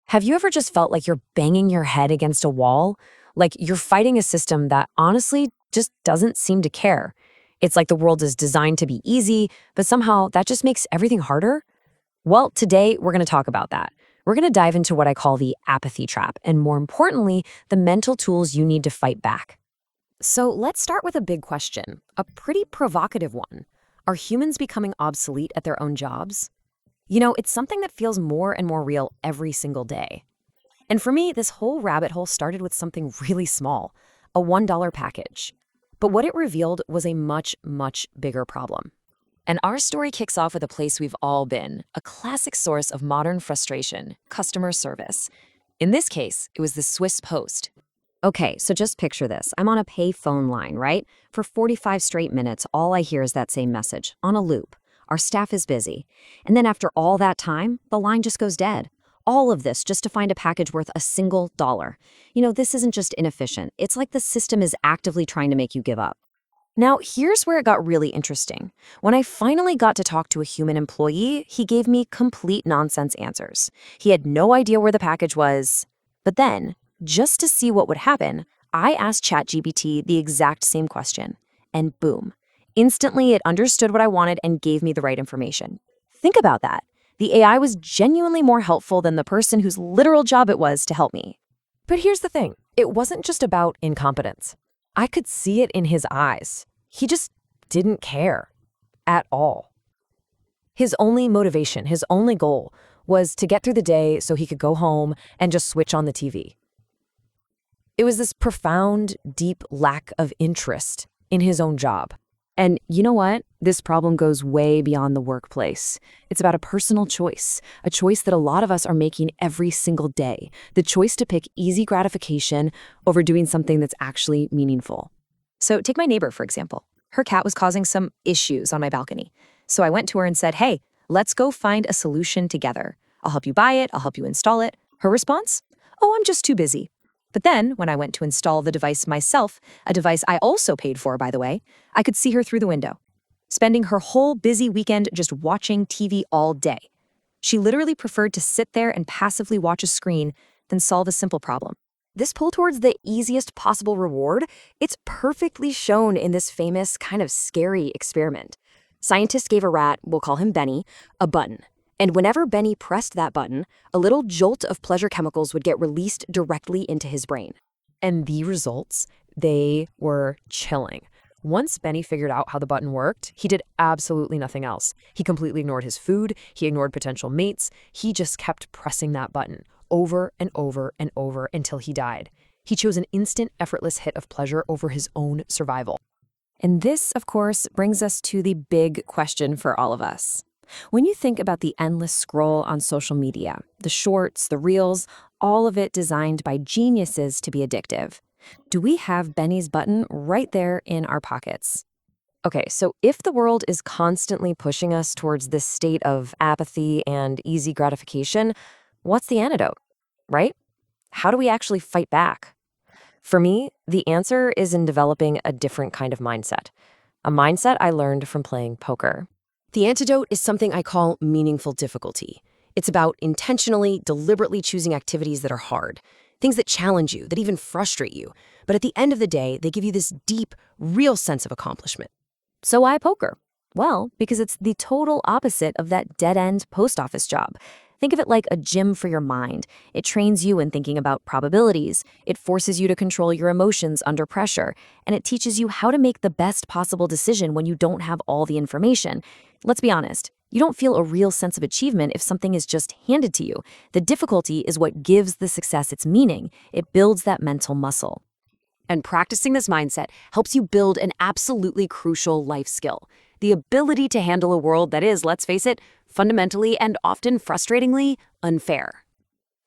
Have you ever just felt like you're banging your head against a wall? Like you're fighting a system that honestly just doesn't seem to care? It's like the world is designed to be easy, but somehow that just makes everything harder? Well, today we're going to talk about that. We're going to dive into what I call the apathy trap, and more importantly, the mental tools you need to fight back. So let's start with a big question, a pretty provocative one. Are humans becoming obsolete at their own jobs? It's something that feels more and more real every single day. And for me, this whole rabbit hole started with something really small, a $1 package. But what it revealed was a much, much bigger problem. And our story kicks off with a place we've all been, a classic source of modern frustration, customer service. In this case, it was the Swiss Post. Okay, so just picture this. I'm on a pay phone line, right? For 45 straight minutes, all I hear is that same message, on a loop. Our staff is busy. And then after all that time, the line just goes dead. All of this just to find a package worth a single dollar. This isn't just inefficient. It's like the system is actively trying to make you give up. Now, here's where it got really interesting. When I finally got to talk to a human employee, he gave me complete nonsense answers. He had no idea where the package was. But then, just to see what would happen, I asked ChatGPT the exact same question. And boom. Instantly, it understood what I wanted and gave me the right information. Think about that. The AI was genuinely more helpful than the person whose literal job it was to help me. But here's the thing. It wasn't just about incompetence. I could see it in his eyes. He just didn't care at all. His only motivation, his only goal was to get through the day so he could go home and just switch on the TV. It was this profound, deep lack of interest in his own job. And you know what? This problem goes way beyond the workplace. It's about a personal choice, a choice that a lot of us are making every single day, the choice to pick easy gratification over doing something that's actually meaningful. So take my neighbor, for example. Her cat was causing some issues on my balcony. So I went to her and said, hey, let's go find a solution together. I'll help you buy it. I'll help you install it. Her response? Oh, I'm just too busy. But then, when I went to install the device myself, a device I also paid for, by the way, I could see her through the window, spending her whole busy weekend just watching TV all day. She literally preferred to sit there and passively watch a screen than solve a simple problem. This pull towards the easiest possible reward, it's perfectly shown in this famous, kind of scary experiment. Scientists gave a rat, we'll call him Benny, a button. And whenever Benny pressed that button, a little jolt of pleasure chemicals would get released directly into his brain. And the results, they were chilling. Once Benny figured out how the button worked, he did absolutely nothing else. He completely ignored his food, he ignored potential mates, he just kept pressing that button over and over and over until he died. He chose an instant, effortless hit of pleasure over his own survival. And this, of course, brings us to the big question for all of us. When you think about the endless scroll on social media, the shorts, the reels, all of it designed by geniuses to be addictive, do we have Benny's button right there in our pockets? Okay, so if the world is constantly pushing us towards this state of apathy and easy gratification, what's the antidote, right? How do we actually fight back? For me, the answer is in developing a different kind of mindset, a mindset I learned from playing poker. The antidote is something I call meaningful difficulty. It's about intentionally, deliberately choosing activities that are hard, things that challenge you, that even frustrate you. But at the end of the day, they give you this deep, real sense of accomplishment. So why poker? Well, because it's the total opposite of that dead-end post office job. Think of it like a gym for your mind. It trains you in thinking about probabilities. It forces you to control your emotions under pressure. And it teaches you how to make the best possible decision when you don't have all the information. Let's be honest, you don't feel a real sense of achievement if something is just handed to you. The difficulty is what gives the success its meaning. It builds that mental muscle. And practicing this mindset helps you build an absolutely crucial life skill. The ability to handle a world that is, let's face it, fundamentally and often frustratingly unfair.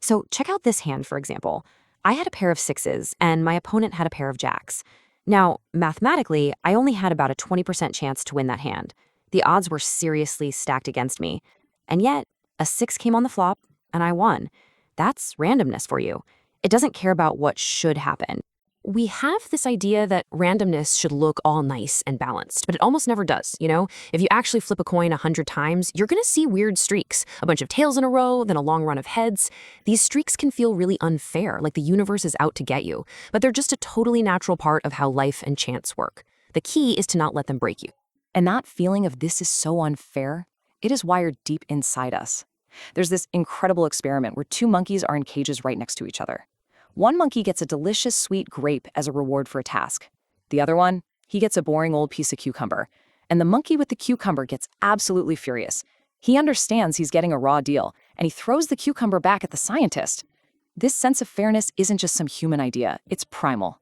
So check out this hand, for example. I had a pair of sixes and my opponent had a pair of jacks. Now, mathematically, I only had about a 20% chance to win that hand. The odds were seriously stacked against me. And yet, a 6 came on the flop and I won. That's randomness for you. It doesn't care about what should happen. we have this idea that randomness should look all nice and balanced, but it almost never does, you know? If you actually flip a coin 100 times, you're gonna see weird streaks, a bunch of tails in a row, then a long run of heads. These streaks can feel really unfair, like the universe is out to get you, but they're just a totally natural part of how life and chance work. The key is to not let them break you. And that feeling of this is so unfair, it is wired deep inside us. There's this incredible experiment where two monkeys are in cages right next to each other. One monkey gets a delicious sweet grape as a reward for a task. The other one, he gets a boring old piece of cucumber. And the monkey with the cucumber gets absolutely furious. He understands he's getting a raw deal, and he throws the cucumber back at the scientist. This sense of fairness isn't just some human idea, it's primal.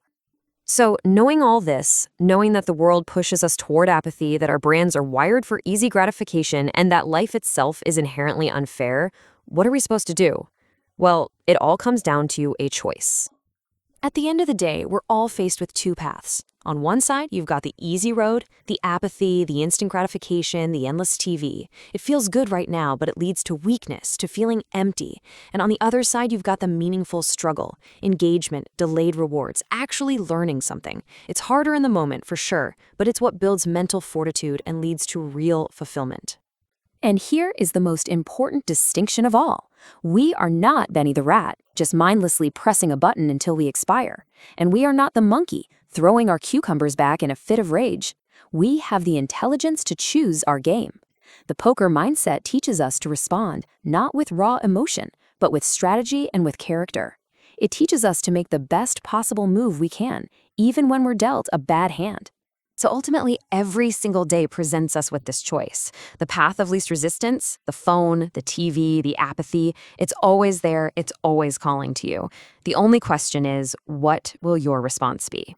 So, knowing all this, knowing that the world pushes us toward apathy, that our brains are wired for easy gratification, and that life itself is inherently unfair, what are we supposed to do? Well, it all comes down to a choice. At the end of the day, we're all faced with two paths. On one side, you've got the easy road, the apathy, the instant gratification, the endless TV. It feels good right now, but it leads to weakness, to feeling empty. And on the other side, you've got the meaningful struggle, engagement, delayed rewards, actually learning something. It's harder in the moment, for sure, but it's what builds mental fortitude and leads to real fulfillment. And here is the most important distinction of all. We are not Benny the Rat, just mindlessly pressing a button until we expire. And we are not the monkey, throwing our cucumbers back in a fit of rage. We have the intelligence to choose our game. The poker mindset teaches us to respond, not with raw emotion, but with strategy and with character. It teaches us to make the best possible move we can, even when we're dealt a bad hand. So ultimately, every single day presents us with this choice. The path of least resistance, the phone, the TV, the apathy, it's always there, it's always calling to you. The only question is, what will your response be?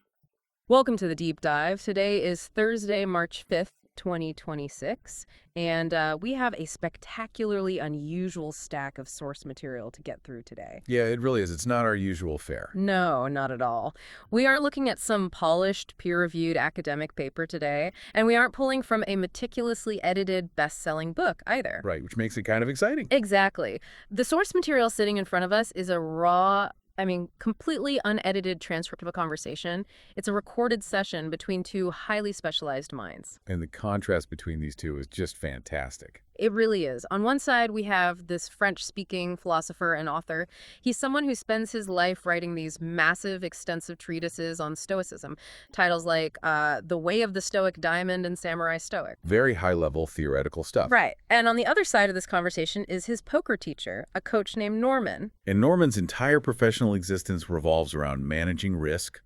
Welcome to the Deep Dive. Today is Thursday, March 5th, 2026, and we have a spectacularly unusual stack of source material to get through today. Yeah, it really is. It's not our usual fare. No, not at all. We aren't looking at some polished, peer-reviewed academic paper today, and we aren't pulling from a meticulously edited, best-selling book either. Right, which makes it kind of exciting. Exactly. The source material sitting in front of us is a raw, completely unedited transcript of a conversation. It's a recorded session between two highly specialized minds. And the contrast between these two is just fantastic. It really is. On one side, we have this French-speaking philosopher and author. He's someone who spends his life writing these massive, extensive treatises on Stoicism. Titles like The Way of the Stoic Diamond and Samurai Stoic. Very high-level theoretical stuff. Right. And on the other side of this conversation is his poker teacher, a coach named Norman. And Norman's entire professional existence revolves around managing risk,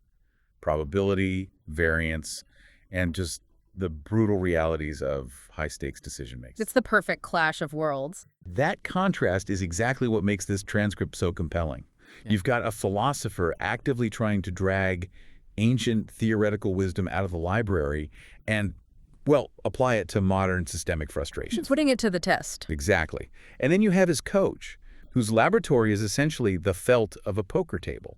probability, variance, and just the brutal realities of high-stakes decision-making. It's the perfect clash of worlds. That contrast is exactly what makes this transcript so compelling. Yeah. You've got a philosopher actively trying to drag ancient theoretical wisdom out of the library and, well, apply it to modern systemic frustrations. Putting it to the test. Exactly. And then you have his coach, whose laboratory is essentially the felt of a poker table.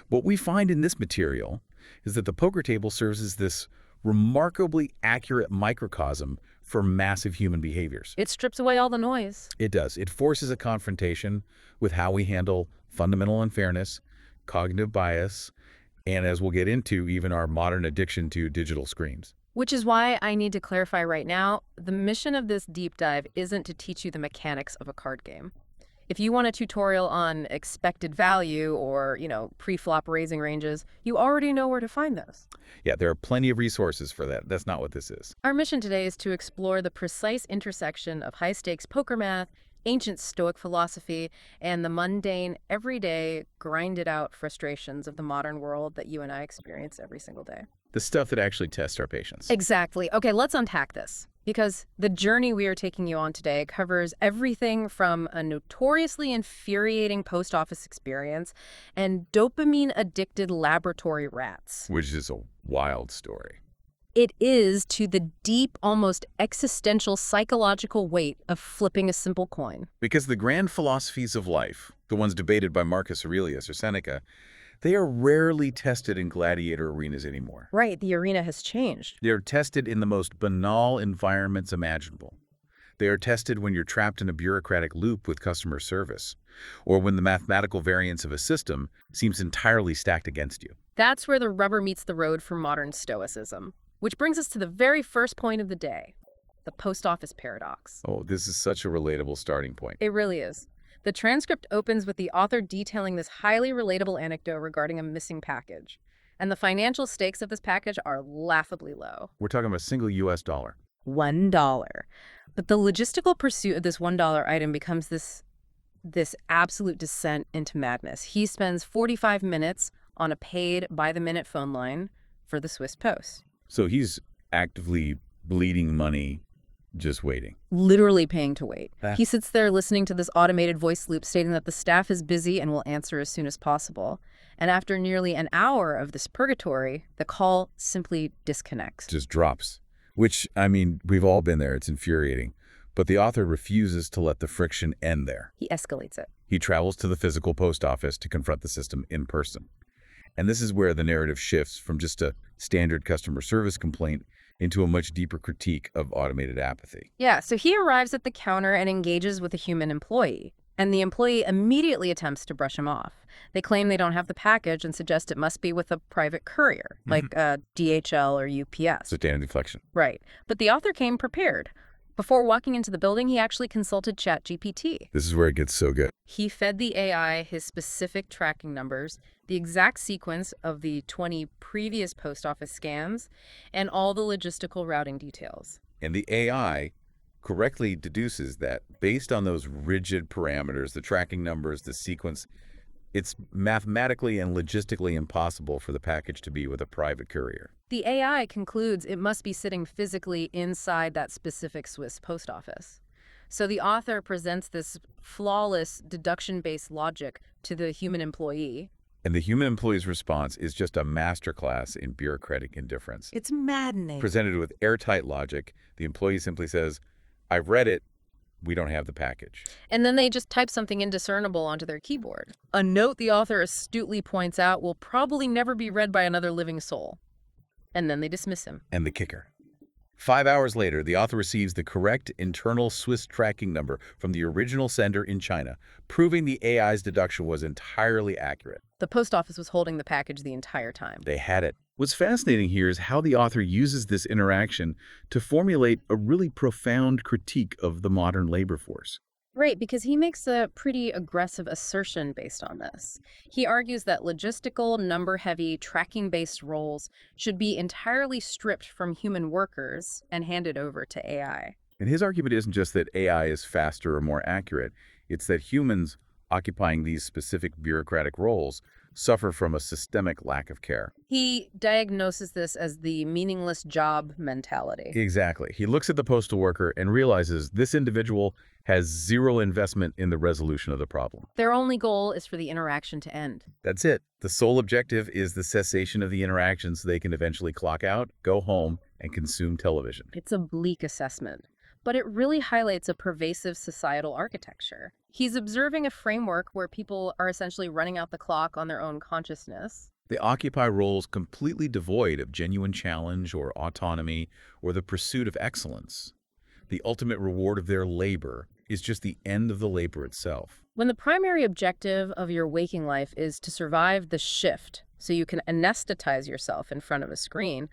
What we find in this material is that the poker table serves as this remarkably accurate microcosm for massive human behaviors. It strips away all the noise. It does. It forces a confrontation with how we handle fundamental unfairness, cognitive bias, and as we'll get into, even our modern addiction to digital screens. Which is why I need to clarify right now, the mission of this deep dive isn't to teach you the mechanics of a card game. If you want a tutorial on expected value or, pre-flop raising ranges, you already know where to find those. Yeah, there are plenty of resources for that. That's not what this is. Our mission today is to explore the precise intersection of high-stakes poker math, ancient Stoic philosophy, and the mundane, everyday, grinded-out frustrations of the modern world that you and I experience every single day. The stuff that actually tests our patience. Exactly. Okay, let's unpack this. Because the journey we are taking you on today covers everything from a notoriously infuriating post office experience and dopamine-addicted laboratory rats. Which is a wild story. It is to the deep, almost existential psychological weight of flipping a simple coin. Because the grand philosophies of life, the ones debated by Marcus Aurelius or Seneca, they are rarely tested in gladiator arenas anymore. Right, the arena has changed. They're tested in the most banal environments imaginable. They are tested when you're trapped in a bureaucratic loop with customer service, or when the mathematical variance of a system seems entirely stacked against you. That's where the rubber meets the road for modern Stoicism. Which brings us to the very first point of the day, the post office paradox. Oh, this is such a relatable starting point. It really is. The transcript opens with the author detailing this highly relatable anecdote regarding a missing package. And the financial stakes of this package are laughably low. We're talking about a single US dollar. $1. But the logistical pursuit of this $1 item becomes this absolute descent into madness. He spends 45 minutes on a paid by-the-minute phone line for the Swiss Post. So he's actively bleeding money, just waiting. Literally paying to wait. Ah. He sits there listening to this automated voice loop stating that the staff is busy and will answer as soon as possible. And after nearly an hour of this purgatory, the call simply disconnects. Just drops. Which, I mean, we've all been there. It's infuriating. But the author refuses to let the friction end there. He escalates it. He travels to the physical post office to confront the system in person. And this is where the narrative shifts from just a standard customer service complaint into a much deeper critique of automated apathy. Yeah, so he arrives at the counter and engages with a human employee. And the employee immediately attempts to brush him off. They claim they don't have the package and suggest it must be with a private courier, like DHL or UPS. So standard deflection. Right. But the author came prepared. Before walking into the building, he actually consulted ChatGPT. This is where it gets so good. He fed the AI his specific tracking numbers, the exact sequence of the 20 previous post office scans, and all the logistical routing details. And the AI correctly deduces that based on those rigid parameters, the tracking numbers, the sequence, it's mathematically and logistically impossible for the package to be with a private courier. The AI concludes it must be sitting physically inside that specific Swiss post office. So the author presents this flawless deduction-based logic to the human employee. And the human employee's response is just a masterclass in bureaucratic indifference. It's maddening. Presented with airtight logic, the employee simply says, "I've read it. We don't have the package." And then they just type something indiscernible onto their keyboard. A note the author astutely points out will probably never be read by another living soul. And then they dismiss him. And the kicker. 5 hours later, the author receives the correct internal Swiss tracking number from the original sender in China, proving the AI's deduction was entirely accurate. The post office was holding the package the entire time. They had it. What's fascinating here is how the author uses this interaction to formulate a really profound critique of the modern labor force. Right, because he makes a pretty aggressive assertion based on this. He argues that logistical, number-heavy, tracking-based roles should be entirely stripped from human workers and handed over to AI. And his argument isn't just that AI is faster or more accurate, it's that humans occupying these specific bureaucratic roles suffer from a systemic lack of care. He diagnoses this as the meaningless job mentality. Exactly. He looks at the postal worker and realizes this individual has zero investment in the resolution of the problem. Their only goal is for the interaction to end. That's it. The sole objective is the cessation of the interaction so they can eventually clock out, go home, and consume television. It's a bleak assessment, but it really highlights a pervasive societal architecture. He's observing a framework where people are essentially running out the clock on their own consciousness. They occupy roles completely devoid of genuine challenge or autonomy or the pursuit of excellence. The ultimate reward of their labor is just the end of the labor itself. When the primary objective of your waking life is to survive the shift so you can anesthetize yourself in front of a screen,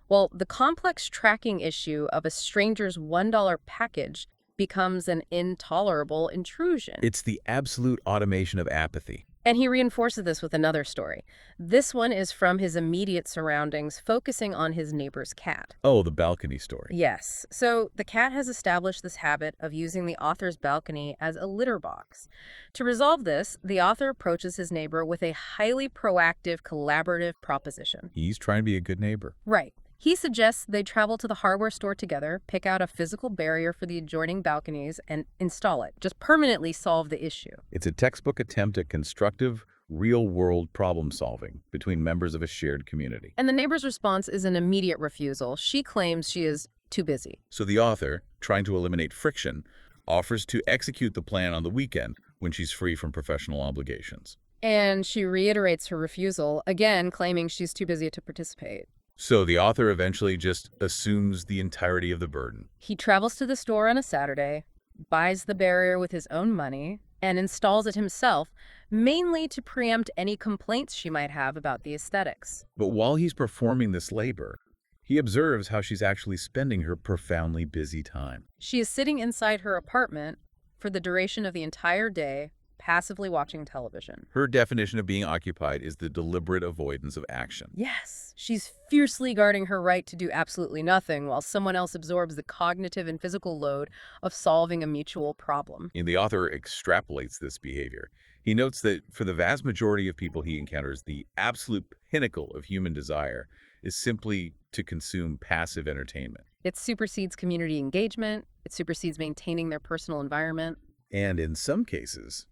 well, the complex tracking issue of a stranger's $1 package becomes an intolerable intrusion. It's the absolute automation of apathy. And he reinforces this with another story. This one is from his immediate surroundings, focusing on his neighbor's cat. Oh, the balcony story. Yes. So the cat has established this habit of using the author's balcony as a litter box. To resolve this, the author approaches his neighbor with a highly proactive, collaborative proposition. He's trying to be a good neighbor. Right. He suggests they travel to the hardware store together, pick out a physical barrier for the adjoining balconies, and install it. Just permanently solve the issue. It's a textbook attempt at constructive, real-world problem-solving between members of a shared community. And the neighbor's response is an immediate refusal. She claims she is too busy. So the author, trying to eliminate friction, offers to execute the plan on the weekend when she's free from professional obligations. And she reiterates her refusal, again claiming she's too busy to participate. So the author eventually just assumes the entirety of the burden. He travels to the store on a Saturday, buys the barrier with his own money, and installs it himself, mainly to preempt any complaints she might have about the aesthetics. But while he's performing this labor, he observes how she's actually spending her profoundly busy time. She is sitting inside her apartment for the duration of the entire day, passively watching television. Her definition of being occupied is the deliberate avoidance of action. Yes, she's fiercely guarding her right to do absolutely nothing while someone else absorbs the cognitive and physical load of solving a mutual problem. And the author extrapolates this behavior. He notes that for the vast majority of people he encounters, the absolute pinnacle of human desire is simply to consume passive entertainment. It supersedes community engagement. It supersedes maintaining their personal environment. And in some cases,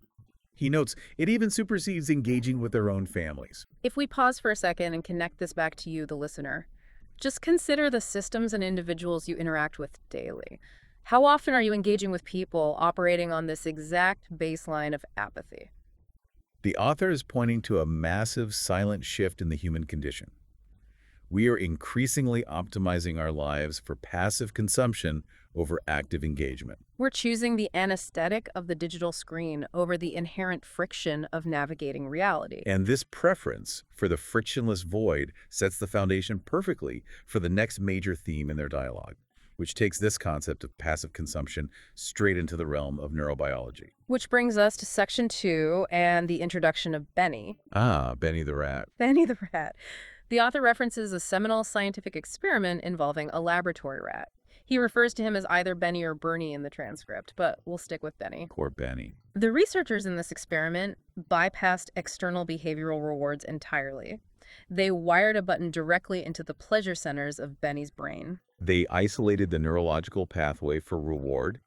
he notes it even supersedes engaging with their own families. If we pause for a second and connect this back to you, the listener, just consider the systems and individuals you interact with daily. How often are you engaging with people operating on this exact baseline of apathy? The author is pointing to a massive silent shift in the human condition. We are increasingly optimizing our lives for passive consumption over active engagement. We're choosing the anesthetic of the digital screen over the inherent friction of navigating reality. And this preference for the frictionless void sets the foundation perfectly for the next major theme in their dialogue, which takes this concept of passive consumption straight into the realm of neurobiology. Which brings us to section 2 and the introduction of Benny. Ah, Benny the rat. Benny the rat. The author references a seminal scientific experiment involving a laboratory rat. He refers to him as either Benny or Bernie in the transcript, but we'll stick with Benny. Poor Benny. The researchers in this experiment bypassed external behavioral rewards entirely. They wired a button directly into the pleasure centers of Benny's brain. They isolated the neurological pathway for reward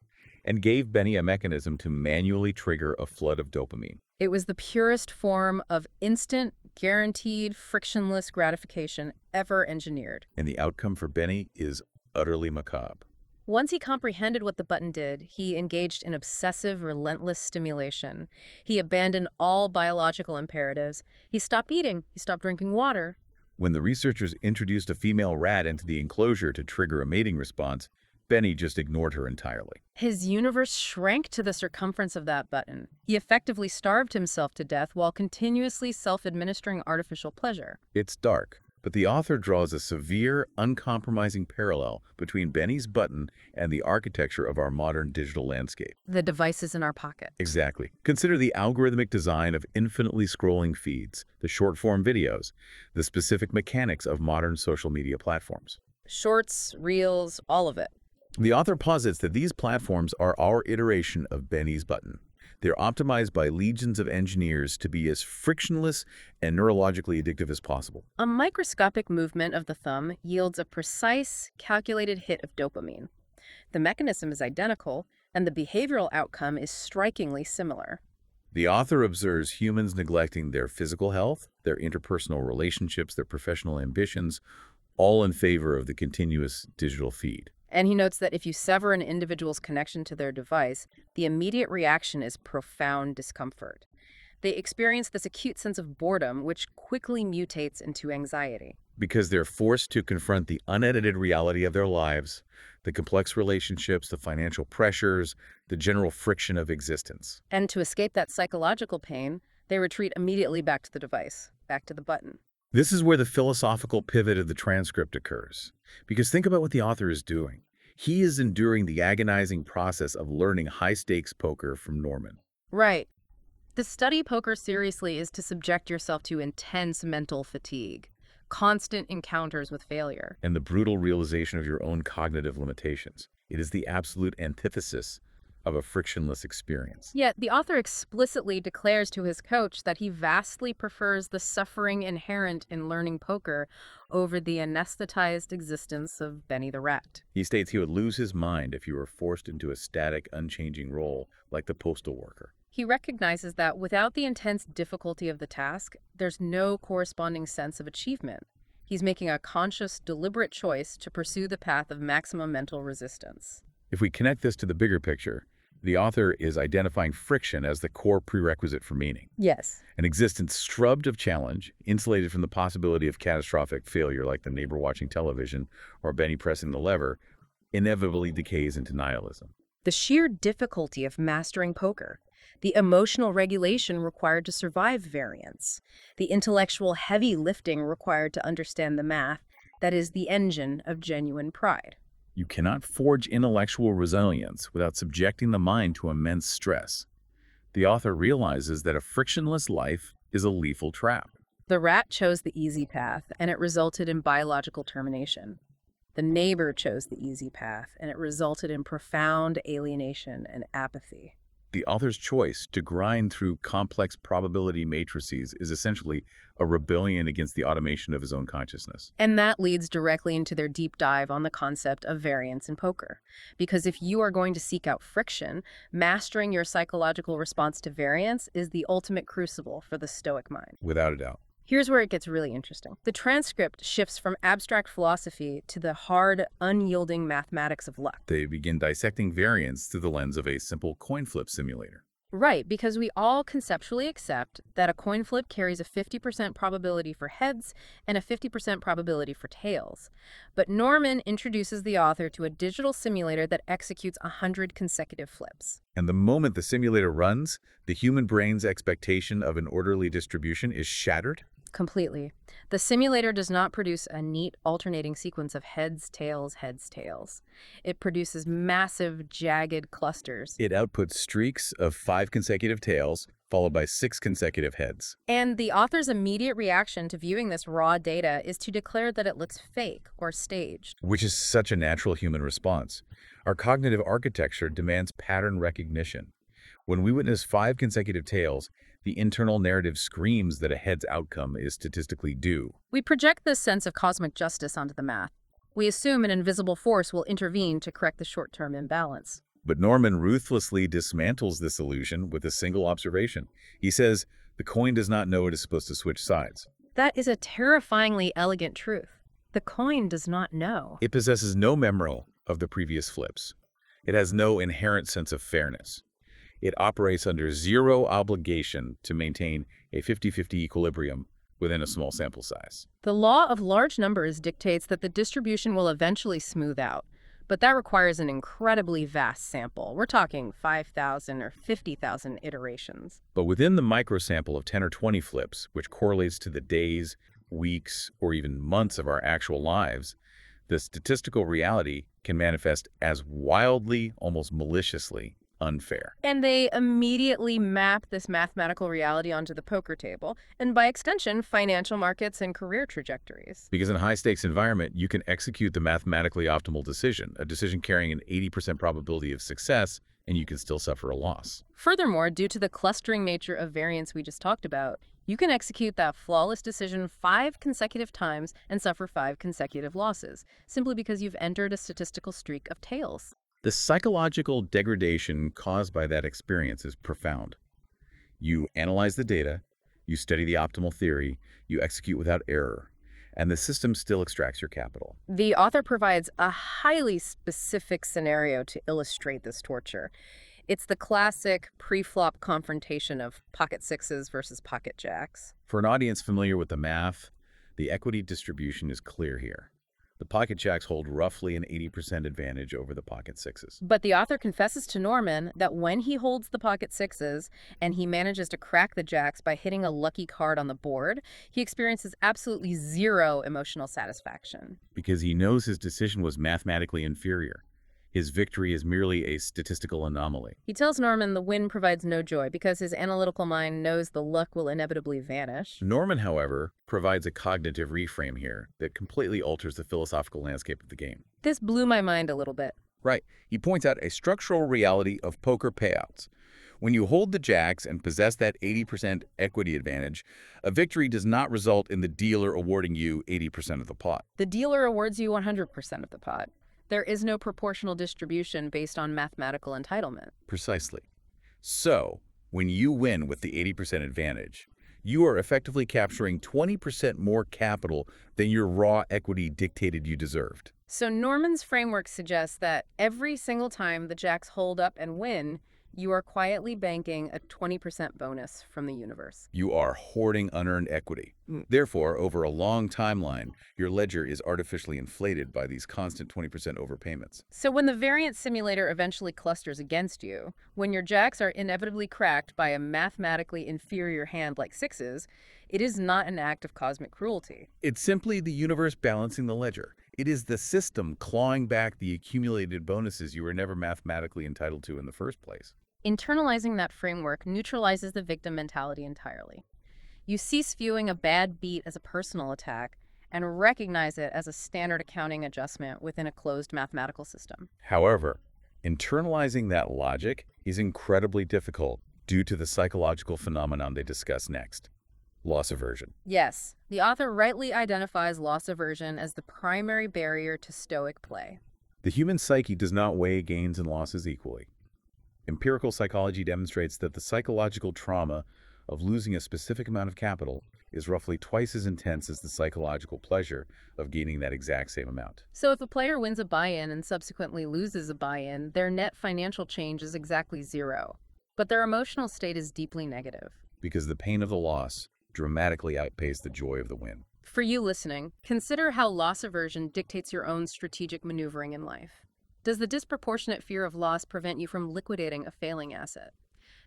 and gave Benny a mechanism to manually trigger a flood of dopamine. It was the purest form of instant, guaranteed, frictionless gratification ever engineered. And the outcome for Benny is utterly macabre. Once he comprehended what the button did, he engaged in obsessive, relentless stimulation. He abandoned all biological imperatives. He stopped eating. He stopped drinking water. When the researchers introduced a female rat into the enclosure to trigger a mating response, Benny just ignored her entirely. His universe shrank to the circumference of that button. He effectively starved himself to death while continuously self-administering artificial pleasure. It's dark, but the author draws a severe, uncompromising parallel between Benny's button and the architecture of our modern digital landscape. The devices in our pocket. Exactly. Consider the algorithmic design of infinitely scrolling feeds, the short-form videos, the specific mechanics of modern social media platforms. Shorts, reels, all of it. The author posits that these platforms are our iteration of Benny's button. They're optimized by legions of engineers to be as frictionless and neurologically addictive as possible. A microscopic movement of the thumb yields a precise, calculated hit of dopamine. The mechanism is identical, and the behavioral outcome is strikingly similar. The author observes humans neglecting their physical health, their interpersonal relationships, their professional ambitions, all in favor of the continuous digital feed. And he notes that if you sever an individual's connection to their device, the immediate reaction is profound discomfort. They experience this acute sense of boredom, which quickly mutates into anxiety. Because they're forced to confront the unedited reality of their lives, the complex relationships, the financial pressures, the general friction of existence. And to escape that psychological pain, they retreat immediately back to the device, back to the button. This is where the philosophical pivot of the transcript occurs. Because think about what the author is doing. He is enduring the agonizing process of learning high-stakes poker from Norman. Right. To study poker seriously is to subject yourself to intense mental fatigue, constant encounters with failure. And the brutal realization of your own cognitive limitations. It is the absolute antithesis of a frictionless experience. Yet the author explicitly declares to his coach that he vastly prefers the suffering inherent in learning poker over the anesthetized existence of Benny the rat. He states he would lose his mind if he were forced into a static, unchanging role like the postal worker. He recognizes that without the intense difficulty of the task, there's no corresponding sense of achievement. He's making a conscious, deliberate choice to pursue the path of maximum mental resistance. If we connect this to the bigger picture, The author is identifying friction as the core prerequisite for meaning. Yes. An existence scrubbed of challenge, insulated from the possibility of catastrophic failure like the neighbor watching television or Benny pressing the lever, inevitably decays into nihilism. The sheer difficulty of mastering poker, the emotional regulation required to survive variance, the intellectual heavy lifting required to understand the math, that is the engine of genuine pride. You cannot forge intellectual resilience without subjecting the mind to immense stress. The author realizes that a frictionless life is a lethal trap. The rat chose the easy path, and it resulted in biological termination. The neighbor chose the easy path, and it resulted in profound alienation and apathy. The author's choice to grind through complex probability matrices is essentially a rebellion against the automation of his own consciousness. And that leads directly into their deep dive on the concept of variance in poker. Because if you are going to seek out friction, mastering your psychological response to variance is the ultimate crucible for the Stoic mind. Without a doubt. Here's where it gets really interesting. The transcript shifts from abstract philosophy to the hard, unyielding mathematics of luck. They begin dissecting variance through the lens of a simple coin flip simulator. Right, because we all conceptually accept that a coin flip carries a 50% probability for heads and a 50% probability for tails. But Norman introduces the author to a digital simulator that executes 100 consecutive flips. And the moment the simulator runs, the human brain's expectation of an orderly distribution is shattered. Completely. The simulator does not produce a neat alternating sequence of heads, tails, heads, tails. It produces massive, jagged clusters. It outputs streaks of 5 consecutive tails, followed by 6 consecutive heads. And the author's immediate reaction to viewing this raw data is to declare that it looks fake or staged. Which is such a natural human response. Our cognitive architecture demands pattern recognition. When we witness 5 consecutive tails, the internal narrative screams that a head's outcome is statistically due. We project this sense of cosmic justice onto the math. We assume an invisible force will intervene to correct the short-term imbalance. But Norman ruthlessly dismantles this illusion with a single observation. He says, the coin does not know it is supposed to switch sides. That is a terrifyingly elegant truth. The coin does not know. It possesses no memory of the previous flips. It has no inherent sense of fairness. It operates under zero obligation to maintain a 50-50 equilibrium within a small sample size. The law of large numbers dictates that the distribution will eventually smooth out, but that requires an incredibly vast sample. We're talking 5,000 or 50,000 iterations. But within the microsample of 10 or 20 flips, which correlates to the days, weeks, or even months of our actual lives, the statistical reality can manifest as wildly, almost maliciously, unfair. And they immediately map this mathematical reality onto the poker table, and by extension, financial markets and career trajectories. Because in a high-stakes environment, you can execute the mathematically optimal decision, a decision carrying an 80% probability of success, and you can still suffer a loss. Furthermore, due to the clustering nature of variance we just talked about, you can execute that flawless decision 5 consecutive times and suffer 5 consecutive losses, simply because you've entered a statistical streak of tails. The psychological degradation caused by that experience is profound. You analyze the data, you study the optimal theory, you execute without error, and the system still extracts your capital. The author provides a highly specific scenario to illustrate this torture. It's the classic pre-flop confrontation of pocket sixes versus pocket jacks. For an audience familiar with the math, the equity distribution is clear here. The pocket jacks hold roughly an 80% advantage over the pocket sixes. But the author confesses to Norman that when he holds the pocket sixes and he manages to crack the jacks by hitting a lucky card on the board, he experiences absolutely zero emotional satisfaction. Because he knows his decision was mathematically inferior. His victory is merely a statistical anomaly. He tells Norman the win provides no joy because his analytical mind knows the luck will inevitably vanish. Norman, however, provides a cognitive reframe here that completely alters the philosophical landscape of the game. This blew my mind a little bit. Right. He points out a structural reality of poker payouts. When you hold the jacks and possess that 80% equity advantage, a victory does not result in the dealer awarding you 80% of the pot. The dealer awards you 100% of the pot. There is no proportional distribution based on mathematical entitlement. Precisely. So, when you win with the 80% advantage, you are effectively capturing 20% more capital than your raw equity dictated you deserved. So Norman's framework suggests that every single time the jacks hold up and win, you are quietly banking a 20% bonus from the universe. You are hoarding unearned equity. Therefore, over a long timeline, your ledger is artificially inflated by these constant 20% overpayments. So when the variance simulator eventually clusters against you, when your jacks are inevitably cracked by a mathematically inferior hand like sixes, it is not an act of cosmic cruelty. It's simply the universe balancing the ledger. It is the system clawing back the accumulated bonuses you were never mathematically entitled to in the first place. Internalizing that framework neutralizes the victim mentality entirely. You cease viewing a bad beat as a personal attack and recognize it as a standard accounting adjustment within a closed mathematical system. However, internalizing that logic is incredibly difficult due to the psychological phenomenon they discuss next: loss aversion. Yes, the author rightly identifies loss aversion as the primary barrier to Stoic play. The human psyche does not weigh gains and losses equally. Empirical psychology demonstrates that the psychological trauma of losing a specific amount of capital is roughly twice as intense as the psychological pleasure of gaining that exact same amount. So if a player wins a buy-in and subsequently loses a buy-in, their net financial change is exactly zero, but their emotional state is deeply negative. Because the pain of the loss dramatically outpaces the joy of the win. For you listening, consider how loss aversion dictates your own strategic maneuvering in life. Does the disproportionate fear of loss prevent you from liquidating a failing asset?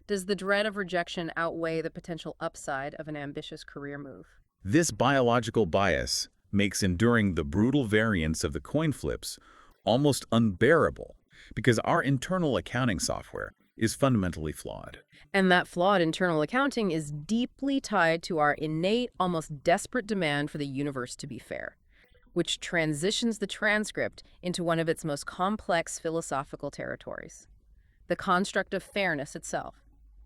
Does the dread of rejection outweigh the potential upside of an ambitious career move? This biological bias makes enduring the brutal variance of the coin flips almost unbearable because our internal accounting software is fundamentally flawed. And that flawed internal accounting is deeply tied to our innate, almost desperate demand for the universe to be fair, which transitions the transcript into one of its most complex philosophical territories: the construct of fairness itself.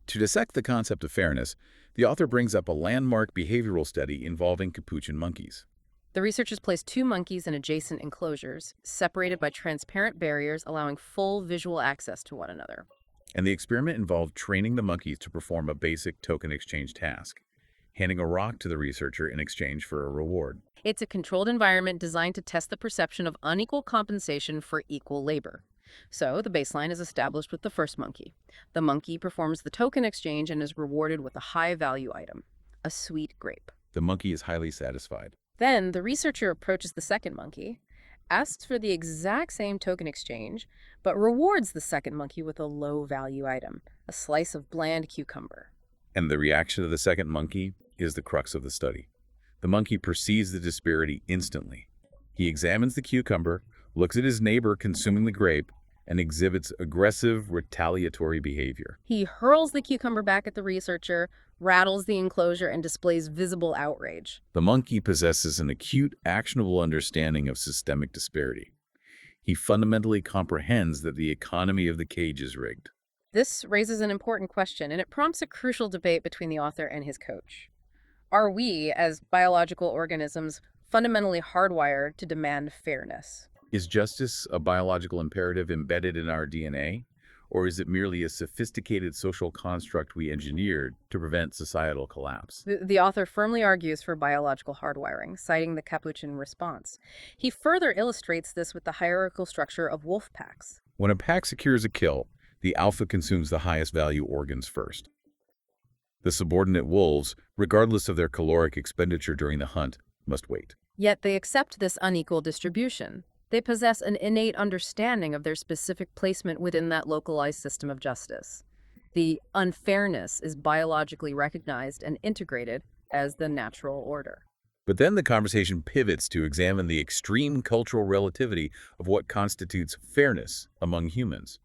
To dissect the concept of fairness, the author brings up a landmark behavioral study involving capuchin monkeys. The researchers placed two monkeys in adjacent enclosures, separated by transparent barriers allowing full visual access to one another. And the experiment involved training the monkeys to perform a basic token exchange task, handing a rock to the researcher in exchange for a reward. It's a controlled environment designed to test the perception of unequal compensation for equal labor. So the baseline is established with the first monkey. The monkey performs the token exchange and is rewarded with a high-value item, a sweet grape. The monkey is highly satisfied. Then the researcher approaches the second monkey, asks for the exact same token exchange, but rewards the second monkey with a low-value item, a slice of bland cucumber. And the reaction of the second monkey is the crux of the study. The monkey perceives the disparity instantly. He examines the cucumber, looks at his neighbor consuming the grape, and exhibits aggressive, retaliatory behavior. He hurls the cucumber back at the researcher, rattles the enclosure, and displays visible outrage. The monkey possesses an acute, actionable understanding of systemic disparity. He fundamentally comprehends that the economy of the cage is rigged. This raises an important question, and it prompts a crucial debate between the author and his coach. Are we, as biological organisms, fundamentally hardwired to demand fairness? Is justice a biological imperative embedded in our DNA, or is it merely a sophisticated social construct we engineered to prevent societal collapse? The author firmly argues for biological hardwiring, citing the Capuchin response. He further illustrates this with the hierarchical structure of wolf packs. When a pack secures a kill, the alpha consumes the highest value organs first. The subordinate wolves, regardless of their caloric expenditure during the hunt, must wait. Yet they accept this unequal distribution. They possess an innate understanding of their specific placement within that localized system of justice. The unfairness is biologically recognized and integrated as the natural order. But then the conversation pivots to examine the extreme cultural relativity of what constitutes fairness among humans.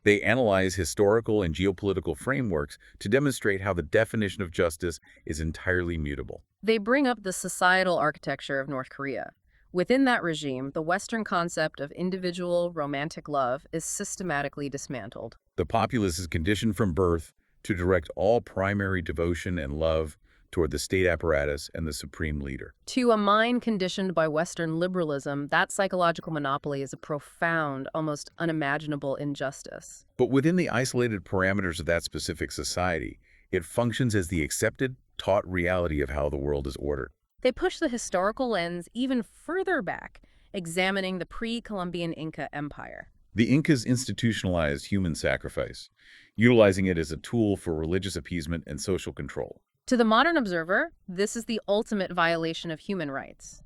They analyze historical and geopolitical frameworks to demonstrate how the definition of justice is entirely mutable. They bring up the societal architecture of North Korea. Within that regime, the Western concept of individual romantic love is systematically dismantled. The populace is conditioned from birth to direct all primary devotion and love toward the state apparatus and the supreme leader. To a mind conditioned by Western liberalism, that psychological monopoly is a profound, almost unimaginable injustice. But within the isolated parameters of that specific society, it functions as the accepted, taught reality of how the world is ordered. They push the historical lens even further back, examining the pre-Columbian Inca Empire. The Incas institutionalized human sacrifice, utilizing it as a tool for religious appeasement and social control. To the modern observer, this is the ultimate violation of human rights.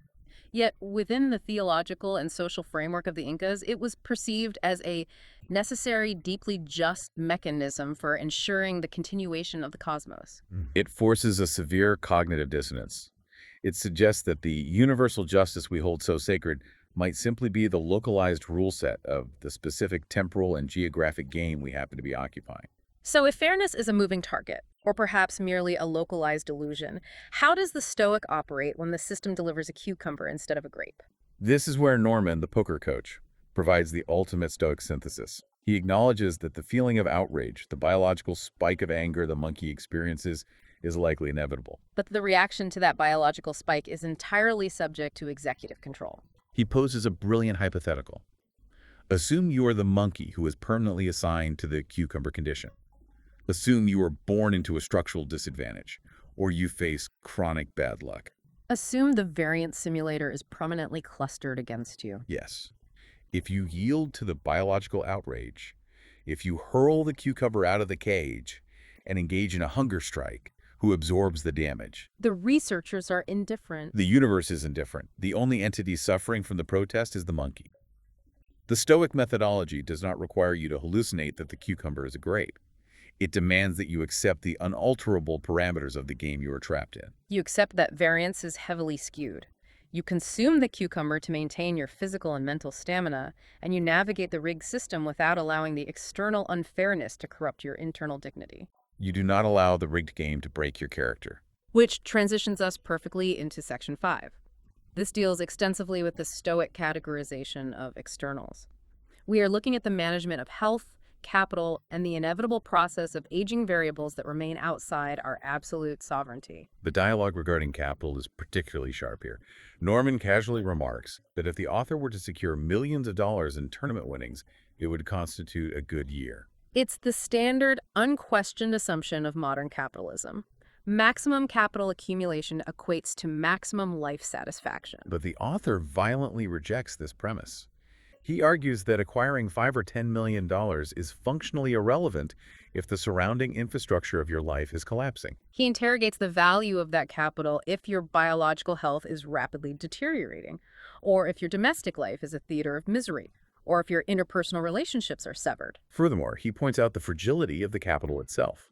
Yet within the theological and social framework of the Incas, it was perceived as a necessary, deeply just mechanism for ensuring the continuation of the cosmos. It forces a severe cognitive dissonance. It suggests that the universal justice we hold so sacred might simply be the localized rule set of the specific temporal and geographic game we happen to be occupying. So if fairness is a moving target, or perhaps merely a localized illusion, how does the Stoic operate when the system delivers a cucumber instead of a grape? This is where Norman, the poker coach, provides the ultimate Stoic synthesis. He acknowledges that the feeling of outrage, the biological spike of anger the monkey experiences, is likely inevitable. But the reaction to that biological spike is entirely subject to executive control. He poses a brilliant hypothetical. Assume you are the monkey who is permanently assigned to the cucumber condition. Assume you were born into a structural disadvantage, or you face chronic bad luck. Assume the variance simulator is permanently clustered against you. Yes. If you yield to the biological outrage, if you hurl the cucumber out of the cage and engage in a hunger strike, who absorbs the damage? The researchers are indifferent. The universe is indifferent. The only entity suffering from the protest is the monkey. The Stoic methodology does not require you to hallucinate that the cucumber is a grape. It demands that you accept the unalterable parameters of the game you are trapped in. You accept that variance is heavily skewed. You consume the cucumber to maintain your physical and mental stamina, and you navigate the rigged system without allowing the external unfairness to corrupt your internal dignity. You do not allow the rigged game to break your character. Which transitions us perfectly into Section 5. This deals extensively with the Stoic categorization of externals. We are looking at the management of health, capital, and the inevitable process of aging variables that remain outside our absolute sovereignty. The dialogue regarding capital is particularly sharp here. Norman casually remarks that if the author were to secure millions of dollars in tournament winnings, it would constitute a good year. It's the standard, unquestioned assumption of modern capitalism. Maximum capital accumulation equates to maximum life satisfaction. But the author violently rejects this premise. He argues that acquiring $5 or $10 million is functionally irrelevant if the surrounding infrastructure of your life is collapsing. He interrogates the value of that capital if your biological health is rapidly deteriorating, or if your domestic life is a theater of misery, or if your interpersonal relationships are severed. Furthermore, he points out the fragility of the capital itself.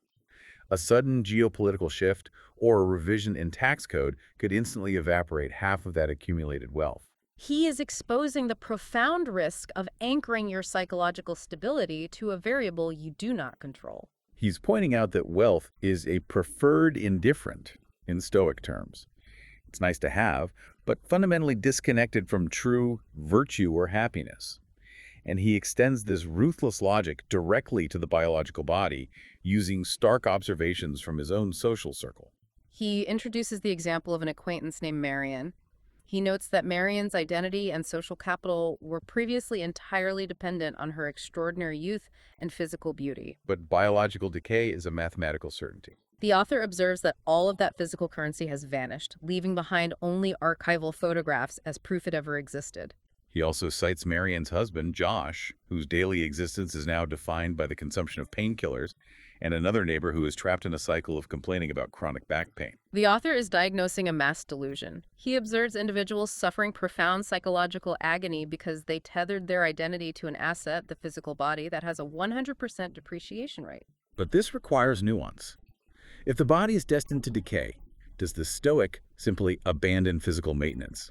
A sudden geopolitical shift or a revision in tax code could instantly evaporate half of that accumulated wealth. He is exposing the profound risk of anchoring your psychological stability to a variable you do not control. He's pointing out that wealth is a preferred indifferent in Stoic terms. It's nice to have, but fundamentally disconnected from true virtue or happiness. And he extends this ruthless logic directly to the biological body, using stark observations from his own social circle. He introduces the example of an acquaintance named Marion. He notes that Marion's identity and social capital were previously entirely dependent on her extraordinary youth and physical beauty. But biological decay is a mathematical certainty. The author observes that all of that physical currency has vanished, leaving behind only archival photographs as proof it ever existed. He also cites Marion's husband, Josh, whose daily existence is now defined by the consumption of painkillers, and another neighbor who is trapped in a cycle of complaining about chronic back pain. The author is diagnosing a mass delusion. He observes individuals suffering profound psychological agony because they tethered their identity to an asset, the physical body, that has a 100% depreciation rate. But this requires nuance. If the body is destined to decay, does the Stoic simply abandon physical maintenance?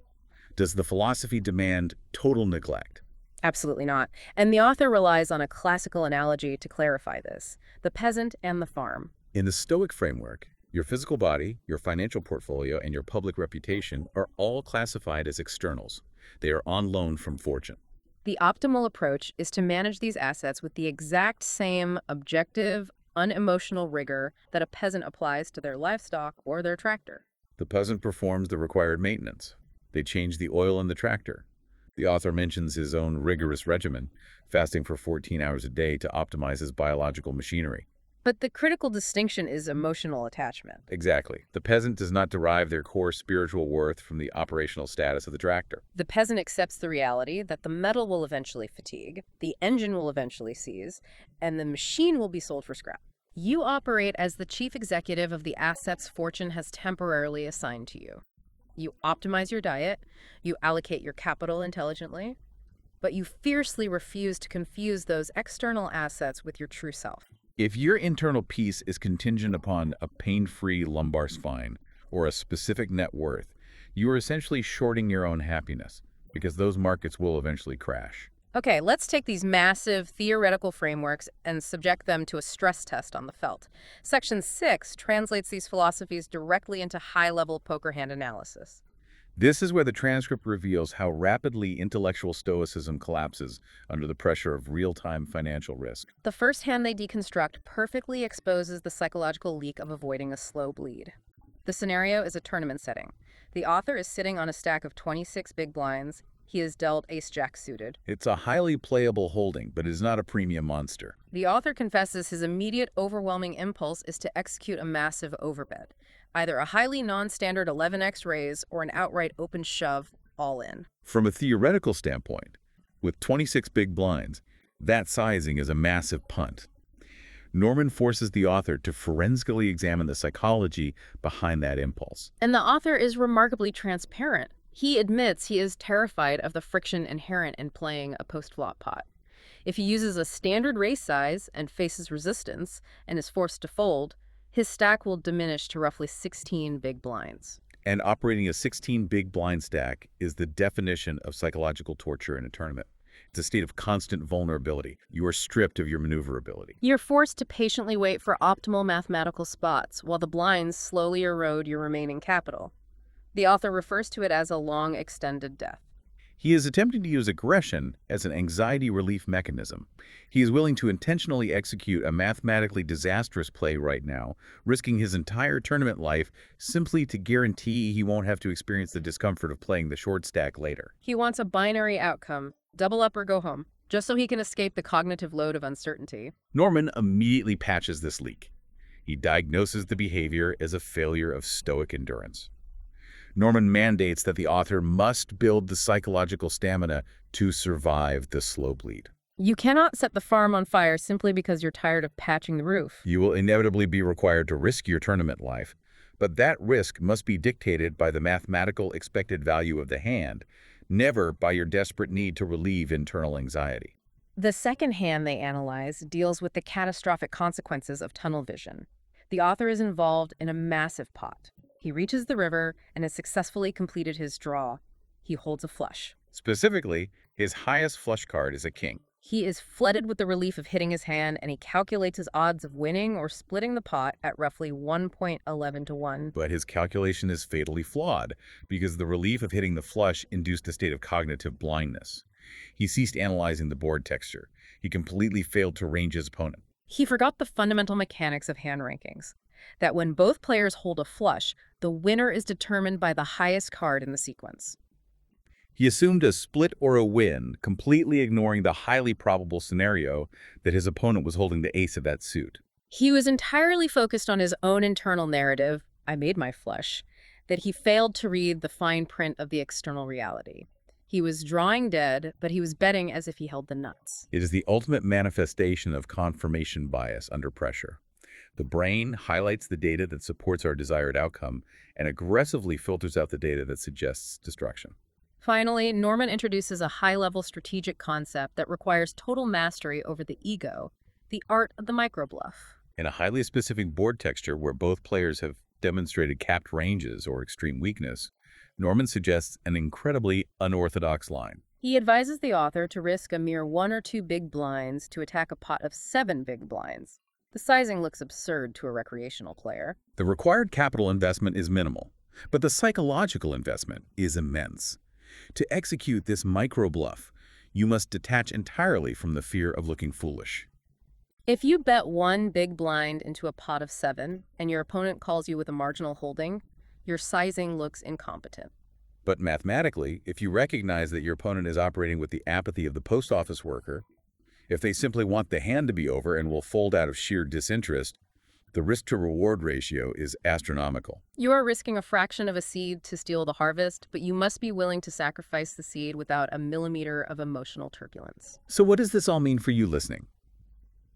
Does the philosophy demand total neglect? Absolutely not. And the author relies on a classical analogy to clarify this: the peasant and the farm. In the Stoic framework, your physical body, your financial portfolio, and your public reputation are all classified as externals. They are on loan from fortune. The optimal approach is to manage these assets with the exact same objective, unemotional rigor that a peasant applies to their livestock or their tractor. The peasant performs the required maintenance. They change the oil in the tractor. The author mentions his own rigorous regimen, fasting for 14 hours a day to optimize his biological machinery. But the critical distinction is emotional attachment. Exactly. The peasant does not derive their core spiritual worth from the operational status of the tractor. The peasant accepts the reality that the metal will eventually fatigue, the engine will eventually seize, and the machine will be sold for scrap. You operate as the chief executive of the assets fortune has temporarily assigned to you. You optimize your diet, you allocate your capital intelligently, but you fiercely refuse to confuse those external assets with your true self. If your internal peace is contingent upon a pain-free lumbar spine or a specific net worth, you are essentially shorting your own happiness because those markets will eventually crash. Okay, let's take these massive theoretical frameworks and subject them to a stress test on the felt. Section 6 translates these philosophies directly into high-level poker hand analysis. This is where the transcript reveals how rapidly intellectual stoicism collapses under the pressure of real-time financial risk. The first hand they deconstruct perfectly exposes the psychological leak of avoiding a slow bleed. The scenario is a tournament setting. The author is sitting on a stack of 26 big blinds. He is dealt ace-jack suited. It's a highly playable holding, but it is not a premium monster. The author confesses his immediate overwhelming impulse is to execute a massive overbet, either a highly non-standard 11x raise or an outright open shove all in. From a theoretical standpoint, with 26 big blinds, that sizing is a massive punt. Norman forces the author to forensically examine the psychology behind that impulse. And the author is remarkably transparent. He admits he is terrified of the friction inherent in playing a post-flop pot. If he uses a standard raise size and faces resistance and is forced to fold, his stack will diminish to roughly 16 big blinds. And operating a 16 big blind stack is the definition of psychological torture in a tournament. It's a state of constant vulnerability. You are stripped of your maneuverability. You're forced to patiently wait for optimal mathematical spots while the blinds slowly erode your remaining capital. The author refers to it as a long, extended death. He is attempting to use aggression as an anxiety relief mechanism. He is willing to intentionally execute a mathematically disastrous play right now, risking his entire tournament life simply to guarantee he won't have to experience the discomfort of playing the short stack later. He wants a binary outcome, double up or go home, just so he can escape the cognitive load of uncertainty. Norman immediately patches this leak. He diagnoses the behavior as a failure of stoic endurance. Norman mandates that the author must build the psychological stamina to survive the slow bleed. You cannot set the farm on fire simply because you're tired of patching the roof. You will inevitably be required to risk your tournament life, but that risk must be dictated by the mathematical expected value of the hand, never by your desperate need to relieve internal anxiety. The second hand they analyze deals with the catastrophic consequences of tunnel vision. The author is involved in a massive pot. He reaches the river and has successfully completed his draw. He holds a flush. Specifically, his highest flush card is a king. He is flooded with the relief of hitting his hand, and he calculates his odds of winning or splitting the pot at roughly 1.11 to 1. But his calculation is fatally flawed because the relief of hitting the flush induced a state of cognitive blindness. He ceased analyzing the board texture. He completely failed to range his opponent. He forgot the fundamental mechanics of hand rankings, that when both players hold a flush, the winner is determined by the highest card in the sequence. He assumed a split or a win, completely ignoring the highly probable scenario that his opponent was holding the ace of that suit. He was entirely focused on his own internal narrative, I made my flush, that he failed to read the fine print of the external reality. He was drawing dead, but he was betting as if he held the nuts. It is the ultimate manifestation of confirmation bias under pressure. The brain highlights the data that supports our desired outcome and aggressively filters out the data that suggests destruction. Finally, Norman introduces a high-level strategic concept that requires total mastery over the ego, the art of the microbluff. In a highly specific board texture where both players have demonstrated capped ranges or extreme weakness, Norman suggests an incredibly unorthodox line. He advises the author to risk a mere 1 or 2 big blinds to attack a pot of 7 big blinds. The sizing looks absurd to a recreational player. The required capital investment is minimal, but the psychological investment is immense. To execute this micro-bluff, you must detach entirely from the fear of looking foolish. If you bet 1 big blind into a pot of 7 and your opponent calls you with a marginal holding, your sizing looks incompetent. But mathematically, if you recognize that your opponent is operating with the apathy of the post office worker, If they simply want the hand to be over and will fold out of sheer disinterest, the risk-to-reward ratio is astronomical. You are risking a fraction of a seed to steal the harvest, but you must be willing to sacrifice the seed without a millimeter of emotional turbulence. So what does this all mean for you listening?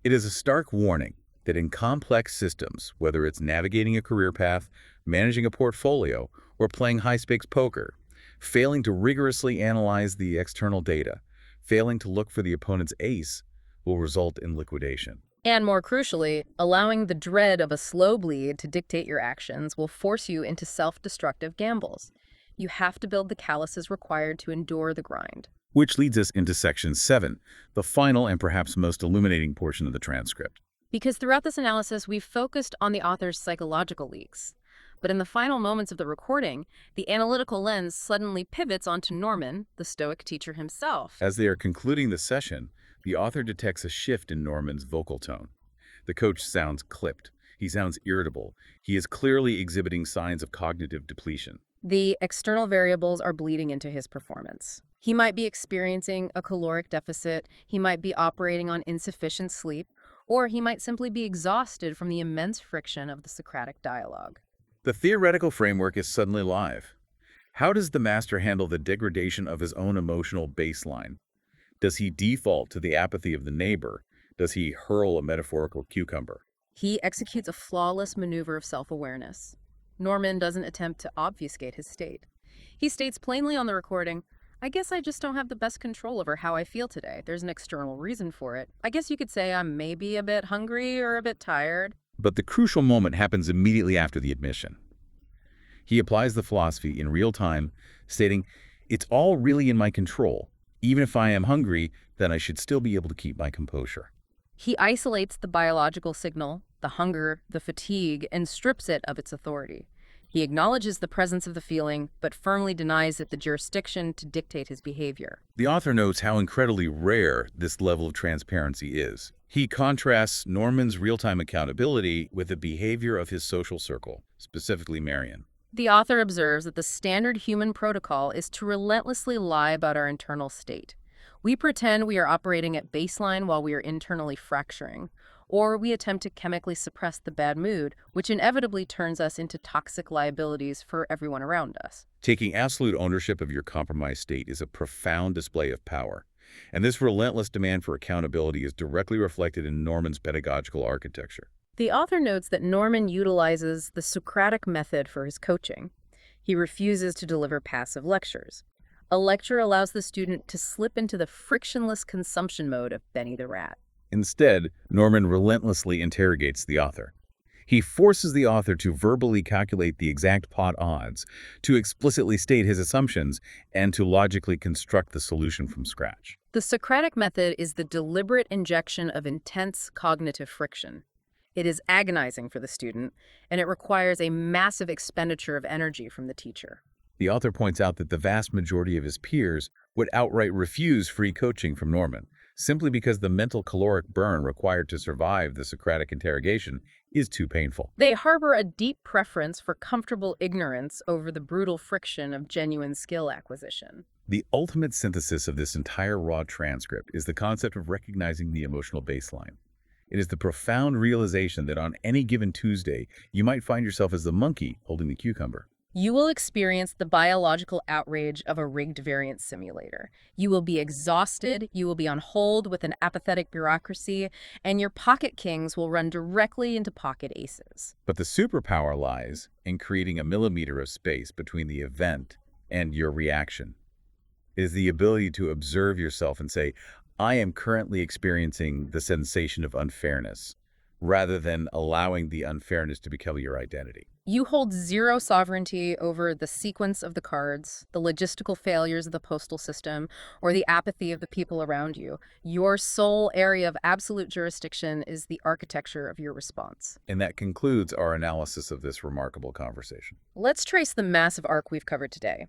It is a stark warning that in complex systems, whether it's navigating a career path, managing a portfolio, or playing high-stakes poker, failing to rigorously analyze the external data, failing to look for the opponent's ace, will result in liquidation. And more crucially, allowing the dread of a slow bleed to dictate your actions will force you into self-destructive gambles. You have to build the calluses required to endure the grind. Which leads us into Section 7, the final and perhaps most illuminating portion of the transcript. Because throughout this analysis, we've focused on the author's psychological leaks. But in the final moments of the recording, the analytical lens suddenly pivots onto Norman, the Stoic teacher himself. As they are concluding the session, the author detects a shift in Norman's vocal tone. The coach sounds clipped. He sounds irritable. He is clearly exhibiting signs of cognitive depletion. The external variables are bleeding into his performance. He might be experiencing a caloric deficit, he might be operating on insufficient sleep, or he might simply be exhausted from the immense friction of the Socratic dialogue. The theoretical framework is suddenly live. How does the master handle the degradation of his own emotional baseline? Does he default to the apathy of the neighbor? Does he hurl a metaphorical cucumber? He executes a flawless maneuver of self-awareness. Norman doesn't attempt to obfuscate his state. He states plainly on the recording, "I guess I just don't have the best control over how I feel today. There's an external reason for it. I guess you could say I'm maybe a bit hungry or a bit tired." But the crucial moment happens immediately after the admission. He applies the philosophy in real time, stating, "It's all really in my control. Even if I am hungry, then I should still be able to keep my composure." He isolates the biological signal, the hunger, the fatigue, and strips it of its authority. He acknowledges the presence of the feeling, but firmly denies it the jurisdiction to dictate his behavior. The author notes how incredibly rare this level of transparency is. He contrasts Norman's real-time accountability with the behavior of his social circle, specifically Marion. The author observes that the standard human protocol is to relentlessly lie about our internal state. We pretend we are operating at baseline while we are internally fracturing, or we attempt to chemically suppress the bad mood, which inevitably turns us into toxic liabilities for everyone around us. Taking absolute ownership of your compromised state is a profound display of power, and this relentless demand for accountability is directly reflected in Norman's pedagogical architecture. The author notes that Norman utilizes the Socratic method for his coaching. He refuses to deliver passive lectures. A lecture allows the student to slip into the frictionless consumption mode of Benny the Rat. Instead, Norman relentlessly interrogates the author. He forces the author to verbally calculate the exact pot odds, to explicitly state his assumptions, and to logically construct the solution from scratch. The Socratic method is the deliberate injection of intense cognitive friction. It is agonizing for the student, and it requires a massive expenditure of energy from the teacher. The author points out that the vast majority of his peers would outright refuse free coaching from Norman, simply because the mental caloric burn required to survive the Socratic interrogation is too painful. They harbor a deep preference for comfortable ignorance over the brutal friction of genuine skill acquisition. The ultimate synthesis of this entire raw transcript is the concept of recognizing the emotional baseline. It is the profound realization that on any given Tuesday, you might find yourself as the monkey holding the cucumber. You will experience the biological outrage of a rigged variance simulator. You will be exhausted, you will be on hold with an apathetic bureaucracy, and your pocket kings will run directly into pocket aces. But the superpower lies in creating a millimeter of space between the event and your reaction. It is the ability to observe yourself and say, I am currently experiencing the sensation of unfairness, rather than allowing the unfairness to become your identity. You hold zero sovereignty over the sequence of the cards, the logistical failures of the postal system, or the apathy of the people around you. Your sole area of absolute jurisdiction is the architecture of your response. And that concludes our analysis of this remarkable conversation. Let's trace the massive arc we've covered today.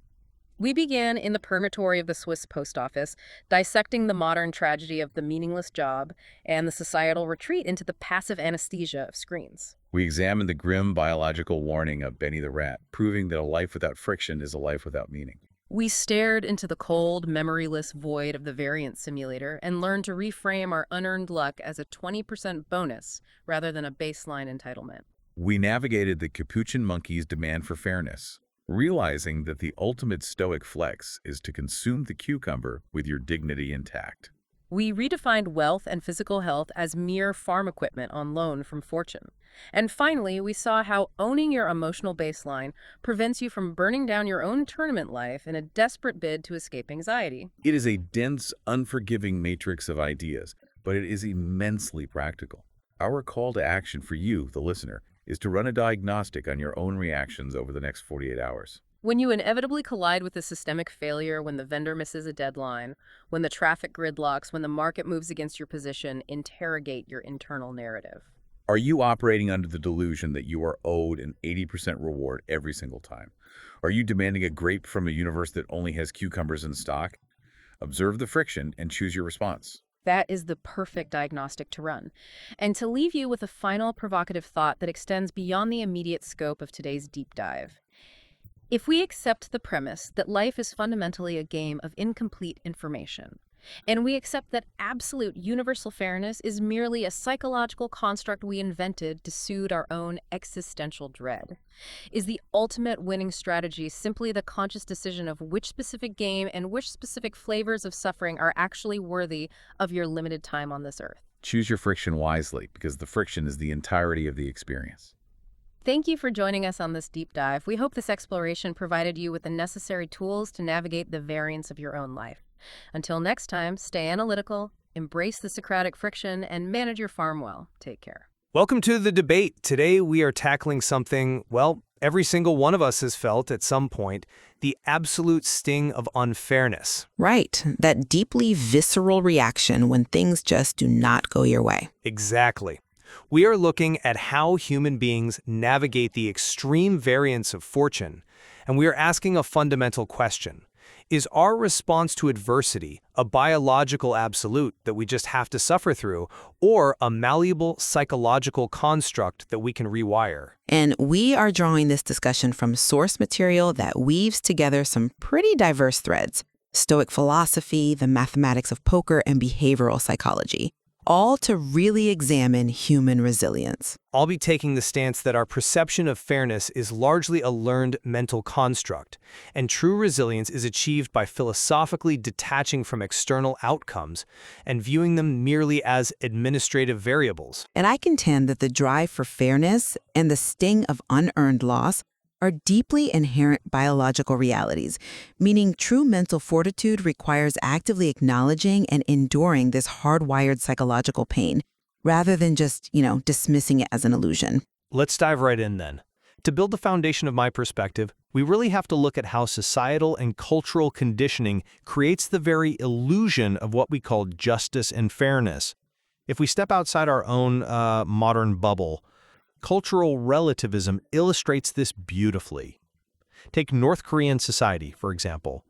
We began in the purgatory of the Swiss post office, dissecting the modern tragedy of the meaningless job and the societal retreat into the passive anesthesia of screens. We examined the grim biological warning of Benny the Rat, proving that a life without friction is a life without meaning. We stared into the cold, memoryless void of the variance simulator and learned to reframe our unearned luck as a 20% bonus rather than a baseline entitlement. We navigated the capuchin monkey's demand for fairness, realizing that the ultimate stoic flex is to consume the cucumber with your dignity intact. We redefined wealth and physical health as mere farm equipment on loan from fortune. And finally, we saw how owning your emotional baseline prevents you from burning down your own tournament life in a desperate bid to escape anxiety. It is a dense, unforgiving matrix of ideas, but it is immensely practical. Our call to action for you, the listener, is to run a diagnostic on your own reactions over the next 48 hours. When you inevitably collide with a systemic failure, when the vendor misses a deadline, when the traffic gridlocks, when the market moves against your position, interrogate your internal narrative. Are you operating under the delusion that you are owed an 80% reward every single time? Are you demanding a grape from a universe that only has cucumbers in stock? Observe the friction and choose your response. That is the perfect diagnostic to run. And to leave you with a final provocative thought that extends beyond the immediate scope of today's deep dive. If we accept the premise that life is fundamentally a game of incomplete information, and we accept that absolute universal fairness is merely a psychological construct we invented to soothe our own existential dread, is the ultimate winning strategy simply the conscious decision of which specific game and which specific flavors of suffering are actually worthy of your limited time on this earth? Choose your friction wisely, because the friction is the entirety of the experience. Thank you for joining us on this deep dive. We hope this exploration provided you with the necessary tools to navigate the variance of your own life. Until next time, stay analytical, embrace the Socratic friction, and manage your farm well. Take care. Welcome to the debate. Today we are tackling something, well, every single one of us has felt at some point, the absolute sting of unfairness. Right, that deeply visceral reaction when things just do not go your way. Exactly. We are looking at how human beings navigate the extreme variance of fortune, and we are asking a fundamental question. Is our response to adversity a biological absolute that we just have to suffer through, or a malleable psychological construct that we can rewire? And we are drawing this discussion from source material that weaves together some pretty diverse threads: Stoic philosophy, the mathematics of poker, and behavioral psychology, all to really examine human resilience. I'll be taking the stance that our perception of fairness is largely a learned mental construct, and true resilience is achieved by philosophically detaching from external outcomes and viewing them merely as administrative variables. And I contend that the drive for fairness and the sting of unearned loss are deeply inherent biological realities, meaning true mental fortitude requires actively acknowledging and enduring this hardwired psychological pain, rather than just, dismissing it as an illusion. Let's dive right in then. To build the foundation of my perspective, we really have to look at how societal and cultural conditioning creates the very illusion of what we call justice and fairness. If we step outside our own modern bubble, cultural relativism illustrates this beautifully. Take North Korean society, for example.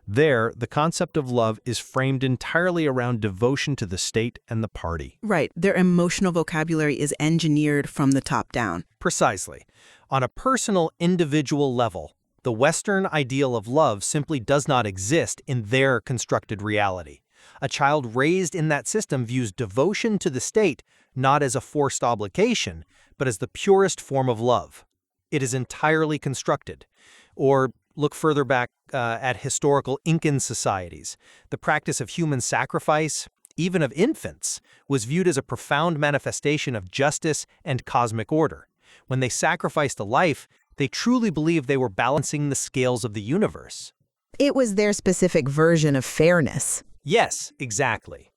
There, the concept of love is framed entirely around devotion to the state and the party. Right. Their emotional vocabulary is engineered from the top down. Precisely. On a personal, individual level, the Western ideal of love simply does not exist in their constructed reality. A child raised in that system views devotion to the state not as a forced obligation, but as the purest form of love. It is entirely constructed. Or look further back at historical Incan societies. The practice of human sacrifice, even of infants, was viewed as a profound manifestation of justice and cosmic order. When they sacrificed a life, they truly believed they were balancing the scales of the universe. It was their specific version of fairness. Yes, exactly.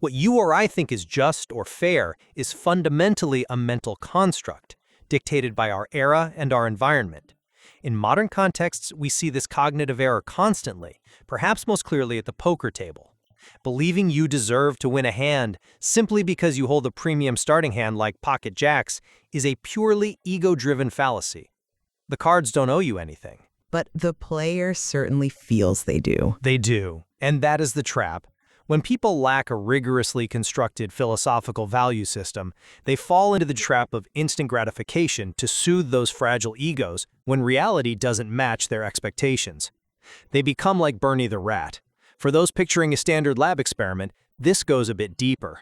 What you or I think is just or fair is fundamentally a mental construct, dictated by our era and our environment. In modern contexts, we see this cognitive error constantly, perhaps most clearly at the poker table. Believing you deserve to win a hand simply because you hold a premium starting hand like pocket jacks is a purely ego-driven fallacy. The cards don't owe you anything. But the player certainly feels they do. They do, and that is the trap. When people lack a rigorously constructed philosophical value system, they fall into the trap of instant gratification to soothe those fragile egos when reality doesn't match their expectations. They become like Bernie the rat. For those picturing a standard lab experiment, this goes a bit deeper.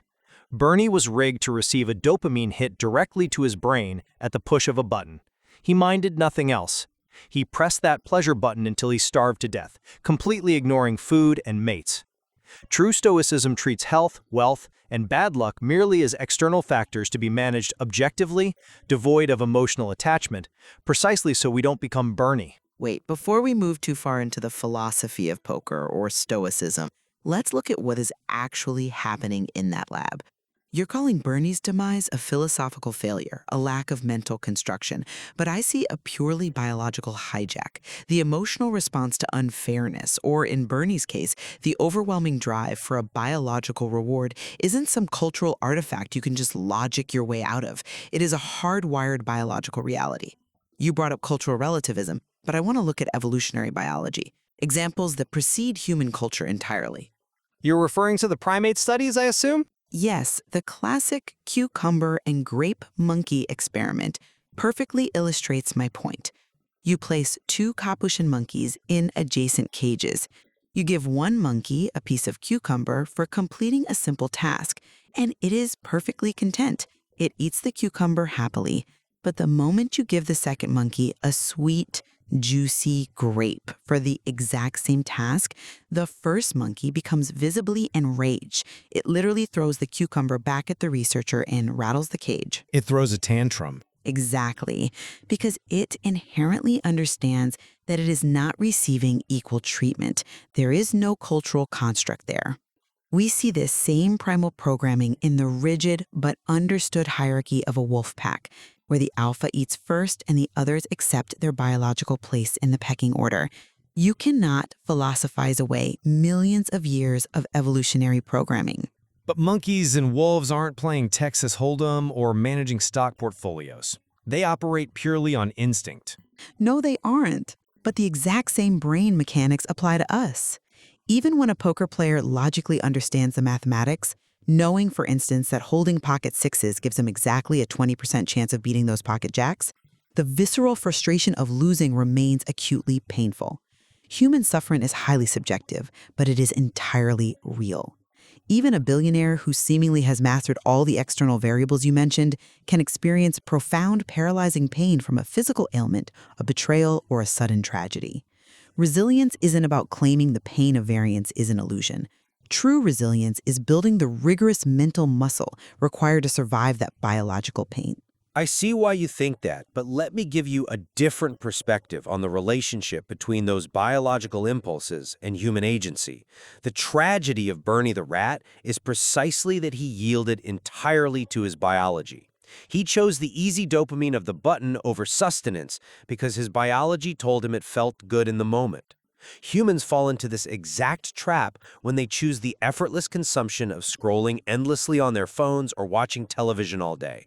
Bernie was rigged to receive a dopamine hit directly to his brain at the push of a button. He minded nothing else. He pressed that pleasure button until he starved to death, completely ignoring food and mates. True Stoicism treats health, wealth, and bad luck merely as external factors to be managed objectively, devoid of emotional attachment, precisely so we don't become Bernie. Wait, before we move too far into the philosophy of poker or Stoicism, let's look at what is actually happening in that lab. You're calling Bernie's demise a philosophical failure, a lack of mental construction, but I see a purely biological hijack, the emotional response to unfairness, or in Bernie's case, the overwhelming drive for a biological reward isn't some cultural artifact you can just logic your way out of. It is a hardwired biological reality. You brought up cultural relativism, but I want to look at evolutionary biology, examples that precede human culture entirely. You're referring to the primate studies, I assume? Yes, the classic cucumber and grape monkey experiment perfectly illustrates my point. You place two capuchin monkeys in adjacent cages. You give one monkey a piece of cucumber for completing a simple task, and it is perfectly content. It eats the cucumber happily. But the moment you give the second monkey a sweet, juicy grape for the exact same task, the first monkey becomes visibly enraged. It literally throws the cucumber back at the researcher and rattles the cage. It throws a tantrum. Exactly, because it inherently understands that it is not receiving equal treatment. There is no cultural construct there. We see this same primal programming in the rigid but understood hierarchy of a wolf pack, where the alpha eats first and the others accept their biological place in the pecking order. You cannot philosophize away millions of years of evolutionary programming. But monkeys and wolves aren't playing Texas Hold'em or managing stock portfolios. They operate purely on instinct. No, they aren't. But the exact same brain mechanics apply to us. Even when a poker player logically understands the mathematics, knowing, for instance, that holding pocket sixes gives them exactly a 20% chance of beating those pocket jacks, the visceral frustration of losing remains acutely painful. Human suffering is highly subjective, but it is entirely real. Even a billionaire who seemingly has mastered all the external variables you mentioned can experience profound paralyzing pain from a physical ailment, a betrayal, or a sudden tragedy. Resilience isn't about claiming the pain of variance is an illusion. True resilience is building the rigorous mental muscle required to survive that biological pain. I see why you think that, but let me give you a different perspective on the relationship between those biological impulses and human agency. The tragedy of Bernie the rat is precisely that he yielded entirely to his biology. He chose the easy dopamine of the button over sustenance because his biology told him it felt good in the moment. Humans fall into this exact trap when they choose the effortless consumption of scrolling endlessly on their phones or watching television all day.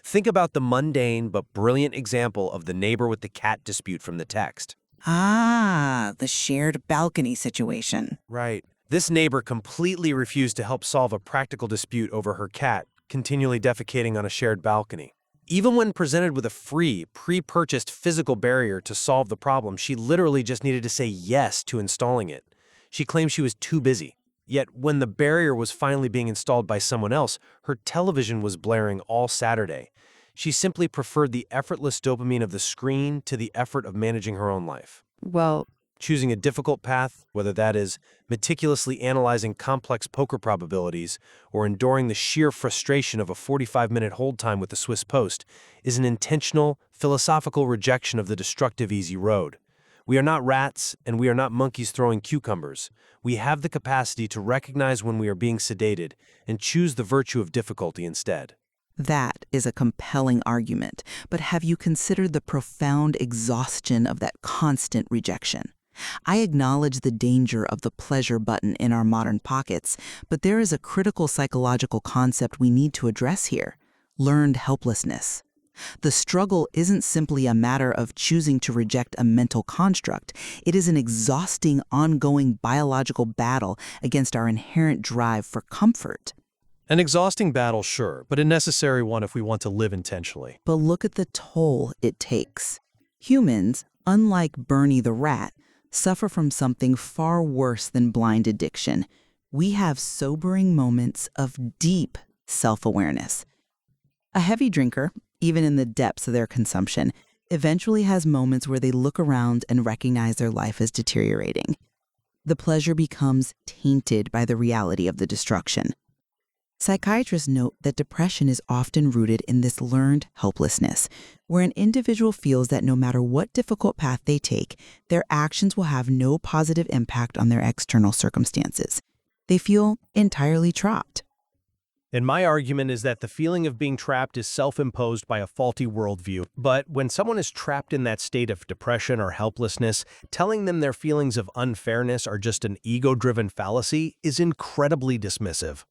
Think about the mundane but brilliant example of the neighbor with the cat dispute from the text. Ah, the shared balcony situation. Right. This neighbor completely refused to help solve a practical dispute over her cat, continually defecating on a shared balcony. Even when presented with a free, pre-purchased physical barrier to solve the problem, she literally just needed to say yes to installing it. She claimed she was too busy. Yet when the barrier was finally being installed by someone else, her television was blaring all Saturday. She simply preferred the effortless dopamine of the screen to the effort of managing her own life. Well, Choosing a difficult path, whether that is meticulously analyzing complex poker probabilities or enduring the sheer frustration of a 45-minute hold time with the Swiss Post, is an intentional, philosophical rejection of the destructive easy road. We are not rats, and we are not monkeys throwing cucumbers. We have the capacity to recognize when we are being sedated and choose the virtue of difficulty instead. That is a compelling argument, but have you considered the profound exhaustion of that constant rejection? I acknowledge the danger of the pleasure button in our modern pockets, but there is a critical psychological concept we need to address here: learned helplessness. The struggle isn't simply a matter of choosing to reject a mental construct. It is an exhausting, ongoing biological battle against our inherent drive for comfort. An exhausting battle, sure, but a necessary one if we want to live intentionally. But look at the toll it takes. Humans, unlike Bernie the rat, suffer from something far worse than blind addiction. We have sobering moments of deep self-awareness. A heavy drinker, even in the depths of their consumption, eventually has moments where they look around and recognize their life is deteriorating. The pleasure becomes tainted by the reality of the destruction. Psychiatrists note that depression is often rooted in this learned helplessness, where an individual feels that no matter what difficult path they take, their actions will have no positive impact on their external circumstances. They feel entirely trapped. And my argument is that the feeling of being trapped is self-imposed by a faulty worldview. But when someone is trapped in that state of depression or helplessness, telling them their feelings of unfairness are just an ego-driven fallacy is incredibly dismissive.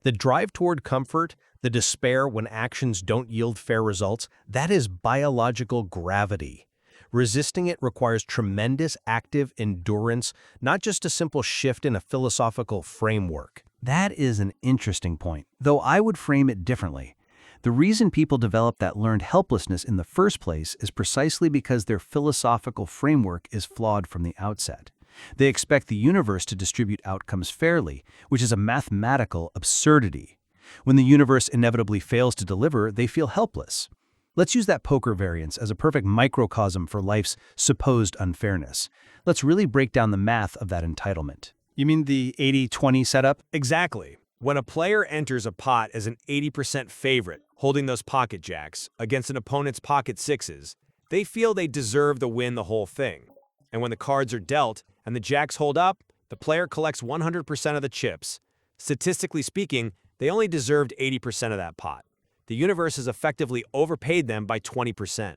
The drive toward comfort, the despair when actions don't yield fair results, that is biological gravity. Resisting it requires tremendous active endurance, not just a simple shift in a philosophical framework. That is an interesting point, though I would frame it differently. The reason people develop that learned helplessness in the first place is precisely because their philosophical framework is flawed from the outset. They expect the universe to distribute outcomes fairly, which is a mathematical absurdity. When the universe inevitably fails to deliver, they feel helpless. Let's use that poker variance as a perfect microcosm for life's supposed unfairness. Let's really break down the math of that entitlement. You mean the 80-20 setup? Exactly. When a player enters a pot as an 80% favorite, holding those pocket jacks, against an opponent's pocket sixes, they feel they deserve to win the whole thing. And when the cards are dealt and the jacks hold up, the player collects 100% of the chips. Statistically speaking, they only deserved 80% of that pot. The universe has effectively overpaid them by 20%.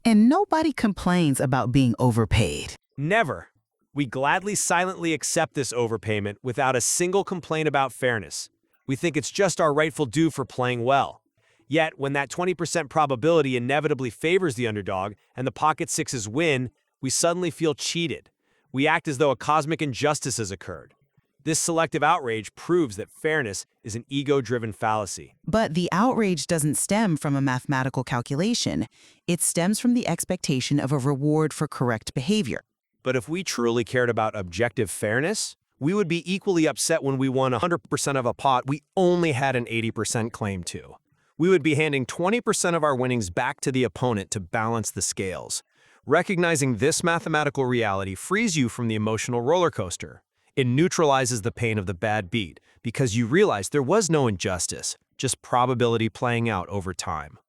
And nobody complains about being overpaid. Never. We gladly silently accept this overpayment without a single complaint about fairness. We think it's just our rightful due for playing well. Yet, when that 20% probability inevitably favors the underdog and the pocket sixes win, we suddenly feel cheated. We act as though a cosmic injustice has occurred. This selective outrage proves that fairness is an ego-driven fallacy. But the outrage doesn't stem from a mathematical calculation. It stems from the expectation of a reward for correct behavior. But if we truly cared about objective fairness, we would be equally upset when we won 100% of a pot we only had an 80% claim to. We would be handing 20% of our winnings back to the opponent to balance the scales. Recognizing this mathematical reality frees you from the emotional roller coaster. It neutralizes the pain of the bad beat because you realize there was no injustice, just probability playing out over time.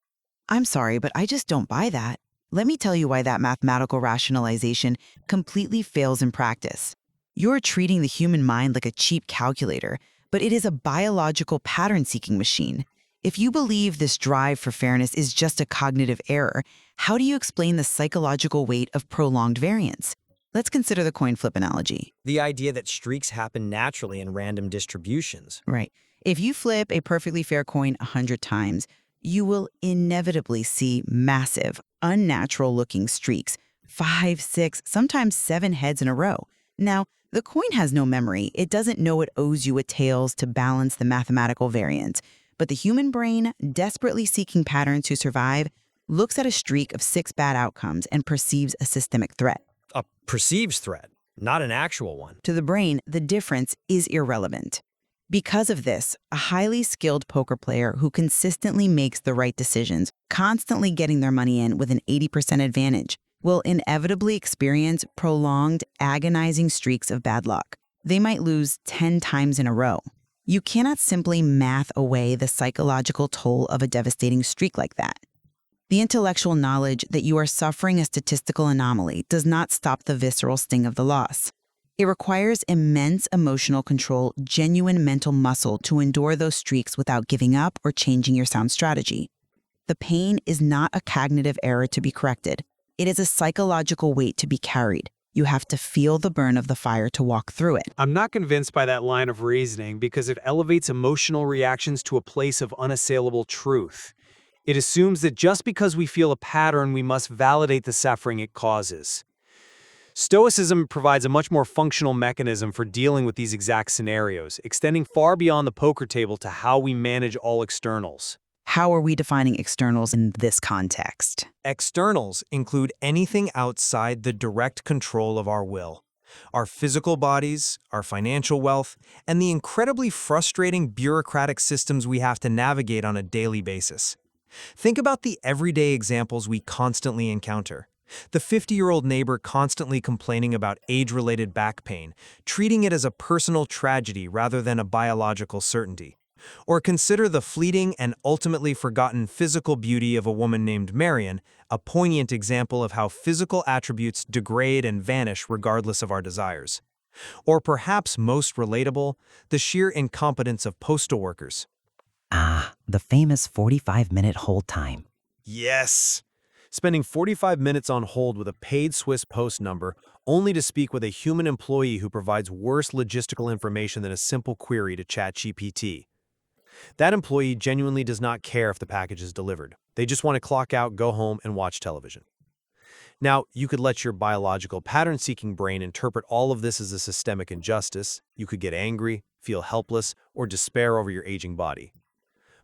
I'm sorry, but I just don't buy that. Let me tell you why that mathematical rationalization completely fails in practice. You're treating the human mind like a cheap calculator, but it is a biological pattern-seeking machine. If you believe this drive for fairness is just a cognitive error, how do you explain the psychological weight of prolonged variance? Let's consider the coin flip analogy. The idea that streaks happen naturally in random distributions. Right. If you flip a perfectly fair coin 100 times, you will inevitably see massive, unnatural-looking streaks, 5, 6, sometimes 7 heads in a row. Now, the coin has no memory. It doesn't know it owes you a tails to balance the mathematical variance. But the human brain, desperately seeking patterns to survive, looks at a streak of 6 bad outcomes and perceives a systemic threat. A perceived threat, not an actual one. To the brain, the difference is irrelevant. Because of this, a highly skilled poker player who consistently makes the right decisions, constantly getting their money in with an 80% advantage, will inevitably experience prolonged, agonizing streaks of bad luck. They might lose 10 times in a row. You cannot simply math away the psychological toll of a devastating streak like that. The intellectual knowledge that you are suffering a statistical anomaly does not stop the visceral sting of the loss. It requires immense emotional control, genuine mental muscle to endure those streaks without giving up or changing your sound strategy. The pain is not a cognitive error to be corrected. It is a psychological weight to be carried. You have to feel the burn of the fire to walk through it. I'm not convinced by that line of reasoning because it elevates emotional reactions to a place of unassailable truth. It assumes that just because we feel a pattern, we must validate the suffering it causes. Stoicism provides a much more functional mechanism for dealing with these exact scenarios, extending far beyond the poker table to how we manage all externals. How are we defining externals in this context? Externals include anything outside the direct control of our will. Our physical bodies, our financial wealth, and the incredibly frustrating bureaucratic systems we have to navigate on a daily basis. Think about the everyday examples we constantly encounter. The 50-year-old neighbor constantly complaining about age-related back pain, treating it as a personal tragedy rather than a biological certainty. Or consider the fleeting and ultimately forgotten physical beauty of a woman named Marion, a poignant example of how physical attributes degrade and vanish regardless of our desires. Or perhaps most relatable, the sheer incompetence of postal workers. Ah, the famous 45-minute hold time. Yes! Spending 45 minutes on hold with a paid Swiss Post number only to speak with a human employee who provides worse logistical information than a simple query to ChatGPT. That employee genuinely does not care if the package is delivered. They just want to clock out, go home, and watch television. Now, you could let your biological pattern-seeking brain interpret all of this as a systemic injustice. You could get angry, feel helpless, or despair over your aging body.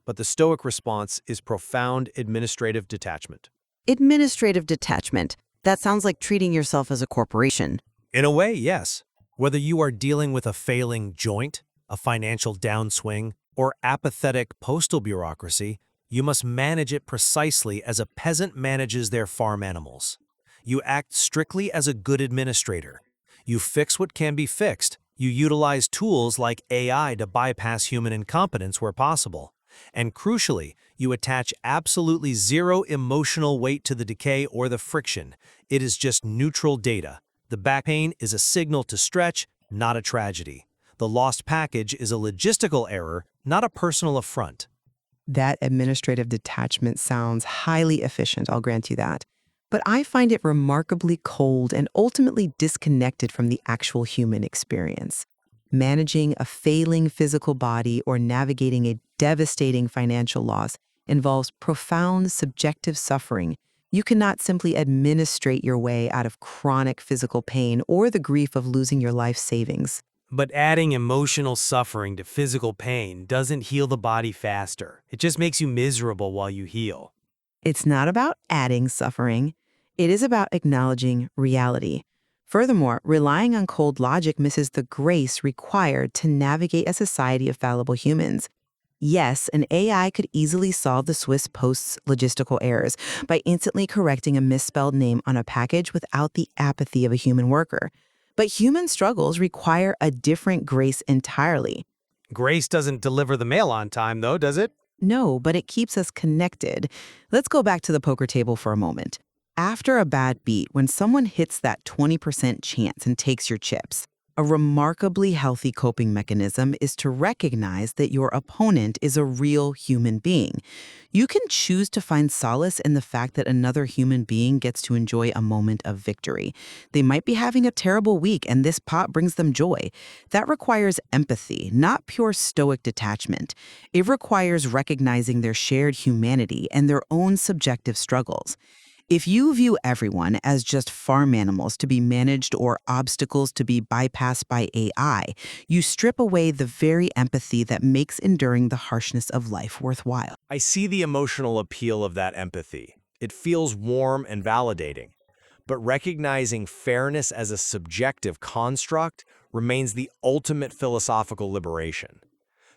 But the Stoic response is profound administrative detachment. Administrative detachment. That sounds like treating yourself as a corporation. In a way, yes. Whether you are dealing with a failing joint, a financial downswing, or apathetic postal bureaucracy, you must manage it precisely as a peasant manages their farm animals. You act strictly as a good administrator. You fix what can be fixed. You utilize tools like AI to bypass human incompetence where possible. And crucially, you attach absolutely zero emotional weight to the decay or the friction. It is just neutral data. The back pain is a signal to stretch, not a tragedy. The lost package is a logistical error, not a personal affront. That administrative detachment sounds highly efficient, I'll grant you that. But I find it remarkably cold and ultimately disconnected from the actual human experience. Managing a failing physical body or navigating a devastating financial loss involves profound subjective suffering. You cannot simply administrate your way out of chronic physical pain or the grief of losing your life savings. But adding emotional suffering to physical pain doesn't heal the body faster. It just makes you miserable while you heal. It's not about adding suffering. It is about acknowledging reality. Furthermore, relying on cold logic misses the grace required to navigate a society of fallible humans. Yes, an AI could easily solve the Swiss Post's logistical errors by instantly correcting a misspelled name on a package without the apathy of a human worker. But human struggles require a different grace entirely. Grace doesn't deliver the mail on time, though, does it? No, but it keeps us connected. Let's go back to the poker table for a moment. After a bad beat, when someone hits that 20% chance and takes your chips, a remarkably healthy coping mechanism is to recognize that your opponent is a real human being. You can choose to find solace in the fact that another human being gets to enjoy a moment of victory. They might be having a terrible week, and this pot brings them joy. That requires empathy, not pure stoic detachment. It requires recognizing their shared humanity and their own subjective struggles. If you view everyone as just farm animals to be managed or obstacles to be bypassed by AI, you strip away the very empathy that makes enduring the harshness of life worthwhile. I see the emotional appeal of that empathy. It feels warm and validating. But recognizing fairness as a subjective construct remains the ultimate philosophical liberation.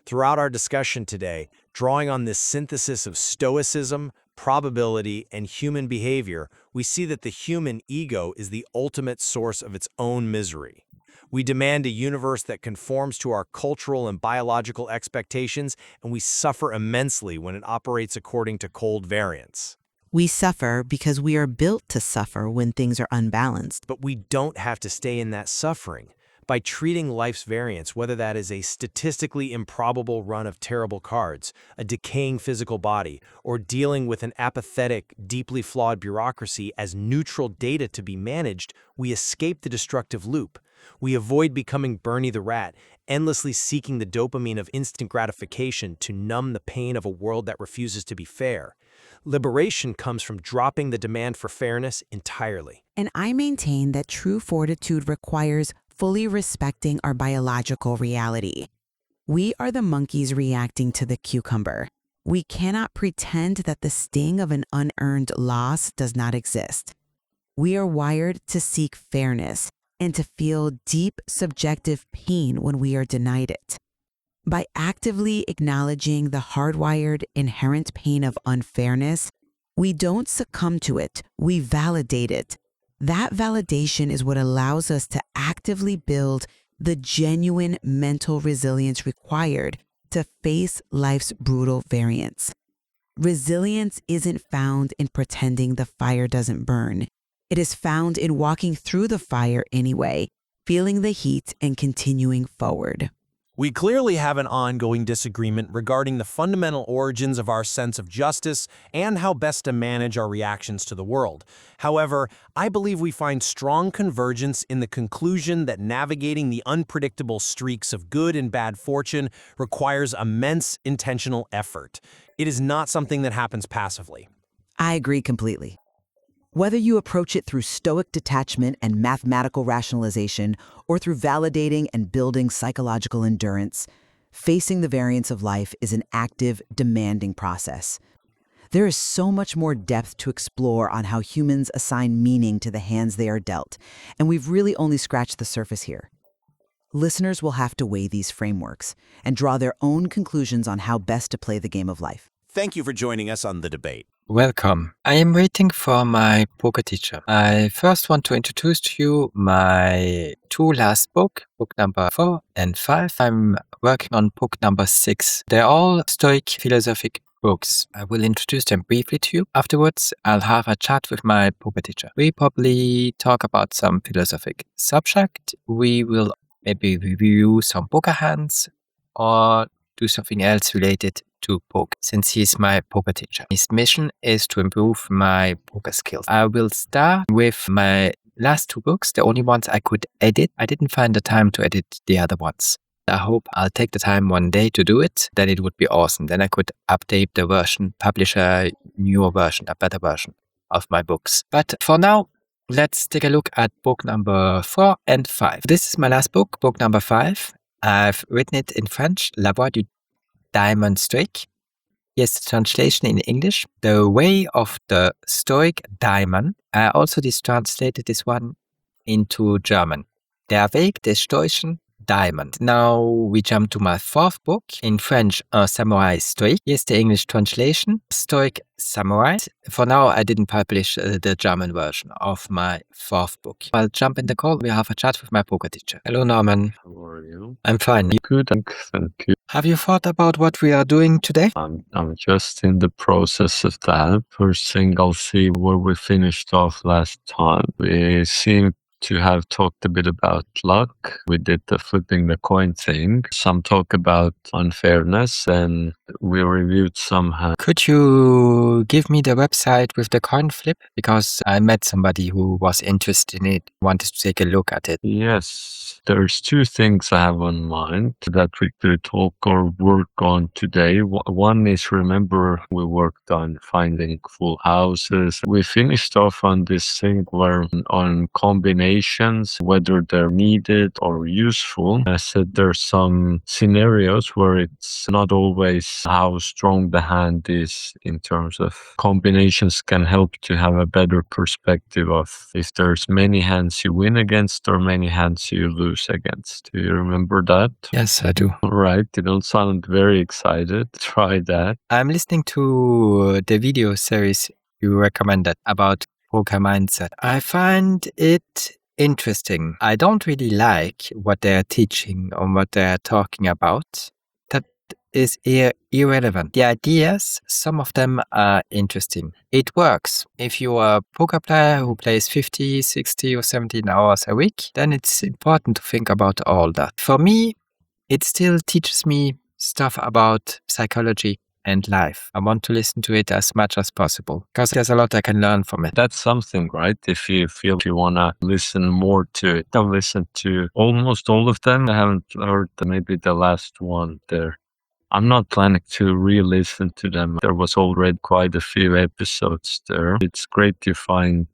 Throughout our discussion today, drawing on this synthesis of stoicism, probability, and human behavior, we see that the human ego is the ultimate source of its own misery. We demand a universe that conforms to our cultural and biological expectations, and we suffer immensely when it operates according to cold variance. We suffer because we are built to suffer when things are unbalanced. But we don't have to stay in that suffering. By treating life's variance, whether that is a statistically improbable run of terrible cards, a decaying physical body, or dealing with an apathetic, deeply flawed bureaucracy as neutral data to be managed, we escape the destructive loop. We avoid becoming Bernie the Rat, endlessly seeking the dopamine of instant gratification to numb the pain of a world that refuses to be fair. Liberation comes from dropping the demand for fairness entirely. And I maintain that true fortitude requires fully respecting our biological reality. We are the monkeys reacting to the cucumber. We cannot pretend that the sting of an unearned loss does not exist. We are wired to seek fairness and to feel deep subjective pain when we are denied it. By actively acknowledging the hardwired inherent pain of unfairness, we don't succumb to it, we validate it. That validation is what allows us to actively build the genuine mental resilience required to face life's brutal variance. Resilience isn't found in pretending the fire doesn't burn. It is found in walking through the fire anyway, feeling the heat and continuing forward. We clearly have an ongoing disagreement regarding the fundamental origins of our sense of justice and how best to manage our reactions to the world. However, I believe we find strong convergence in the conclusion that navigating the unpredictable streaks of good and bad fortune requires immense intentional effort. It is not something that happens passively. I agree completely. Whether you approach it through stoic detachment and mathematical rationalization, or through validating and building psychological endurance, facing the variance of life is an active, demanding process. There is so much more depth to explore on how humans assign meaning to the hands they are dealt, and we've really only scratched the surface here. Listeners will have to weigh these frameworks and draw their own conclusions on how best to play the game of life. Thank you for joining us on The Debate. Welcome. I am waiting for my poker teacher. I first want to introduce to you my two last book number 4 and 5. I'm working on book number 6. They're all Stoic philosophic books. I will introduce them briefly to you. Afterwards, I'll have a chat with my poker teacher. We probably talk about some philosophic subject. We will maybe review some poker hands or do something else related to poker, since he's my poker teacher. His mission is to improve my poker skills. I will start with my last 2 books, the only ones I could edit. I didn't find the time to edit the other ones. I hope I'll take the time one day to do it. Then it would be awesome. Then I could update the version, publish a newer version, a better version of my books. But for now, let's take a look at book number 4 and 5. This is my last book number 5. I've written it in French, La Voie du Diamond Stoic. Yes, the translation in English, The Way of the Stoic Diamond. I also translated this one into German. Der Weg des stoischen Diamond. Now we jump to my 4th book, in French, Un Samouraï Stoique. Here's the English translation, Stoic Samurai. For now, I didn't publish the German version of my 4th book. I'll jump in the call. We'll have a chat with my poker teacher. Hello, Norman. How are you? I'm fine. Good, thank you. Have you thought about what we are doing today? I'm just in the process of that. First thing, I'll see where we finished off last time. We seem to have talked a bit about luck. We did the flipping the coin thing. Some talk about unfairness, and we reviewed some hands. Could you give me the website with the coin flip? Because I met somebody who was interested in it, wanted to take a look at it. Yes, there's 2 things I have on mind that we could talk or work on today. One is, remember, we worked on finding full houses. We finished off on this thing where on combinations, whether they're needed or useful. I said there's some scenarios where it's not always how strong the hand is in terms of combinations can help to have a better perspective of if there's many hands you win against or many hands you lose against. Do you remember that? Yes, I do. All right, you don't sound very excited. Try that. I'm listening to the video series you recommended about poker mindset. I find it interesting. I don't really like what they're teaching or what they're talking about. That is irrelevant. The ideas, some of them are interesting. It works. If you are a poker player who plays 50, 60 or 17 hours a week, then it's important to think about all that. For me, it still teaches me stuff about psychology and life. I want to listen to it as much as possible because there's a lot I can learn from it. That's something, right? If you feel you want to listen more to it. I've listened to almost all of them. I haven't heard maybe the last one there. I'm not planning to re-listen to them. There was already quite a few episodes there. It's great to find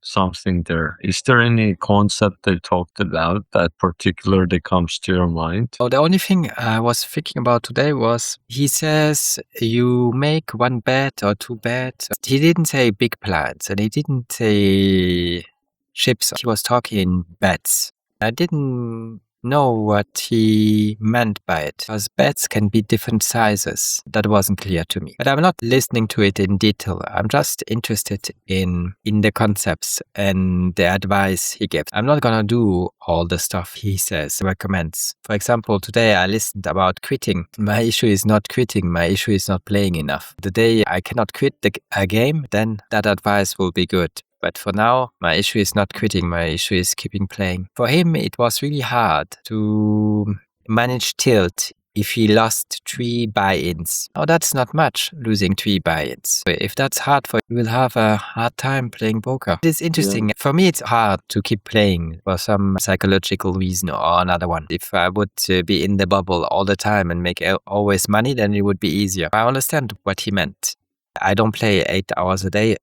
something there. Is there any concept they talked about that particularly comes to your mind? Oh, the only thing I was thinking about today was he says you make one bet or two bets. He didn't say big plans and he didn't say ships. He was talking bets. I didn't know what he meant by it because bets can be different sizes. That wasn't clear to me. But I'm not listening to it in detail. I'm just interested in the concepts and the advice he gives. I'm not gonna do all the stuff he says, recommends. For example, today I listened about quitting. My issue is not quitting. My issue is not playing enough. The day I cannot quit a game, then that advice will be good. But for now, my issue is not quitting. My issue is keeping playing. For him, it was really hard to manage tilt if he lost 3 buy-ins. Oh, that's not much, losing 3 buy-ins. If that's hard for you, will have a hard time playing poker. It's interesting. Yeah. For me, it's hard to keep playing for some psychological reason or another one. If I would be in the bubble all the time and make always money, then it would be easier. I understand what he meant. I don't play 8 hours a day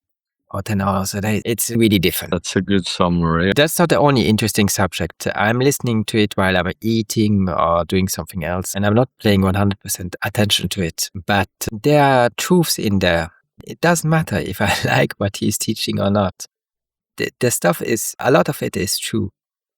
or 10 hours a day. It's really different. That's a good summary. That's not the only interesting subject. I'm listening to it while I'm eating or doing something else, and I'm not paying 100% attention to it. But there are truths in there. It doesn't matter if I like what he's teaching or not. The stuff is, a lot of it is true.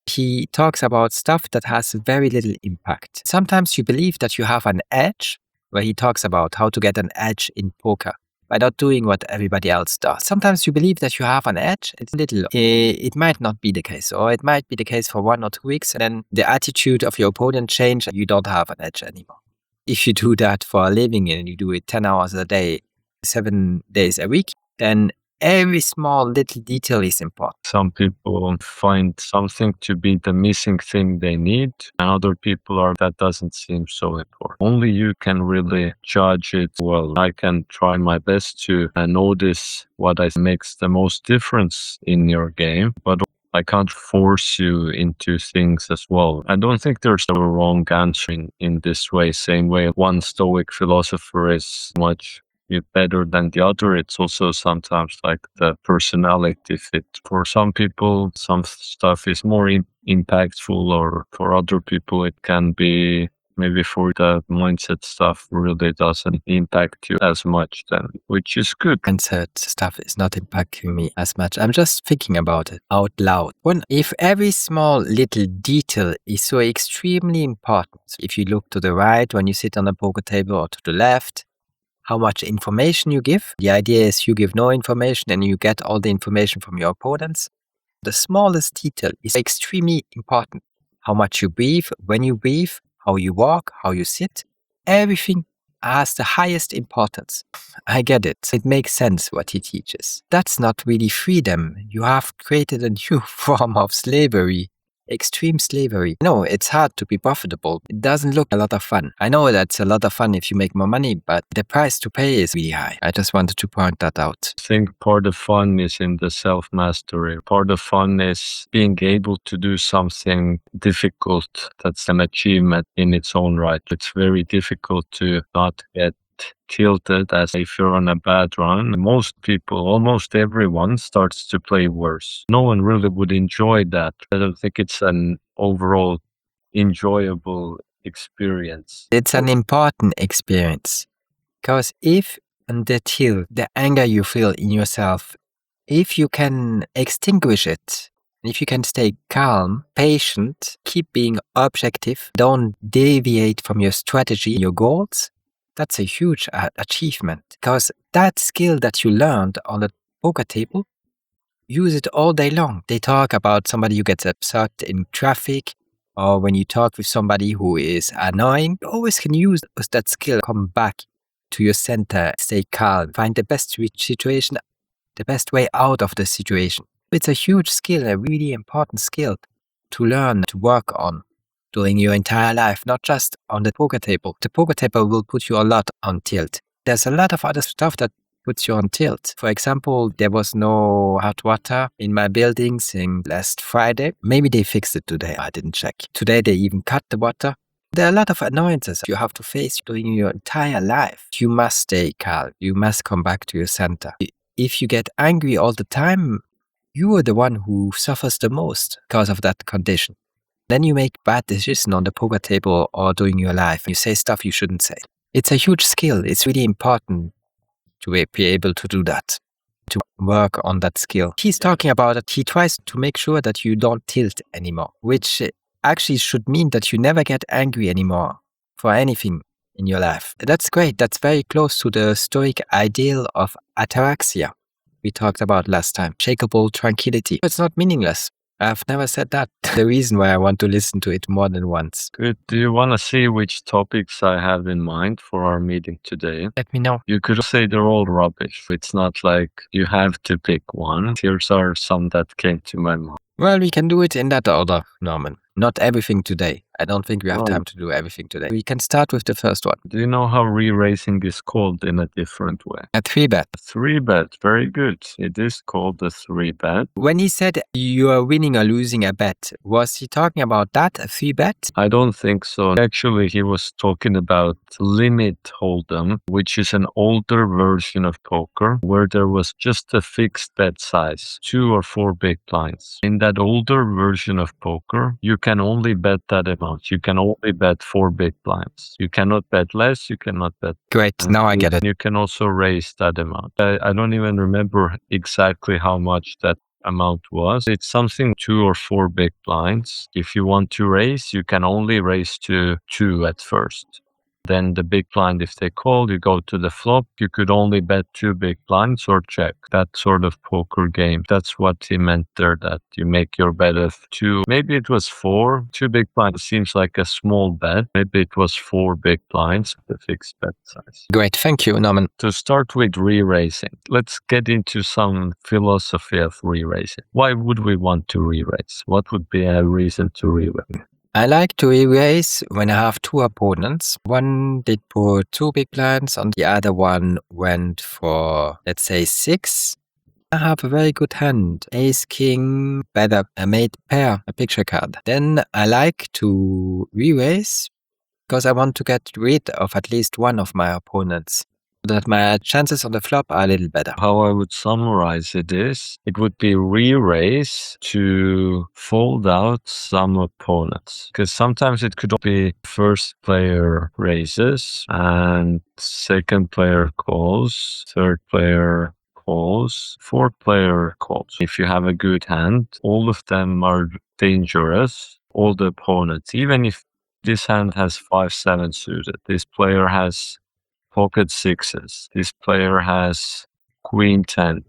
He talks about stuff that has very little impact. Sometimes you believe that you have an edge, where he talks about how to get an edge in poker by not doing what everybody else does. Sometimes you believe that you have an edge. It's little. It might not be the case, or it might be the case for 1 or 2 weeks, and then the attitude of your opponent changes, and you don't have an edge anymore. If you do that for a living and you do it 10 hours a day, 7 days a week, then every small little detail is important. Some people find something to be the missing thing they need, and other people are that doesn't seem so important. Only you can really judge it well. I can try my best to notice what makes the most difference in your game, but I can't force you into things as well. I don't think there's a wrong answer in this way. Same way one Stoic philosopher is much better than the other. It's also sometimes like the personality fit. For some people, some stuff is more impactful, or for other people, it can be maybe for the mindset stuff really doesn't impact you as much then, which is good. Mindset stuff is not impacting me as much. I'm just thinking about it out loud. If every small little detail is so extremely important, if you look to the right when you sit on a poker table or to the left, how much information you give. The idea is you give no information and you get all the information from your opponents. The smallest detail is extremely important. How much you breathe, when you breathe, how you walk, how you sit. Everything has the highest importance. I get it. It makes sense what he teaches. That's not really freedom. You have created a new form of slavery. Extreme slavery. No, it's hard to be profitable. It doesn't look a lot of fun. I know that's a lot of fun if you make more money, but the price to pay is really high. I just wanted to point that out. I think part of fun is in the self-mastery. Part of fun is being able to do something difficult that's an achievement in its own right. It's very difficult to not get tilted as if you're on a bad run. Most people, almost everyone, starts to play worse. No one really would enjoy that. I don't think it's an overall enjoyable experience. It's an important experience, because if until the anger you feel in yourself, if you can extinguish it, if you can stay calm, patient, keep being objective, don't deviate from your strategy, your goals, that's a huge achievement, because that skill that you learned on the poker table, use it all day long. They talk about somebody who gets upset in traffic, or when you talk with somebody who is annoying, you always can use that skill. Come back to your center, stay calm, find the best situation, the best way out of the situation. It's a huge skill, a really important skill to learn, to work on during your entire life, not just on the poker table. The poker table will put you a lot on tilt. There's a lot of other stuff that puts you on tilt. For example, there was no hot water in my buildings last Friday. Maybe they fixed it today. I didn't check. Today they even cut the water. There are a lot of annoyances you have to face during your entire life. You must stay calm. You must come back to your center. If you get angry all the time, you are the one who suffers the most because of that condition. Then you make bad decisions on the poker table or during your life. You say stuff you shouldn't say. It's a huge skill. It's really important to be able to do that, to work on that skill. He's talking about that he tries to make sure that you don't tilt anymore, which actually should mean that you never get angry anymore for anything in your life. That's great. That's very close to the Stoic ideal of ataraxia we talked about last time. Shakable tranquility. It's not meaningless. I've never said that. The reason why I want to listen to it more than once. Good. Do you want to see which topics I have in mind for our meeting today? Let me know. You could say they're all rubbish. It's not like you have to pick one. Here's are some that came to my mind. Well, we can do it in that order, Norman. Not everything today. I don't think we have time to do everything today. We can start with the first one. Do you know how re-raising is called in a different way? A 3-bet. A 3-bet. Very good. It is called a 3-bet. When he said you are winning or losing a bet, was he talking about that, a 3-bet? I don't think so. Actually, he was talking about limit hold'em, which is an older version of poker where there was just a fixed bet size, 2 or 4 big blinds. In that older version of poker, you can only bet that amount. You can only bet 4 big blinds. You cannot bet less. You cannot bet. Great. Now I get it. You can also raise that amount. I don't even remember exactly how much that amount was. It's something 2 or 4 big blinds. If you want to raise, you can only raise to 2 at first. Then the big blind, if they call, you go to the flop. You could only bet 2 big blinds or check. That sort of poker game. That's what he meant there, that you make your bet of 2. Maybe it was 4. 2 big blinds seems like a small bet. Maybe it was 4 big blinds, the fixed bet size. Great. Thank you, Norman. To start with re-raising, let's get into some philosophy of re-raising. Why would we want to re-raise? What would be a reason to re-raise? I like to re-raise when I have 2 opponents. One did put 2 big blinds and the other one went for, let's say, 6. I have a very good hand. Ace, king, better, a mate pair, a picture card. Then I like to re-raise because I want to get rid of at least one of my opponents, so that my chances on the flop are a little better. How I would summarize it is, it would be re-raise to fold out some opponents. Because sometimes it could be first player raises and second player calls, third player calls, fourth player calls. If you have a good hand, all of them are dangerous, all the opponents. Even if this hand has 5-7 suited, this player has pocket 6s. This player has queen 10.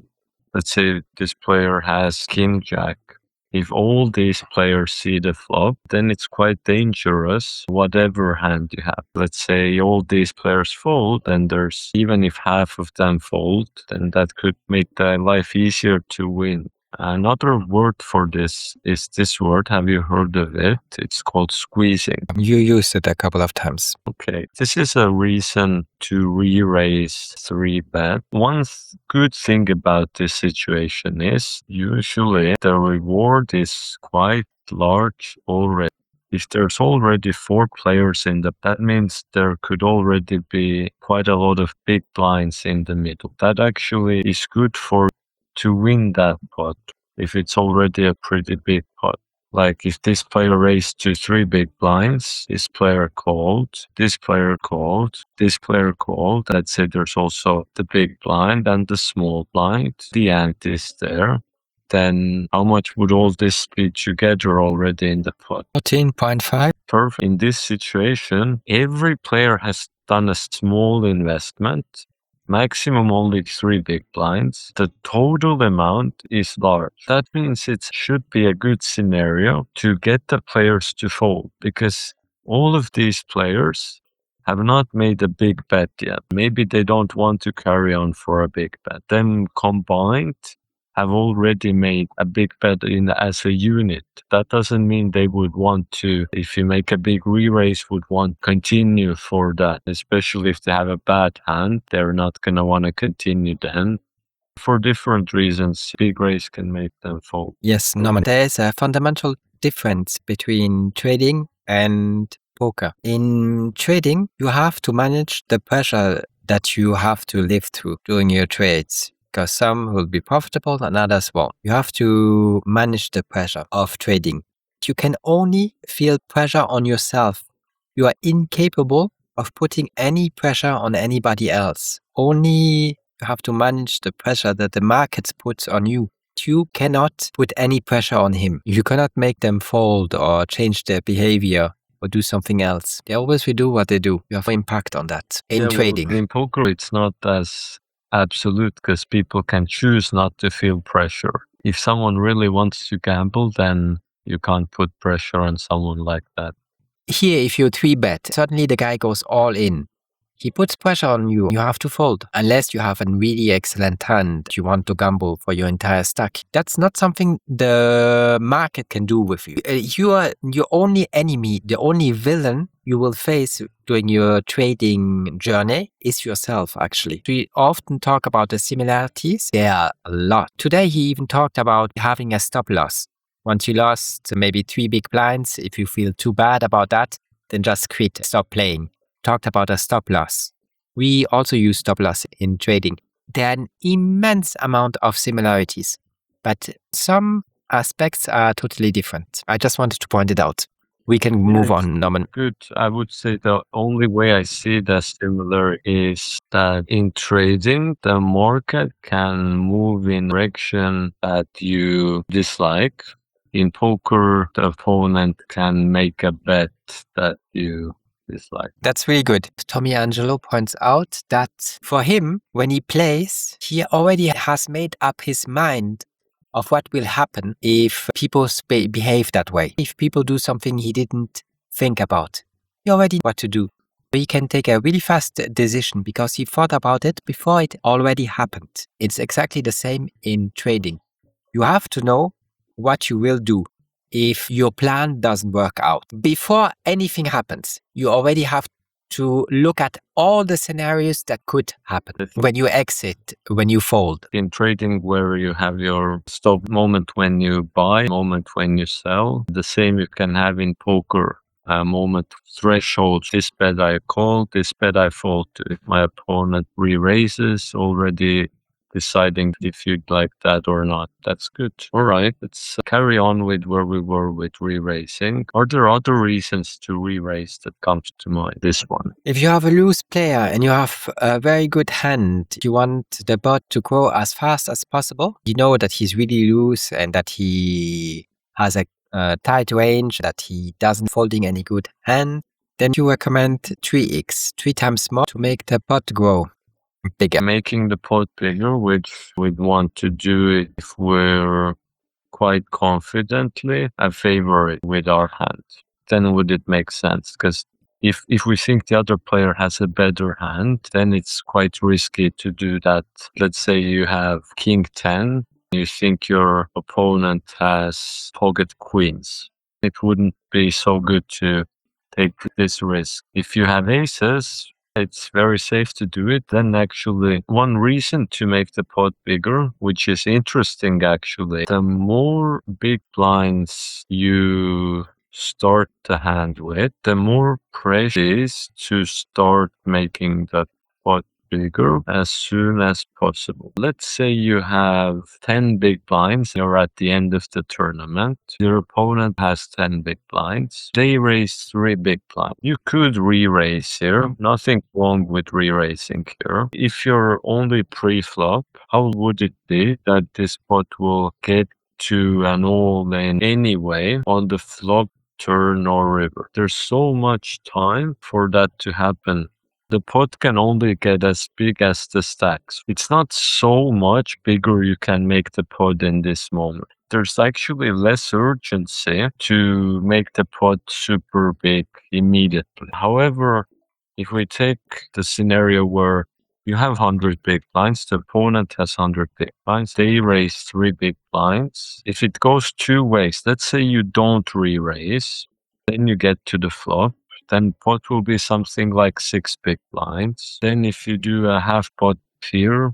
Let's say this player has king jack. If all these players see the flop, then it's quite dangerous, whatever hand you have. Let's say all these players fold, then there's, even if half of them fold, then that could make their life easier to win. Another word for this is this word. Have you heard of it? It's called squeezing. You used it a couple of times. Okay. This is a reason to re-raise 3-bet. One good thing about this situation is usually the reward is quite large already. If there's already 4 players in that means there could already be quite a lot of big blinds in the middle. That actually is good to win that pot if it's already a pretty big pot. Like if this player raised to 3 big blinds, this player called, this player called, this player called. Let's say there's also the big blind and the small blind. The ant is there. Then how much would all this be together already in the pot? 14.5. Perfect. In this situation, every player has done a small investment. Maximum only 3 big blinds. The total amount is large. That means it should be a good scenario to get the players to fold, because all of these players have not made a big bet yet. Maybe they don't want to carry on for a big bet. Them combined have already made a big bet as a unit. That doesn't mean they would want to, if you make a big re-raise, would want to continue for that. Especially if they have a bad hand, they're not going to want to continue then. For different reasons, big raise can make them fold. Yes, Norman. There is a fundamental difference between trading and poker. In trading, you have to manage the pressure that you have to live through during your trades. because some will be profitable and others won't. You have to manage the pressure of trading. You can only feel pressure on yourself. You are incapable of putting any pressure on anybody else. Only you have to manage the pressure that the market puts on you. You cannot put any pressure on him. You cannot make them fold or change their behavior or do something else. They always will do what they do. You have impact on that in trading. In poker, it's not as absolute because people can choose not to feel pressure. If someone really wants to gamble, then you can't put pressure on someone like that. Here, if you 3-bet, suddenly the guy goes all in. He puts pressure on you. You have to fold. Unless you have a really excellent hand, you want to gamble for your entire stack. That's not something the market can do with you. You are your only enemy, the only villain you will face during your trading journey is yourself, actually. We often talk about the similarities. There are a lot. Today, he even talked about having a stop loss. Once you lost maybe 3 big blinds, if you feel too bad about that, then just quit, stop playing. Talked about a stop loss. We also use stop loss in trading. There are an immense amount of similarities, but some aspects are totally different. I just wanted to point it out. We can move on, Norman. Good. I would say the only way I see that similar is that in trading, the market can move in direction that you dislike. In poker, the opponent can make a bet that you dislike. That's really good. Tommy Angelo points out that for him, when he plays, he already has made up his mind of what will happen if people behave that way. If people do something he didn't think about, he already knows what to do. He can take a really fast decision because he thought about it before it already happened. It's exactly the same in trading. You have to know what you will do if your plan doesn't work out. Before anything happens, you already have to look at all the scenarios that could happen when you exit, when you fold. In trading, where you have your stop moment when you buy, moment when you sell, the same you can have in poker. A moment threshold. This bet I call, this bet I fold to. If my opponent re-raises, already deciding if you'd like that or not. That's good. All right, let's carry on with where we were with re-raising. Are there other reasons to re-raise that comes to mind? This one. If you have a loose player and you have a very good hand, you want the bot to grow as fast as possible. You know that he's really loose and that he has a tight range, that he doesn't folding any good hand. Then you recommend 3x, 3 times more to make the pot grow bigger. Making the pot bigger, which we'd want to do it if we're quite confidently a favorite with our hand. Then would it make sense? Because if we think the other player has a better hand, then it's quite risky to do that. Let's say you have King 10, you think your opponent has pocket queens. It wouldn't be so good to take this risk. If you have aces, it's very safe to do it. Then actually, one reason to make the pot bigger, which is interesting actually, the more big blinds you start the hand with, the more pressure is to start making the pot bigger as soon as possible. Let's say you have 10 big blinds, you're at the end of the tournament, your opponent has 10 big blinds, they raise 3 big blinds. You could re-raise here, nothing wrong with re-raising here. If you're only pre-flop, how would it be that this pot will get to an all-in anyway on the flop, turn, or river? There's so much time for that to happen. The pot can only get as big as the stacks. It's not so much bigger you can make the pot in this moment. There's actually less urgency to make the pot super big immediately. However, if we take the scenario where you have 100 big blinds, the opponent has 100 big blinds, they raise 3 big blinds. If it goes 2 ways, let's say you don't re-raise, then you get to the flop. Then pot will be something like 6 big blinds. Then if you do a half pot here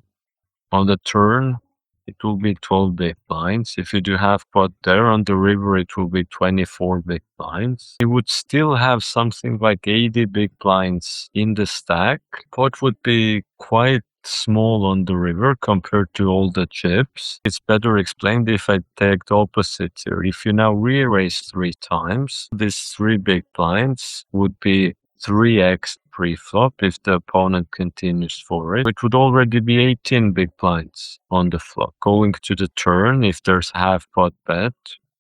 on the turn, it will be 12 big blinds. If you do half pot there on the river, it will be 24 big blinds. You would still have something like 80 big blinds in the stack. Pot would be quite small on the river compared to all the chips. It's better explained if I take the opposite here. If you now re-raise 3 times, these 3 big blinds would be 3x pre-flop if the opponent continues for it. It would already be 18 big blinds on the flop. Going to the turn, if there's half pot bet,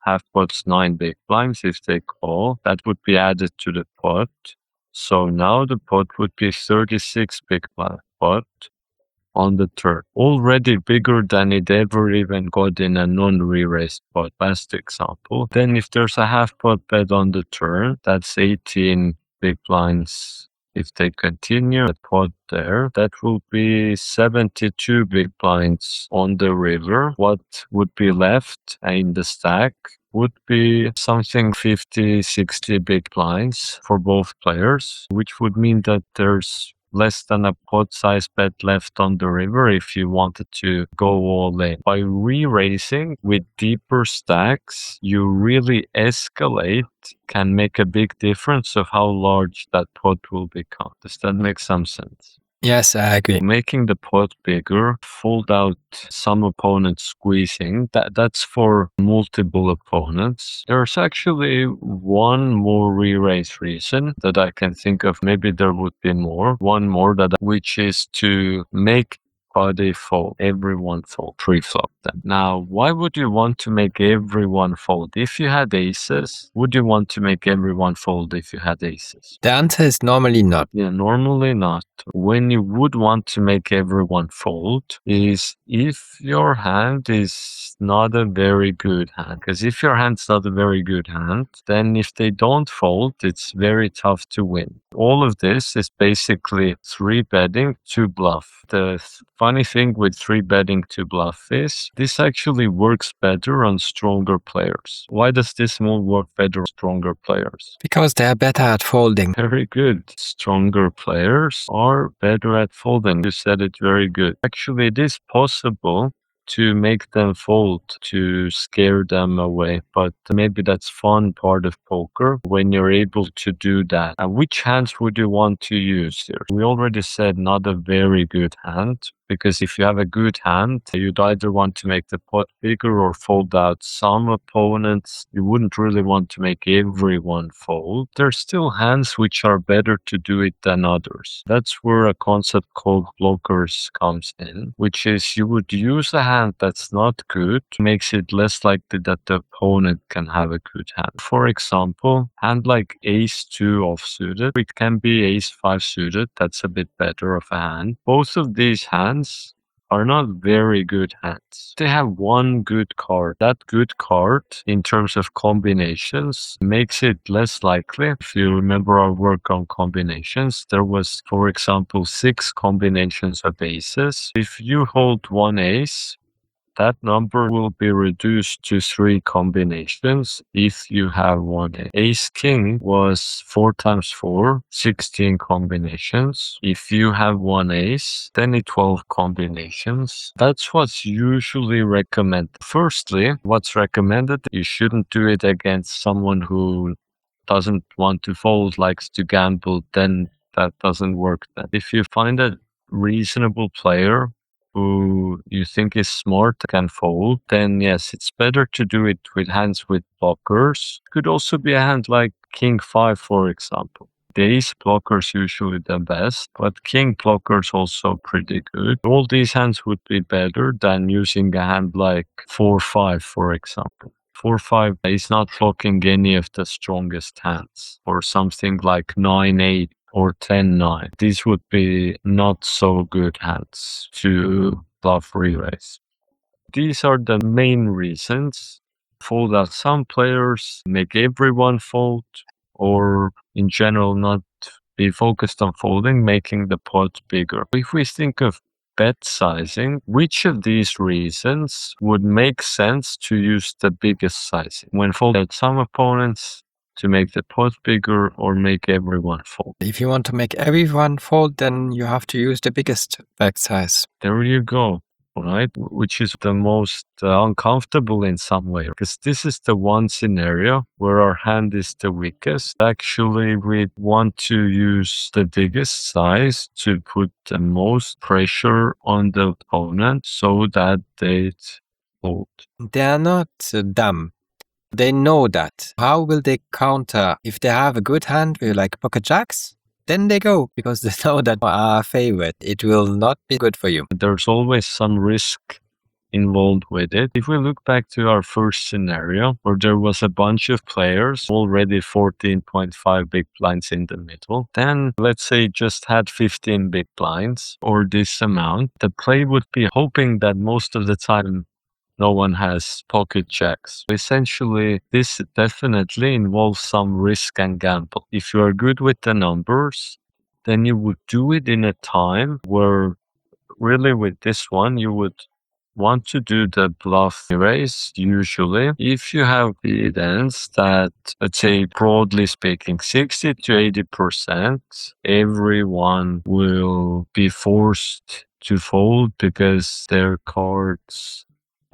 half pot's 9 big blinds. If they call, that would be added to the pot. So now the pot would be 36 big blind pot on the turn. Already bigger than it ever even got in a non-re-raised pot, last example. Then if there's a half pot bet on the turn, that's 18 big blinds. If they continue the pot there, that will be 72 big blinds on the river. What would be left in the stack would be something 50, 60 big blinds for both players, which would mean that there's less than a pot size bet left on the river if you wanted to go all in. By re-raising with deeper stacks, you really escalate, can make a big difference of how large that pot will become. Does that make some sense? Yes, I agree. Making the pot bigger, fold out some opponents squeezing, that's for multiple opponents. There's actually one more re-raise reason that I can think of. Maybe there would be more. One more, which is to make body fold, everyone fold, pre-flop them. Now, why would you want to make everyone fold? If you had aces, would you want to make everyone fold if you had aces? The answer is normally not. Yeah, normally not. When you would want to make everyone fold is if your hand is not a very good hand. Because if your hand's not a very good hand, then if they don't fold, it's very tough to win. All of this is basically 3-betting to bluff. The funny thing with 3-betting to bluff is this actually works better on stronger players. Why does this move work better on stronger players? Because they are better at folding. Very good. Stronger players are better at folding. You said it very good. Actually, it is possible to make them fold, to scare them away. But maybe that's fun part of poker when you're able to do that. And which hands would you want to use here? We already said not a very good hand, because if you have a good hand, you'd either want to make the pot bigger or fold out some opponents. You wouldn't really want to make everyone fold. There's still hands which are better to do it than others. That's where a concept called blockers comes in, which is you would use a hand that's not good, makes it less likely that the opponent can have a good hand. For example, hand like ace-2 offsuited, it can be ace-5 suited, that's a bit better of a hand. Both of these hands are not very good hands. They have one good card. That good card, in terms of combinations, makes it less likely. If you remember our work on combinations, there was, for example, 6 combinations of aces. If you hold one ace, that number will be reduced to 3 combinations if you have one ace. Ace-king was 4 times 4, 16 combinations. If you have one ace, then it's 12 combinations. That's what's usually recommended. Firstly, what's recommended, you shouldn't do it against someone who doesn't want to fold, likes to gamble, then that doesn't work then. If you find a reasonable player who you think is smart, can fold, then yes, it's better to do it with hands with blockers. Could also be a hand like King 5, for example. The ace blockers usually the best, but king blockers also pretty good. All these hands would be better than using a hand like 4-5, for example. 4-5 is not blocking any of the strongest hands, or something like 9-8 or 10-9. These would be not so good hands to bluff re-raise. These are the main reasons. Fold out some players, make everyone fold, or in general not be focused on folding, making the pot bigger. If we think of bet sizing, which of these reasons would make sense to use the biggest sizing? When folding out some opponents, to make the pot bigger, or make everyone fold? If you want to make everyone fold, then you have to use the biggest back size. There you go. right? Which is the most uncomfortable in some way, because this is the one scenario where our hand is the weakest. Actually, we want to use the biggest size to put the most pressure on the opponent so that they fold. They are not dumb. They know that. How will they counter? If they have a good hand with like pocket jacks, then they go because they know that our favorite. It will not be good for you. There's always some risk involved with it. If we look back to our first scenario where there was a bunch of players, already 14.5 big blinds in the middle, then let's say just had 15 big blinds or this amount, the play would be hoping that most of the time no one has pocket jacks. Essentially, this definitely involves some risk and gamble. If you are good with the numbers, then you would do it in a time where really with this one, you would want to do the bluff raise usually. If you have evidence that, let's say, broadly speaking, 60 to 80%, everyone will be forced to fold because their cards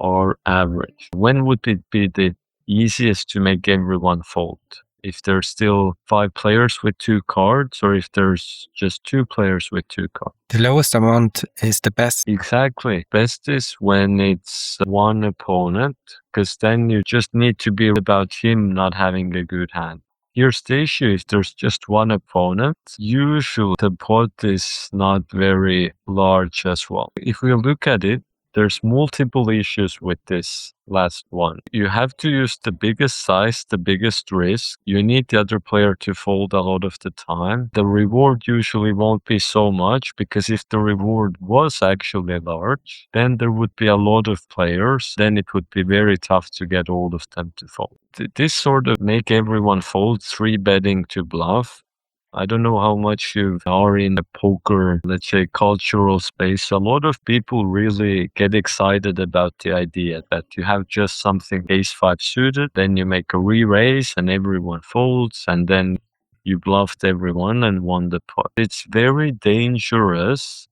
are average. When would it be the easiest to make everyone fold? If there's still 5 players with 2 cards, or if there's just 2 players with 2 cards? The lowest amount is the best. Exactly. Best is when it's one opponent, because then you just need to be about him not having a good hand. Here's the issue: if there's just one opponent, usually the pot is not very large as well. If we look at it, there's multiple issues with this last one. You have to use the biggest size, the biggest risk. You need the other player to fold a lot of the time. The reward usually won't be so much, because if the reward was actually large, then there would be a lot of players. Then it would be very tough to get all of them to fold. This sort of make everyone fold, 3-betting to bluff. I don't know how much you are in the poker, let's say, cultural space. A lot of people really get excited about the idea that you have just something ace-5 suited, then you make a re-raise and everyone folds, and then you bluffed everyone and won the pot. It's very dangerous.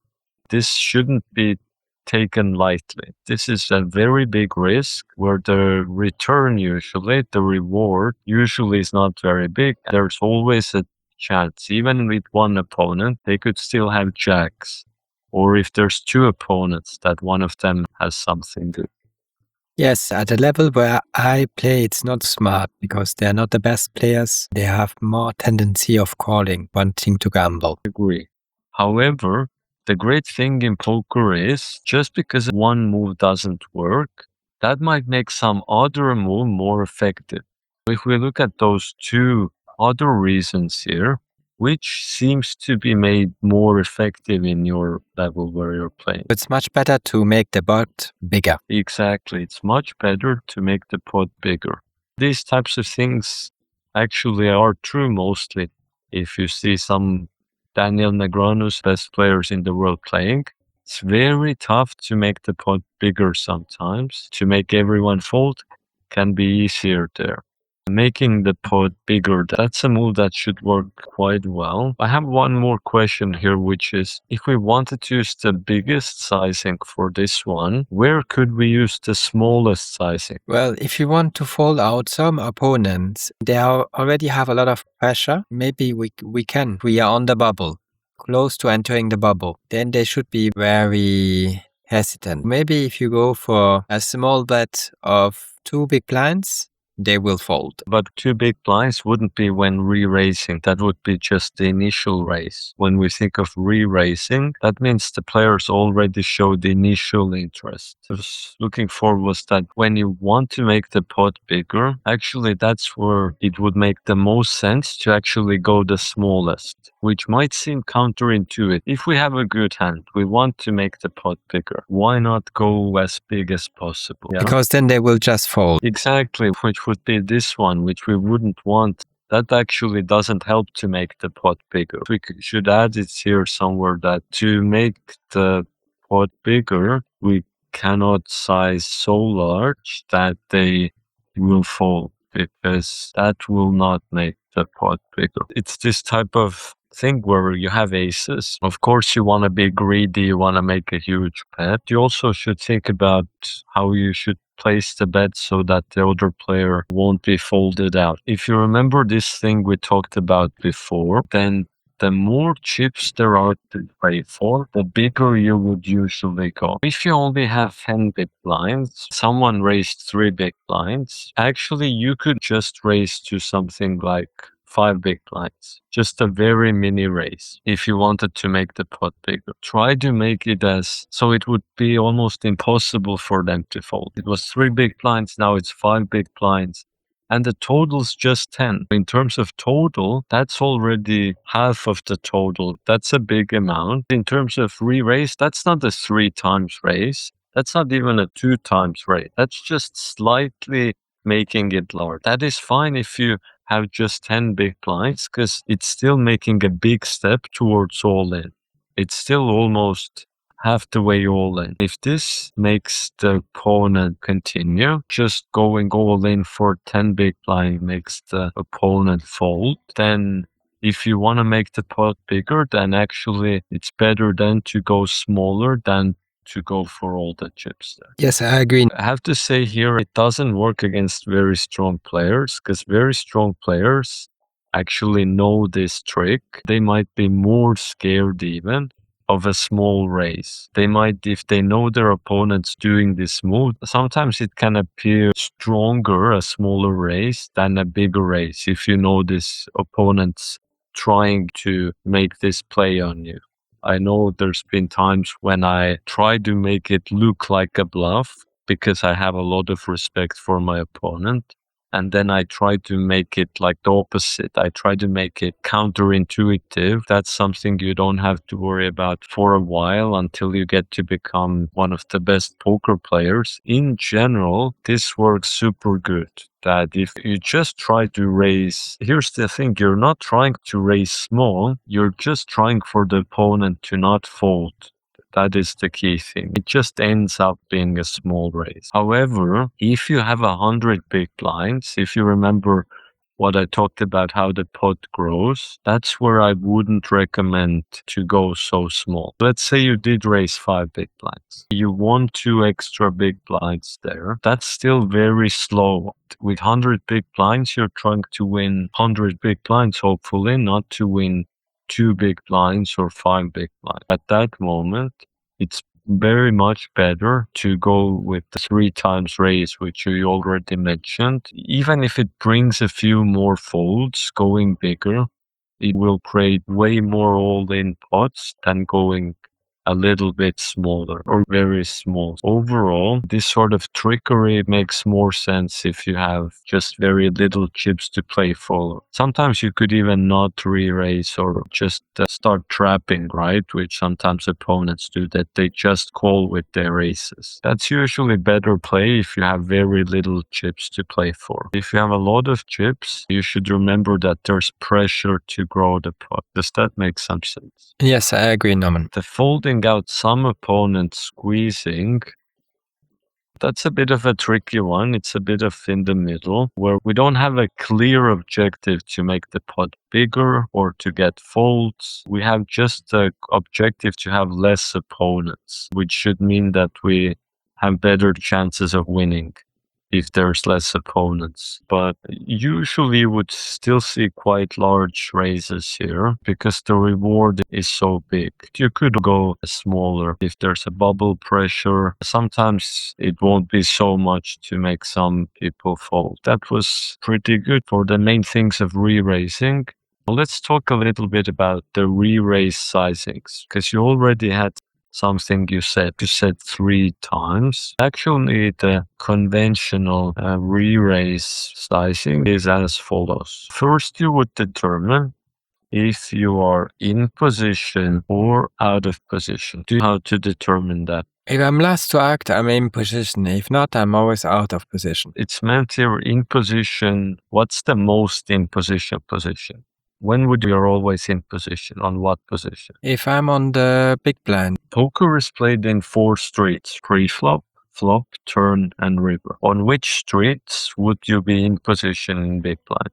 This shouldn't be taken lightly. This is a very big risk where the return usually, the reward usually is not very big. There's always a chance. Even with one opponent, they could still have jacks. Or if there's 2 opponents, that one of them has something good. Yes, at the level where I play, it's not smart because they're not the best players. They have more tendency of calling, wanting to gamble. Agree. However, the great thing in poker is just because one move doesn't work, that might make some other move more effective. If we look at those 2 other reasons here, which seems to be made more effective in your level where you're playing? It's much better to make the pot bigger. Exactly. It's much better to make the pot bigger. These types of things actually are true mostly. If you see some Daniel Negreanu's best players in the world playing, it's very tough to make the pot bigger sometimes. To make everyone fold can be easier there. Making the pot bigger, that's a move that should work quite well. I have one more question here, which is, if we wanted to use the biggest sizing for this one, where could we use the smallest sizing? Well, if you want to fold out some opponents, they already have a lot of pressure. Maybe we can. We are on the bubble, close to entering the bubble. Then they should be very hesitant. Maybe if you go for a small bet of 2 big blinds, they will fold. But 2 big blinds wouldn't be when re-raising. That would be just the initial raise. When we think of re-raising, that means the players already showed the initial interest. So looking for was that when you want to make the pot bigger, actually that's where it would make the most sense to actually go the smallest, which might seem counterintuitive. If we have a good hand, we want to make the pot bigger. Why not go as big as possible? Yeah? Because then they will just fold. Exactly, which would be this one, which we wouldn't want. That actually doesn't help to make the pot bigger. We should add it here somewhere that to make the pot bigger, we cannot size so large that they will fold, because that will not make the pot bigger. It's this type of thing where you have aces. Of course, you want to be greedy, you want to make a huge bet. You also should think about how you should place the bet so that the other player won't be folded out. If you remember this thing we talked about before, then the more chips there are to play for, the bigger you would usually go. If you only have 10 big blinds, someone raised 3 big blinds, actually you could just raise to something like 5 big blinds. Just a very mini raise if you wanted to make the pot bigger. Try to make it so it would be almost impossible for them to fold. It was 3 big blinds, now it's 5 big blinds. And the total's just 10. In terms of total, that's already half of the total. That's a big amount. In terms of re-raise, that's not a 3 times raise. That's not even a 2 times raise. That's just slightly making it large. That is fine if you have just 10 big blinds, because it's still making a big step towards all in. It's still almost half the way all in. If this makes the opponent continue, just going all in for 10 big blind makes the opponent fold, then if you want to make the pot bigger, then actually it's better then to go smaller than to go for all the chips there. Yes, I agree. I have to say here, it doesn't work against very strong players, because very strong players actually know this trick. They might be more scared even of a small raise. They might, if they know their opponent's doing this move, sometimes it can appear stronger, a smaller raise, than a bigger raise, if you know this opponent's trying to make this play on you. I know there's been times when I try to make it look like a bluff because I have a lot of respect for my opponent. And then I try to make it like the opposite. I try to make it counterintuitive. That's something you don't have to worry about for a while until you get to become one of the best poker players. In general, this works super good. That if you just try to raise, here's the thing, you're not trying to raise small, you're just trying for the opponent to not fold. That is the key thing. It just ends up being a small raise. However, if you have 100 big blinds, if you remember what I talked about, how the pot grows, that's where I wouldn't recommend to go so small. Let's say you did raise 5 big blinds. You want 2 extra big blinds there. That's still very slow. With 100 big blinds, you're trying to win 100 big blinds, hopefully, not to win 2 big blinds or 5 big blinds. At that moment, it's very much better to go with the 3 times raise, which you already mentioned. Even if it brings a few more folds, going bigger, it will create way more all-in pots than going a little bit smaller or very small. Overall, this sort of trickery makes more sense if you have just very little chips to play for. Sometimes you could even not re-raise or just start trapping, right? Which sometimes opponents do, that they just call with their aces. That's usually better play if you have very little chips to play for. If you have a lot of chips, you should remember that there's pressure to grow the pot. Does that make some sense? Yes, I agree, Norman. The folding out some opponents squeezing, that's a bit of a tricky one. It's a bit of in the middle, where we don't have a clear objective to make the pot bigger or to get folds. We have just the objective to have less opponents, which should mean that we have better chances of winning if there's less opponents. But usually you would still see quite large raises here because the reward is so big. You could go smaller if there's a bubble pressure. Sometimes it won't be so much to make some people fold. That was pretty good for the main things of re-raising. Let's talk a little bit about the re-raise sizings, because you already had something you said 3 times. Actually, the conventional re-raise sizing is as follows. First, you would determine if you are in position or out of position. Do you know how to determine that? If I'm last to act, I'm in position. If not, I'm always out of position. It's meant here in position. What's the most in position? When would you're always in position? On what position? If I'm on the big blind. Poker is played in 4 streets: pre-flop, flop, turn, and river. On which streets would you be in position in big blind?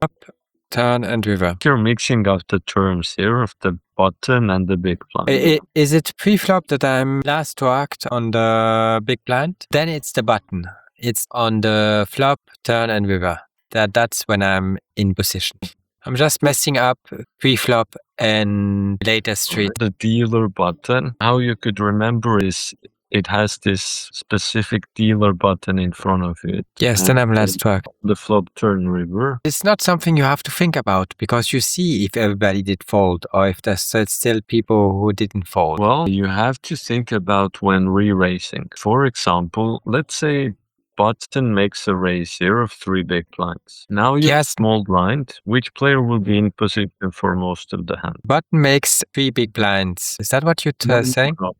turn, and river. You're mixing up the terms here of the button and the big blind. Is it pre-flop that I'm last to act on the big blind? Then it's the button. It's on the flop, turn, and river. That's when I'm in position. I'm just messing up pre-flop and later street. The dealer button, how you could remember is it has this specific dealer button in front of it. Yes, then I'm last to act. The flop, turn, river. It's not something you have to think about because you see if everybody did fold or if there's still people who didn't fold. Well, you have to think about when re-raising. For example, let's say button makes a raise here of 3 big blinds. Now you have small blind. Which player will be in position for most of the hand? Button makes 3 big blinds. Is that what you're saying? No,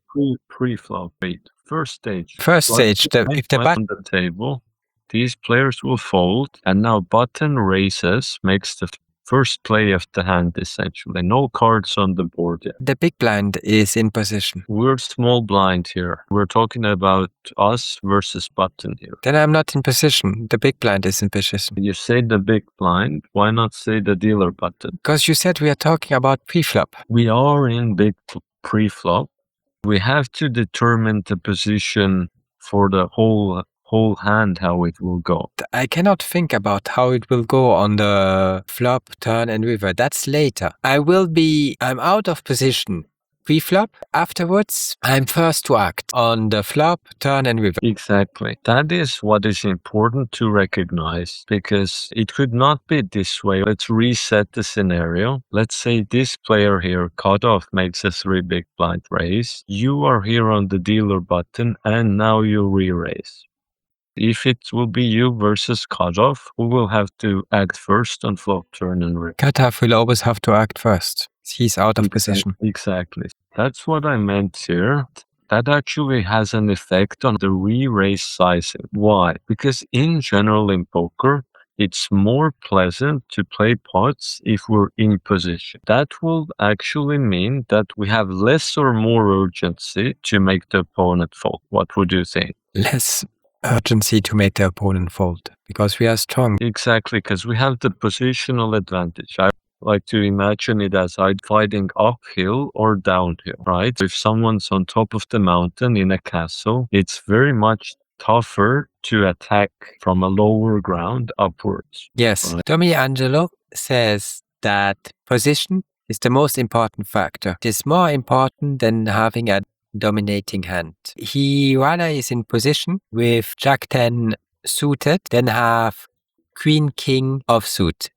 pre-flop. Wait, first stage. First stage. If the button on the table, these players will fold, and now button raises makes the first play of the hand, essentially. No cards on the board yet. The big blind is in position. We're small blind here. We're talking about us versus button here. Then I'm not in position. The big blind is in position. You say the big blind. Why not say the dealer button? Because you said we are talking about pre-flop. We are in big pre-flop. We have to determine the position for the whole hand, how it will go. I cannot think about how it will go on the flop, turn, and river. That's later. I'm out of position. Pre-flop. Afterwards, I'm first to act on the flop, turn, and river. Exactly. That is what is important to recognize, because it could not be this way. Let's reset the scenario. Let's say this player here, cutoff, makes a 3 big blind raise. You are here on the dealer button, and now you re-raise. If it will be you versus cutoff, who will have to act first on flop, turn, and river? Cutoff will always have to act first. He's out of position. Exactly. That's what I meant here. That actually has an effect on the re-raise sizing. Why? Because in general in poker, it's more pleasant to play pots if we're in position. That will actually mean that we have less or more urgency to make the opponent fold. What would you think? Less urgency to make the opponent fold because we are strong. Exactly, because we have the positional advantage. I like to imagine it as either fighting uphill or downhill, right? If someone's on top of the mountain in a castle, it's very much tougher to attack from a lower ground upwards. Yes. Right? Tommy Angelo says that position is the most important factor. It is more important than having a dominating hand. He rather is in position with Jack 10 suited than have Queen King offsuit,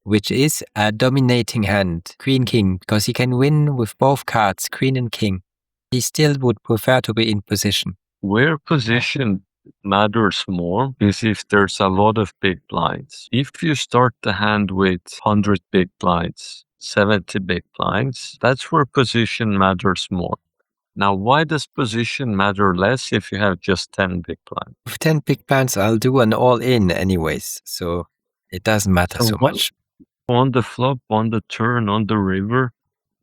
which is a dominating hand. Queen King, because he can win with both cards, Queen and King. He still would prefer to be in position. Where position matters more is if there's a lot of big blinds. If you start the hand with 100 big blinds, 70 big blinds, that's where position matters more. Now, why does position matter less if you have just 10 big blinds? With 10 big blinds, I'll do an all-in anyways, so it doesn't matter so much. On the flop, on the turn, on the river,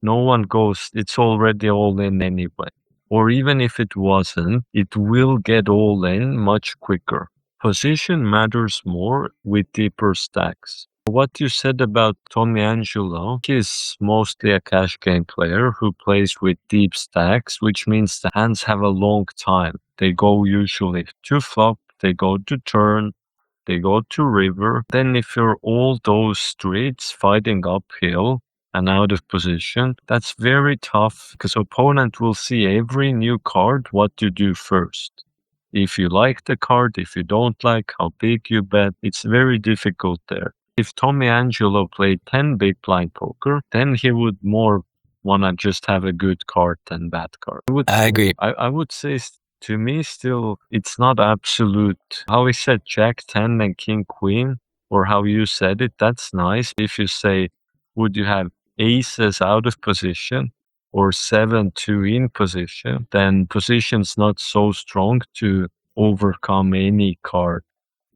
no one goes, it's already all in anyway. Or even if it wasn't, it will get all in much quicker. Position matters more with deeper stacks. What you said about Tommy Angelo, he's mostly a cash game player who plays with deep stacks, which means the hands have a long time. They go usually to flop, they go to turn, they go to river. Then if you're all those streets fighting uphill and out of position, that's very tough because opponent will see every new card, what you do first. If you like the card, if you don't like, how big you bet, it's very difficult there. If Tommy Angelo played 10 big blind poker, then he would more want to just have a good card than bad card. I agree. I would say, to me, still, it's not absolute. How he said Jack 10 and King Queen, or how you said it, that's nice. If you say, would you have aces out of position or 7-2 in position, then position's not so strong to overcome any card.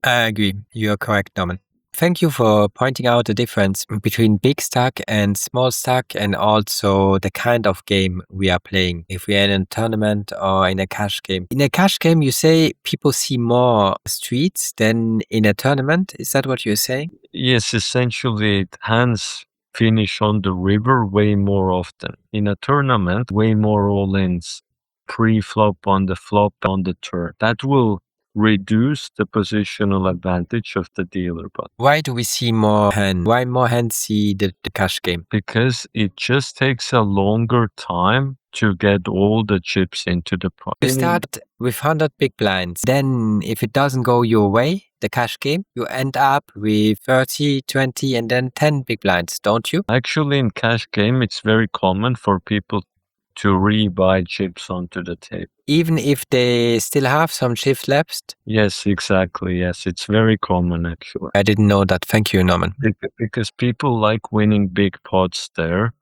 I agree. You're correct, Norman. Thank you for pointing out the difference between big stack and small stack, and also the kind of game we are playing, if we are in a tournament or in a cash game. In a cash game, you say people see more streets than in a tournament. Is that what you're saying? Yes, essentially, hands finish on the river way more often. In a tournament, way more all-ins, pre-flop on the flop on the turn. That will reduce the positional advantage of the dealer. But Why do we see more hands? Why more hands see the cash game? because it just takes a longer time to get all the chips into the pot. You start with 100 big blinds. Then if it doesn't go your way, the cash game, you end up with 30, 20, and then 10 big blinds, don't you? Actually, in cash game, it's very common for people to rebuy chips onto the table. Even if they still have some chips left? Yes, exactly. Yes, it's very common, actually. I didn't know that. Thank you, Norman. Because people like winning big pots there.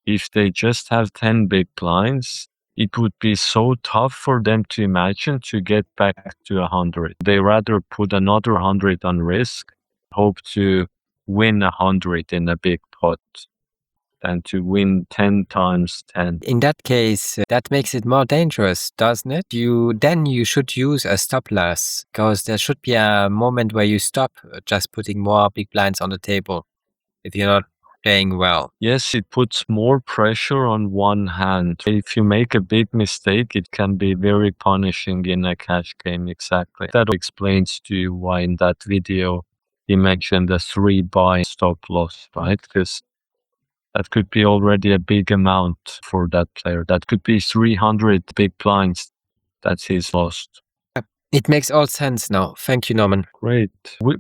If they just have 10 big blinds, it would be so tough for them to imagine to get back to 100. They rather put another 100 on risk, hope to win 100 in a big pot, than to win 10 times 10. In that case, that makes it more dangerous, doesn't it? Then you should use a stop loss, because there should be a moment where you stop just putting more big blinds on the table if you're not playing well. Yes, it puts more pressure on one hand. If you make a big mistake, it can be very punishing in a cash game, exactly. That explains to you why in that video he mentioned the 3-buy stop loss, right? Because that could be already a big amount for that player. That could be 300 big blinds that he's lost. It makes all sense now. Thank you, Norman. Great.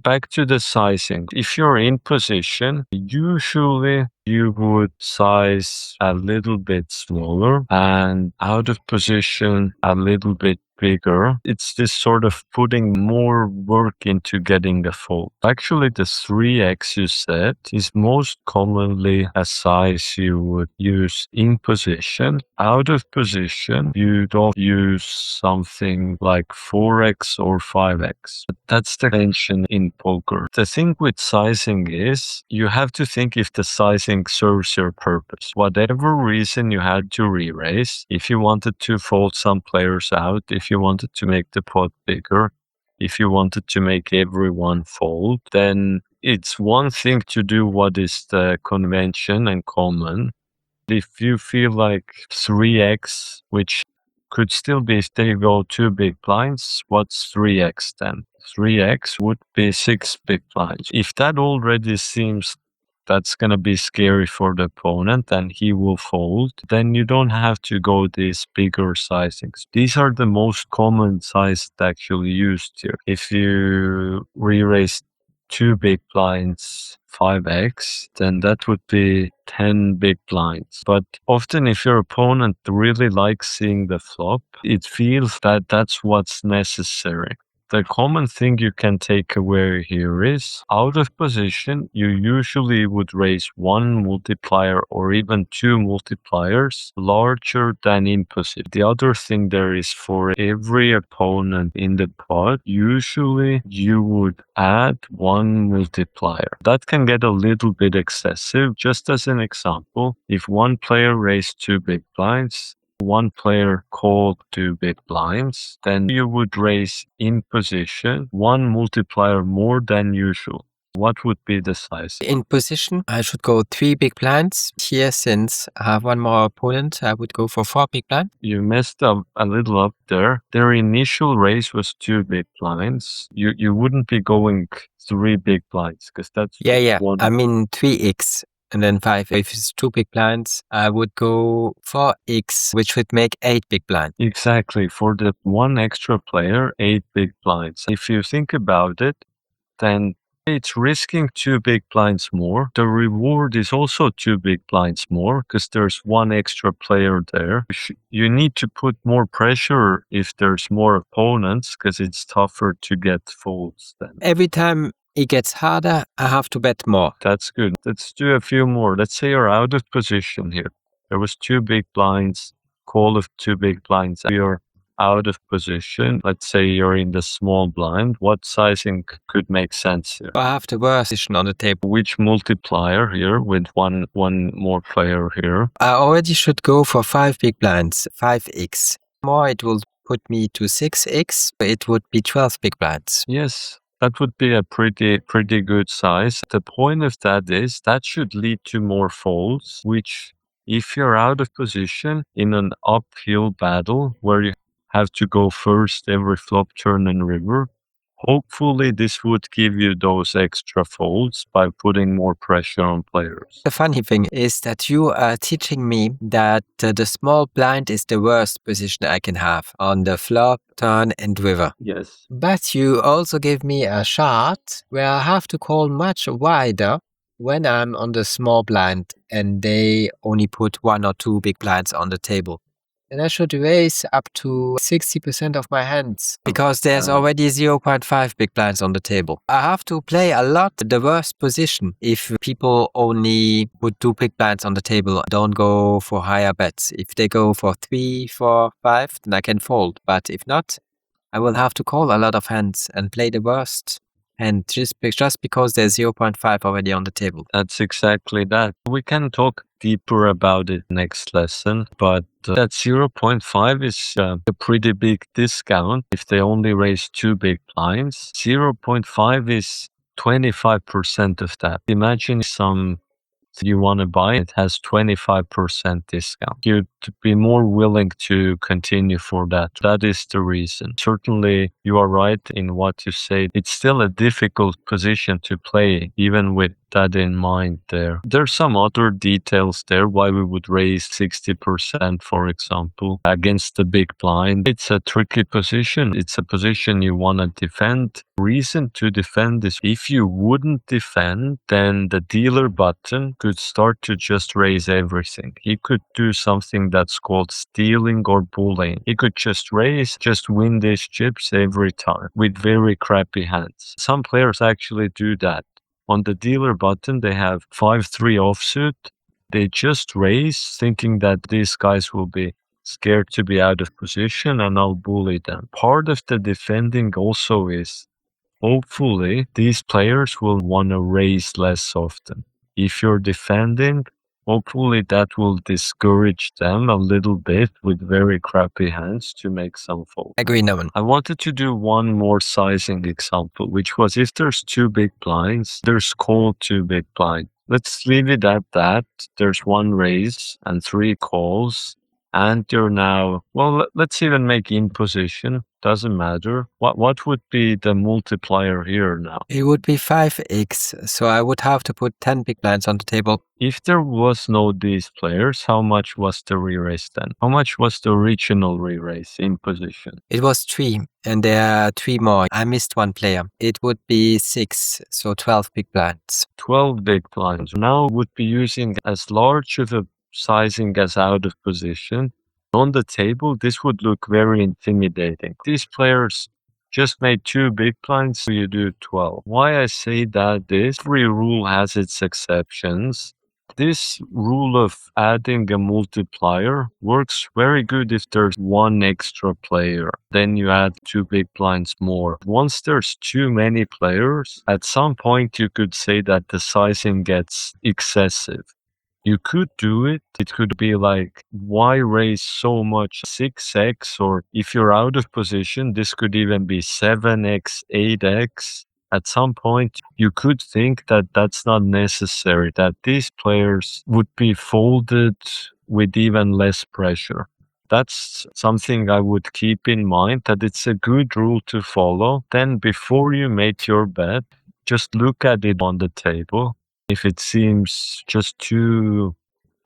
Back to the sizing. If you're in position, usually you would size a little bit smaller, and out of position a little bit bigger. It's this sort of putting more work into getting the fold. Actually, the 3x you said is most commonly a size you would use in position. Out of position, you don't use something like 4x or 5x. That's the tension in poker. The thing with sizing is you have to think if the sizing serves your purpose. Whatever reason you had to re-raise, if you wanted to fold some players out, if you wanted to make the pot bigger, if you wanted to make everyone fold, then it's one thing to do what is the convention and common. If you feel like 3x, which could still be if they go 2 big blinds, what's 3x then? 3x would be 6 big blinds. If that already seems that's going to be scary for the opponent and he will fold, then you don't have to go these bigger sizings. These are the most common sizes actually used here. If you re-raise 2 big blinds 5x, then that would be 10 big blinds. But often if your opponent really likes seeing the flop, it feels that that's what's necessary. The common thing you can take away here is, out of position, you usually would raise 1 multiplier or even 2 multipliers larger than in position. The other thing there is, for every opponent in the pot, usually you would add 1 multiplier. That can get a little bit excessive. Just as an example, if one player raised 2 big blinds, one player called 2 big blinds, then you would raise in position 1 multiplier more than usual. What would be the size? In position, I should go 3 big blinds. Here, since I have one more opponent, I would go for 4 big blinds. You messed up a little up there. Their initial raise was 2 big blinds. You wouldn't be going 3 big blinds, because that's Yeah. one. I mean 3x. And then 5. If it's 2 big blinds, I would go 4x, which would make 8 big blinds. Exactly. For the one extra player, 8 big blinds. If you think about it, then it's risking 2 big blinds more. The reward is also 2 big blinds more, because there's one extra player there. You need to put more pressure if there's more opponents, because it's tougher to get folds then. Every time it gets harder, I have to bet more. That's good. Let's do a few more. Let's say you're out of position here. There was 2 big blinds, call of 2 big blinds. You're out of position, let's say you're in the small blind, what sizing could make sense here? I have the worst position on the table. Which multiplier here with one more player here? I already should go for 5 big blinds, 5x. More, it will put me to 6x. It would be 12 big blinds. Yes. That would be a pretty good size. The point of that is that should lead to more folds, which if you're out of position in an uphill battle where you have to go first every flop, turn, and river, hopefully this would give you those extra folds by putting more pressure on players. The funny thing is that you are teaching me that the small blind is the worst position I can have on the flop, turn, and river. Yes. But you also give me a chart where I have to call much wider when I'm on the small blind and they only put 1 or 2 big blinds on the table. And I should raise up to 60% of my hands because there's already 0.5 big blinds on the table. I have to play a lot the worst position if people only put 2 big blinds on the table, don't go for higher bets. If they go for 3, 4, 5, then I can fold. But if not, I will have to call a lot of hands and play the worst. And just because there's 0.5 already on the table. That's exactly that. We can talk deeper about it next lesson, but that 0.5 is a pretty big discount if they only raise 2 big blinds. 0.5 is 25% of that. Imagine some you want to buy, it has 25% discount. You'd be more willing to continue for that. That is the reason. Certainly, you are right in what you say. It's still a difficult position to play, even with that in mind there. There's some other details there why we would raise 60%, for example, against the big blind. It's a tricky position. It's a position you want to defend. Reason to defend is if you wouldn't defend, then the dealer button could start to just raise everything. He could do something that's called stealing or bullying. He could just raise, just win these chips every time with very crappy hands. Some players actually do that. On the dealer button, they have 5-3 offsuit. They just raise, thinking that these guys will be scared to be out of position and I'll bully them. Part of the defending also is hopefully these players will want to raise less often. If you're defending, hopefully that will discourage them a little bit with very crappy hands to make some fold. Agree, Norman. I wanted to do one more sizing example, which was if there's 2 big blinds, there's call 2 big blinds. Let's leave it at that. There's 1 raise and 3 calls. And you're now, well, let's even make in position. Doesn't matter. What would be the multiplier here now? It would be 5x, so I would have to put 10 big blinds on the table. If there was no these players, how much was the re-raise then? How much was the original re-raise in position? It was 3, and there are 3 more. I missed 1 player. It would be 6, so 12 big blinds. 12 big blinds. Now would be using as large of a sizing as out of position. On the table, this would look very intimidating. These players just made 2 big blinds, so you do 12. Why I say that is every rule has its exceptions. This rule of adding a multiplier works very good if there's 1 extra player. Then you add 2 big blinds more. Once there's too many players, at some point you could say that the sizing gets excessive. You could do it. It could be like, why raise so much 6x? Or if you're out of position, this could even be 7x, 8x. At some point, you could think that that's not necessary, that these players would be folded with even less pressure. That's something I would keep in mind, that it's a good rule to follow. Then before you make your bet, just look at it on the table. If it seems just too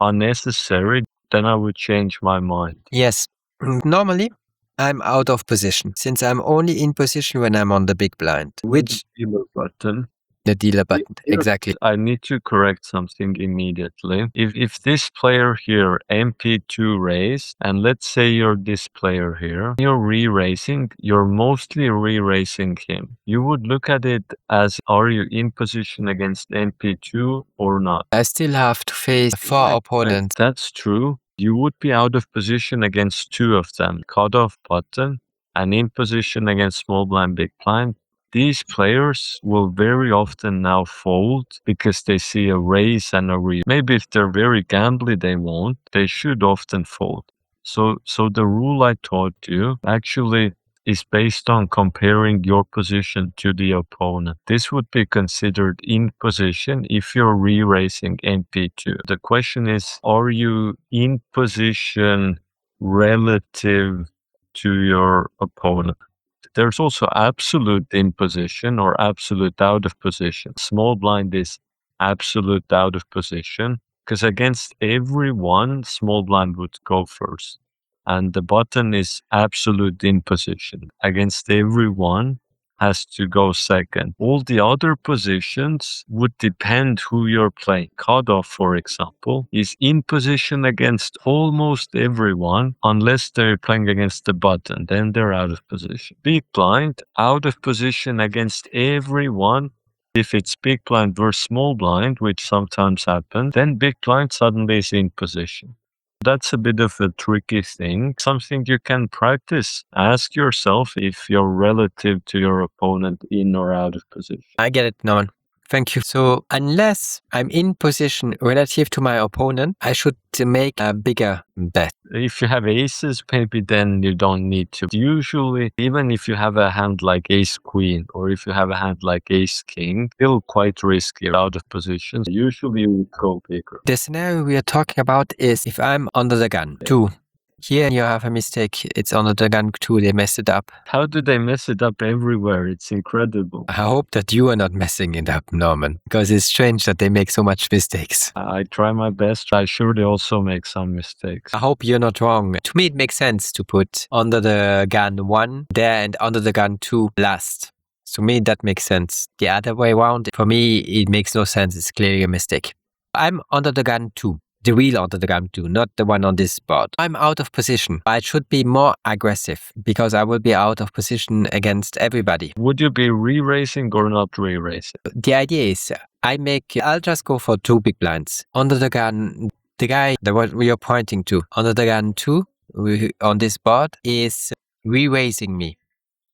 unnecessary, then I would change my mind. Yes. Normally, I'm out of position, since I'm only in position when I'm on the big blind. Which dealer button. The dealer button, exactly. I need to correct something immediately. If this player here, MP2 raise, and let's say you're this player here, you're re-raising, you're mostly re-raising him. You would look at it as, are you in position against MP2 or not? I still have to face 4 opponents. That's true. You would be out of position against two of them, cutoff button and in position against small blind, big blind. These players will very often now fold because they see a raise and a re. Maybe if they're very gambly, they won't. They should often fold. So the rule I taught you actually is based on comparing your position to the opponent. This would be considered in position if you're re-raising MP2. The question is, are you in position relative to your opponent? There's also absolute in position or absolute out of position. Small blind is absolute out of position because against everyone, small blind would go first. And the button is absolute in position. Against everyone has to go second. All the other positions would depend who you're playing. Cutoff, for example, is in position against almost everyone unless they're playing against the button. Then they're out of position. Big blind, out of position against everyone. If it's big blind versus small blind, which sometimes happens, then big blind suddenly is in position. That's a bit of a tricky thing, something you can practice. Ask yourself if you're relative to your opponent in or out of position. I get it, Norman. Thank you. So unless I'm in position relative to my opponent, I should make a bigger bet. If you have aces, maybe then you don't need to. Usually, even if you have a hand like ace queen, or if you have a hand like ace king, still quite risky out of position. Usually you would go bigger. The scenario we are talking about is if I'm under the gun, 2. Here you have a mistake. It's under the gun 2. They messed it up. How do they mess it up everywhere? It's incredible. I hope that you are not messing it up, Norman, because it's strange that they make so much mistakes. I try my best. I surely also make some mistakes. I hope you're not wrong. To me, it makes sense to put under the gun 1 there and under the gun 2 last. To me, that makes sense. The other way around, for me, it makes no sense. It's clearly a mistake. I'm under the gun 2. The real under the gun 2, not the one on this board. I'm out of position. I should be more aggressive because I will be out of position against everybody. Would you be re-raising or not re-raising? The idea is I'll just go for 2 big blinds. Under the gun, the guy that what you're pointing to, under the gun 2 on this board is re-raising me.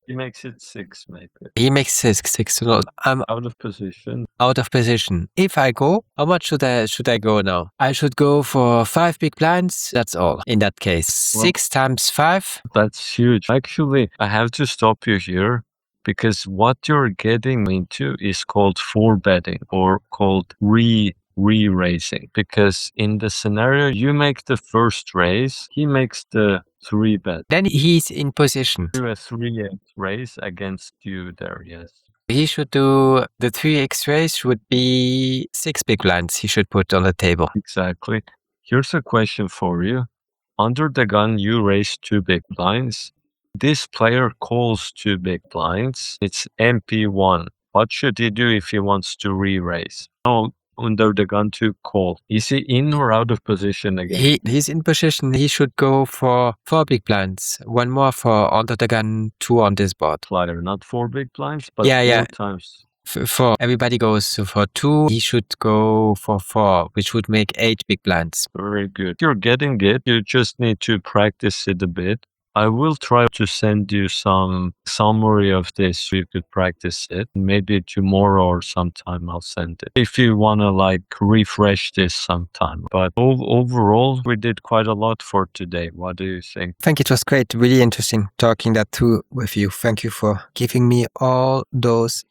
He makes it 6, maybe. He makes 6. So I'm out of position. Out of position. If I go, how much should I go now? I should go for 5 big blinds. That's all. In that case, 6 times 5. That's huge. Actually, I have to stop you here because what you're getting into is called 4-betting or called re-raising. Because in the scenario, you make the first raise, he makes the 3-bet. Then he's in position. Do a 3x raise against you there, yes. He should do the 3x raise would be 6 big blinds he should put on the table. Exactly. Here's a question for you. Under the gun, you raise 2 big blinds. This player calls 2 big blinds. It's MP1. What should he do if he wants to re-raise? No, under the gun to call. Is he in or out of position again? He's in position. He should go for 4 big blinds. 1 more for under the gun 2 on this board. Flyer, not 4 big blinds, but 4 times. For everybody goes for 2. He should go for 4, which would make 8 big blinds. Very good. You're getting it. You just need to practice it a bit. I will try to send you some summary of this so you could practice it. Maybe tomorrow or sometime I'll send it. If you want to refresh this sometime. But overall, we did quite a lot for today. What do you think? I think it was great. Really interesting talking that through with you. Thank you for giving me all those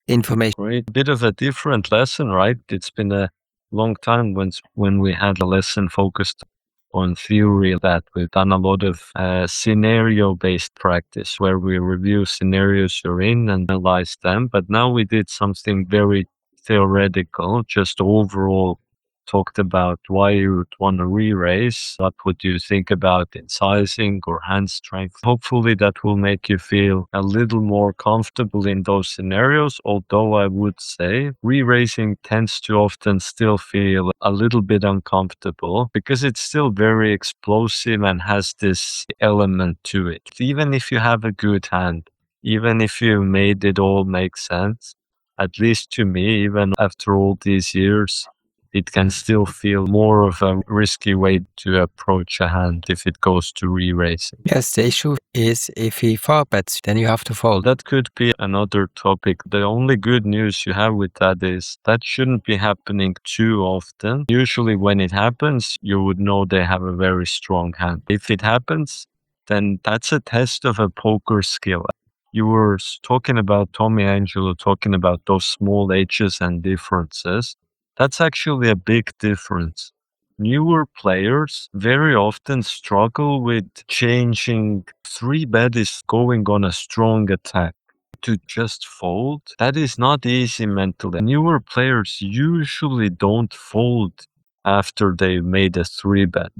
information. Great. Bit of a different lesson, right? It's been a long time when we had a lesson focused on theory that we've done a lot of scenario-based practice where we review scenarios you're in and analyze them. But now we did something very theoretical, just overall talked about why you would want to re-raise, what would you think about in sizing or hand strength. Hopefully that will make you feel a little more comfortable in those scenarios, although I would say re-raising tends to often still feel a little bit uncomfortable because it's still very explosive and has this element to it. Even if you have a good hand, even if you made it all make sense, at least to me, even after all these years, it can still feel more of a risky way to approach a hand if it goes to re-racing. Yes, the issue is if he four-bets, then you have to fold. That could be another topic. The only good news you have with that is that shouldn't be happening too often. Usually when it happens, you would know they have a very strong hand. If it happens, then that's a test of a poker skill. You were talking about Tommy Angelo, talking about those small edges and differences. That's actually a big difference. Newer players very often struggle with changing. 3-bet is going on a strong attack. To just fold, that is not easy mentally. Newer players usually don't fold after they made a 3-bet.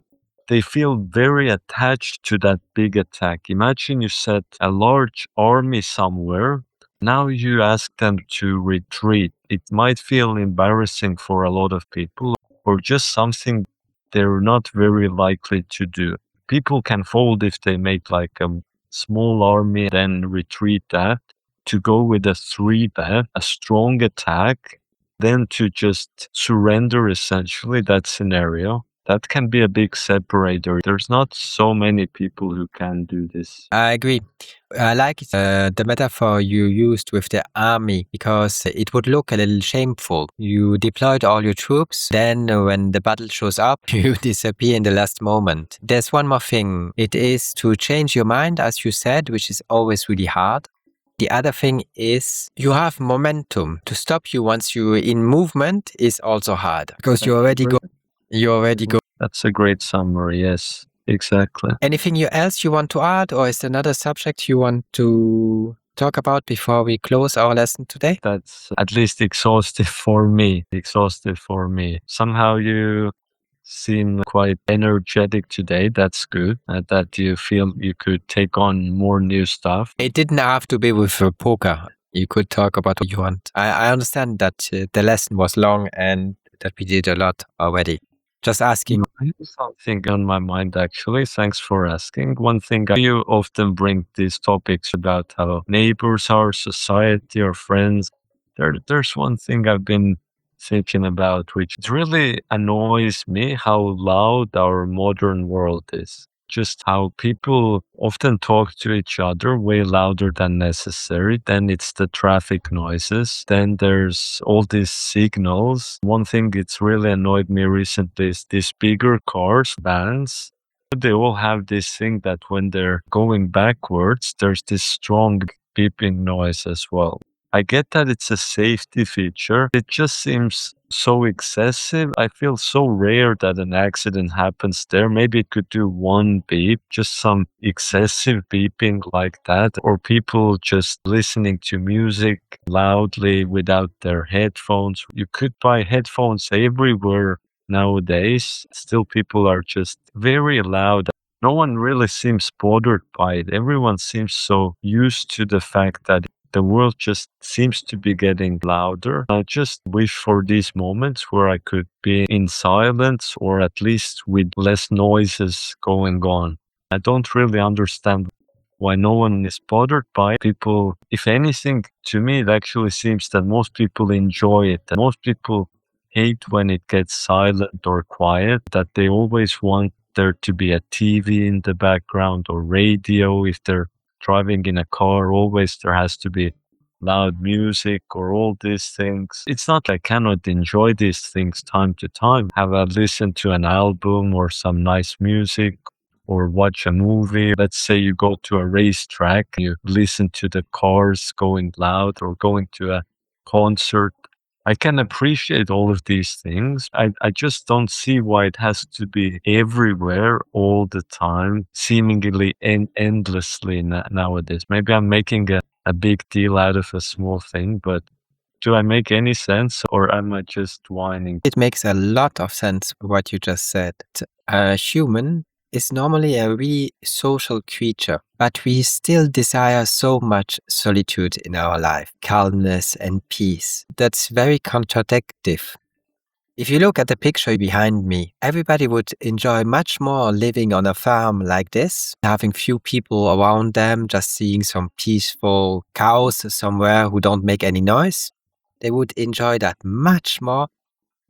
They feel very attached to that big attack. Imagine you set a large army somewhere. Now you ask them to retreat. It might feel embarrassing for a lot of people or just something they're not very likely to do. People can fold if they make like a small army, then retreat that. To go with a 3-bet, a strong attack, then to just surrender essentially that scenario. That can be a big separator. There's not so many people who can do this. I agree. I like the metaphor you used with the army because it would look a little shameful. You deployed all your troops, then when the battle shows up, you disappear in the last moment. There's one more thing. It is to change your mind, as you said, which is always really hard. The other thing is you have momentum. To stop you once you're in movement is also hard because you already go. That's a great summary. Yes, exactly. Anything else you want to add, or is there another subject you want to talk about before we close our lesson today? That's at least exhaustive for me. Somehow you seem quite energetic today. That's good. That you feel you could take on more new stuff. It didn't have to be with poker. You could talk about what you want. I understand that the lesson was long and that we did a lot already. Just asking. I have something on my mind, actually. Thanks for asking. One thing, you often bring these topics about how neighbors are, society, or friends. There's one thing I've been thinking about, which really annoys me, how loud our modern world is. Just how people often talk to each other way louder than necessary. Then it's the traffic noises. Then there's all these signals. One thing that's really annoyed me recently is these bigger cars, vans. They all have this thing that when they're going backwards, there's this strong beeping noise as well. I get that it's a safety feature. It just seems so excessive. I feel so rare that an accident happens there. Maybe it could do one beep, just some excessive beeping like that, or people just listening to music loudly without their headphones. You could buy headphones everywhere nowadays. Still, people are just very loud. No one really seems bothered by it. Everyone seems so used to the fact that the world just seems to be getting louder. I just wish for these moments where I could be in silence or at least with less noises going on. I don't really understand why no one is bothered by it. People. If anything, to me, it actually seems that most people enjoy it. And most people hate when it gets silent or quiet, that they always want there to be a TV in the background or radio. If they're driving in a car, always there has to be loud music or all these things. It's not like I cannot enjoy these things time to time. Have a listen to an album or some nice music or watch a movie. Let's say you go to a racetrack, you listen to the cars going loud, or going to a concert. I can appreciate all of these things. I just don't see why it has to be everywhere all the time, seemingly endlessly nowadays. Maybe I'm making a big deal out of a small thing, but do I make any sense, or am I just whining? It makes a lot of sense what you just said. A human is normally a really social creature, but we still desire so much solitude in our life, calmness and peace. That's very contradictive. If you look at the picture behind me, everybody would enjoy much more living on a farm like this, having few people around them, just seeing some peaceful cows somewhere who don't make any noise. They would enjoy that much more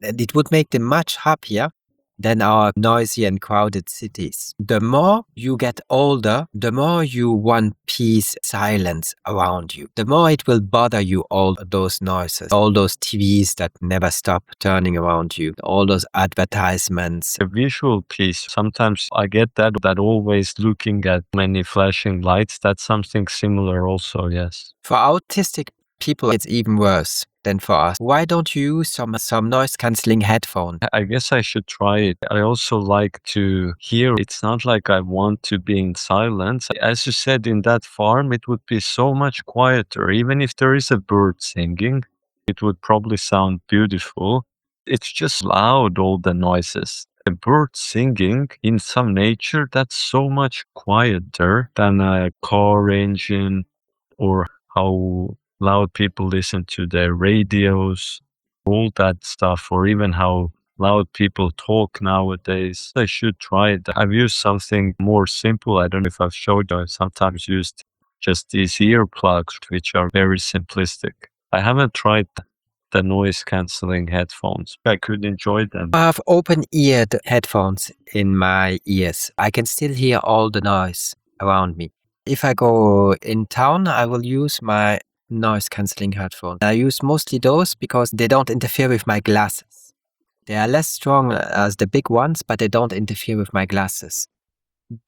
and it would make them much happier than our noisy and crowded cities. The more you get older, the more you want peace, silence around you. The more it will bother you, all those noises, all those TVs that never stop turning around you, all those advertisements. The visual piece, sometimes I get that always looking at many flashing lights. That's something similar also, yes. For autistic people, it's even worse than for us. Why don't you use some noise-canceling headphones? I guess I should try it. I also like to hear. It's not like I want to be in silence. As you said, in that farm, it would be so much quieter. Even if there is a bird singing, it would probably sound beautiful. It's just loud, all the noises. A bird singing in some nature, that's so much quieter than a car engine or how loud people listen to their radios, all that stuff, or even how loud people talk nowadays. I should try it. I've used something more simple. I don't know if I've showed you. I've sometimes used just these earplugs, which are very simplistic. I haven't tried the noise cancelling headphones. I could enjoy them. I have open-eared headphones in my ears. I can still hear all the noise around me. If I go in town, I will use my noise-cancelling headphones. I use mostly those because they don't interfere with my glasses. They are less strong as the big ones, but they don't interfere with my glasses.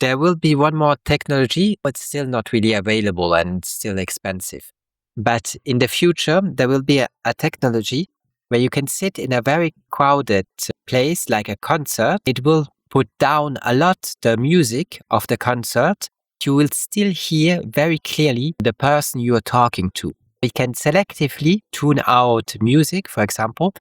There will be one more technology, but still not really available and still expensive. But in the future, there will be a technology where you can sit in a very crowded place like a concert. It will put down a lot the music of the concert. You will still hear very clearly the person you are talking to. It can selectively tune out music, for example,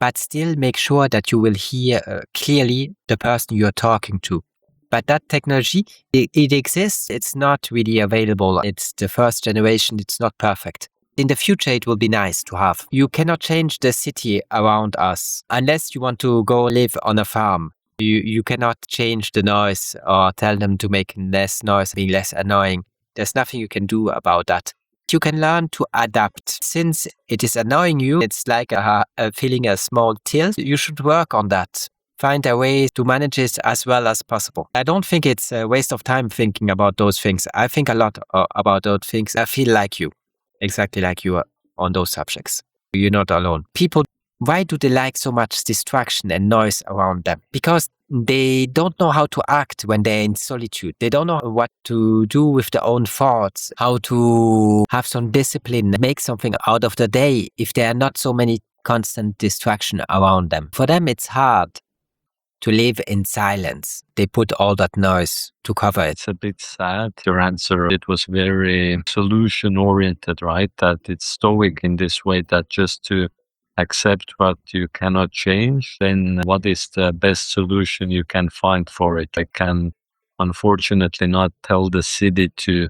but still make sure that you will hear clearly the person you are talking to. But that technology, it exists. It's not really available. It's the first generation. It's not perfect. In the future, it will be nice to have. You cannot change the city around us unless you want to go live on a farm. You cannot change the noise or tell them to make less noise, being less annoying. There's nothing you can do about that. You can learn to adapt. Since it is annoying you, it's like feeling a small tilt. You should work on that. Find a way to manage it as well as possible. I don't think it's a waste of time thinking about those things. I think a lot about those things. I feel like you, exactly like you on those subjects. You're not alone. People, why do they like so much distraction and noise around them? Because they don't know how to act when they're in solitude. They don't know what to do with their own thoughts, how to have some discipline, make something out of the day if there are not so many constant distraction around them. For them, it's hard to live in silence. They put all that noise to cover it. It's a bit sad, your answer. It was very solution-oriented, right? That it's stoic in this way, that just to accept what you cannot change, then what is the best solution you can find for it? I can unfortunately not tell the city to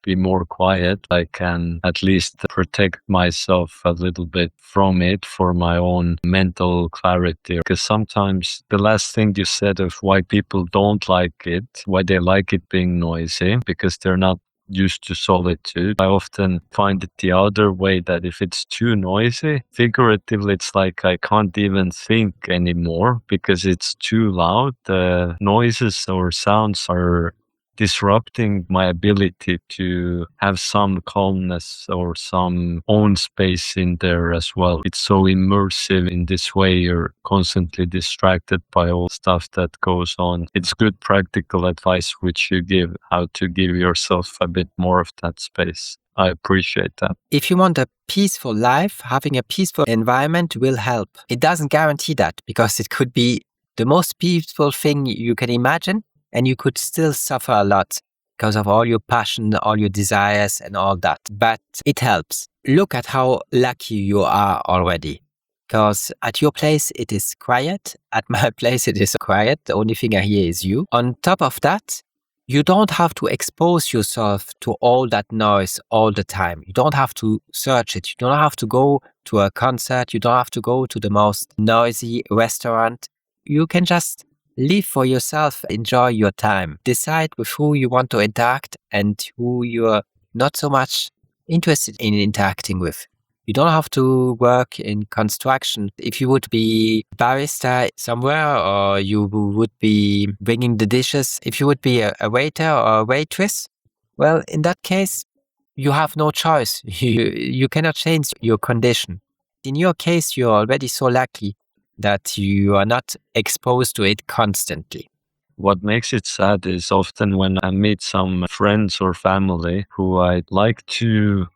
be more quiet. I can at least protect myself a little bit from it for my own mental clarity. Because sometimes the last thing you said of why people don't like it, why they like it being noisy, because they're not used to solitude. I often find it the other way, that if it's too noisy, figuratively, it's like I can't even think anymore because it's too loud. The noises or sounds are disrupting my ability to have some calmness or some own space in there as well. It's so immersive in this way. You're constantly distracted by all stuff that goes on. It's good practical advice which you give, how to give yourself a bit more of that space. I appreciate that. If you want a peaceful life, having a peaceful environment will help. It doesn't guarantee that, because it could be the most peaceful thing you can imagine, and you could still suffer a lot because of all your passion, all your desires and all that. But it helps. Look at how lucky you are already. Because at your place, it is quiet. At my place, it is quiet. The only thing I hear is you. On top of that, you don't have to expose yourself to all that noise all the time. You don't have to search it. You don't have to go to a concert. You don't have to go to the most noisy restaurant. You can just live for yourself, enjoy your time, decide with who you want to interact and who you're not so much interested in interacting with. You don't have to work in construction. If you would be barista somewhere, or you would be bringing the dishes, if you would be a waiter or a waitress, well, in that case, you have no choice. You cannot change your condition. In your case, you're already so lucky that you are not exposed to it constantly. What makes it sad is often when I meet some friends or family who I'd like to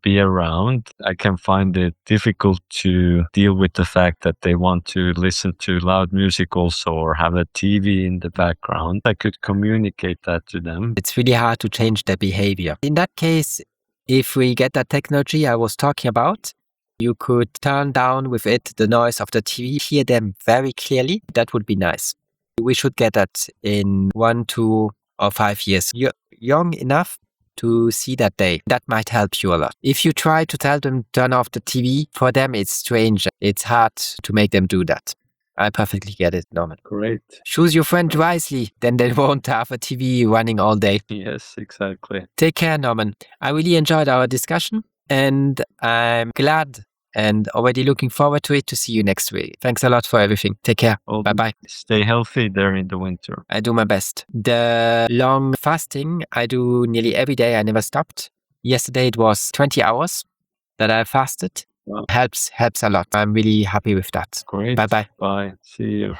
be around, I can find it difficult to deal with the fact that they want to listen to loud music also, or have a TV in the background. I could communicate that to them. It's really hard to change their behavior. In that case, if we get that technology I was talking about, you could turn down with it the noise of the TV, hear them very clearly. That would be nice. We should get that in 1, 2, or 5 years. You're young enough to see that day. That might help you a lot. If you try to tell them turn off the TV, for them it's strange. It's hard to make them do that. I perfectly get it, Norman. Great. Choose your friend wisely, then they won't have a TV running all day. Yes, exactly. Take care, Norman. I really enjoyed our discussion, and I'm glad and already looking forward to it to see you next week. Thanks a lot for everything. Take care. Bye-bye. Stay healthy there in the winter. I do my best. The long fasting I do nearly every day. I never stopped. Yesterday it was 20 hours that I fasted. Wow. Helps a lot. I'm really happy with that. Great. Bye-bye. Bye. See you.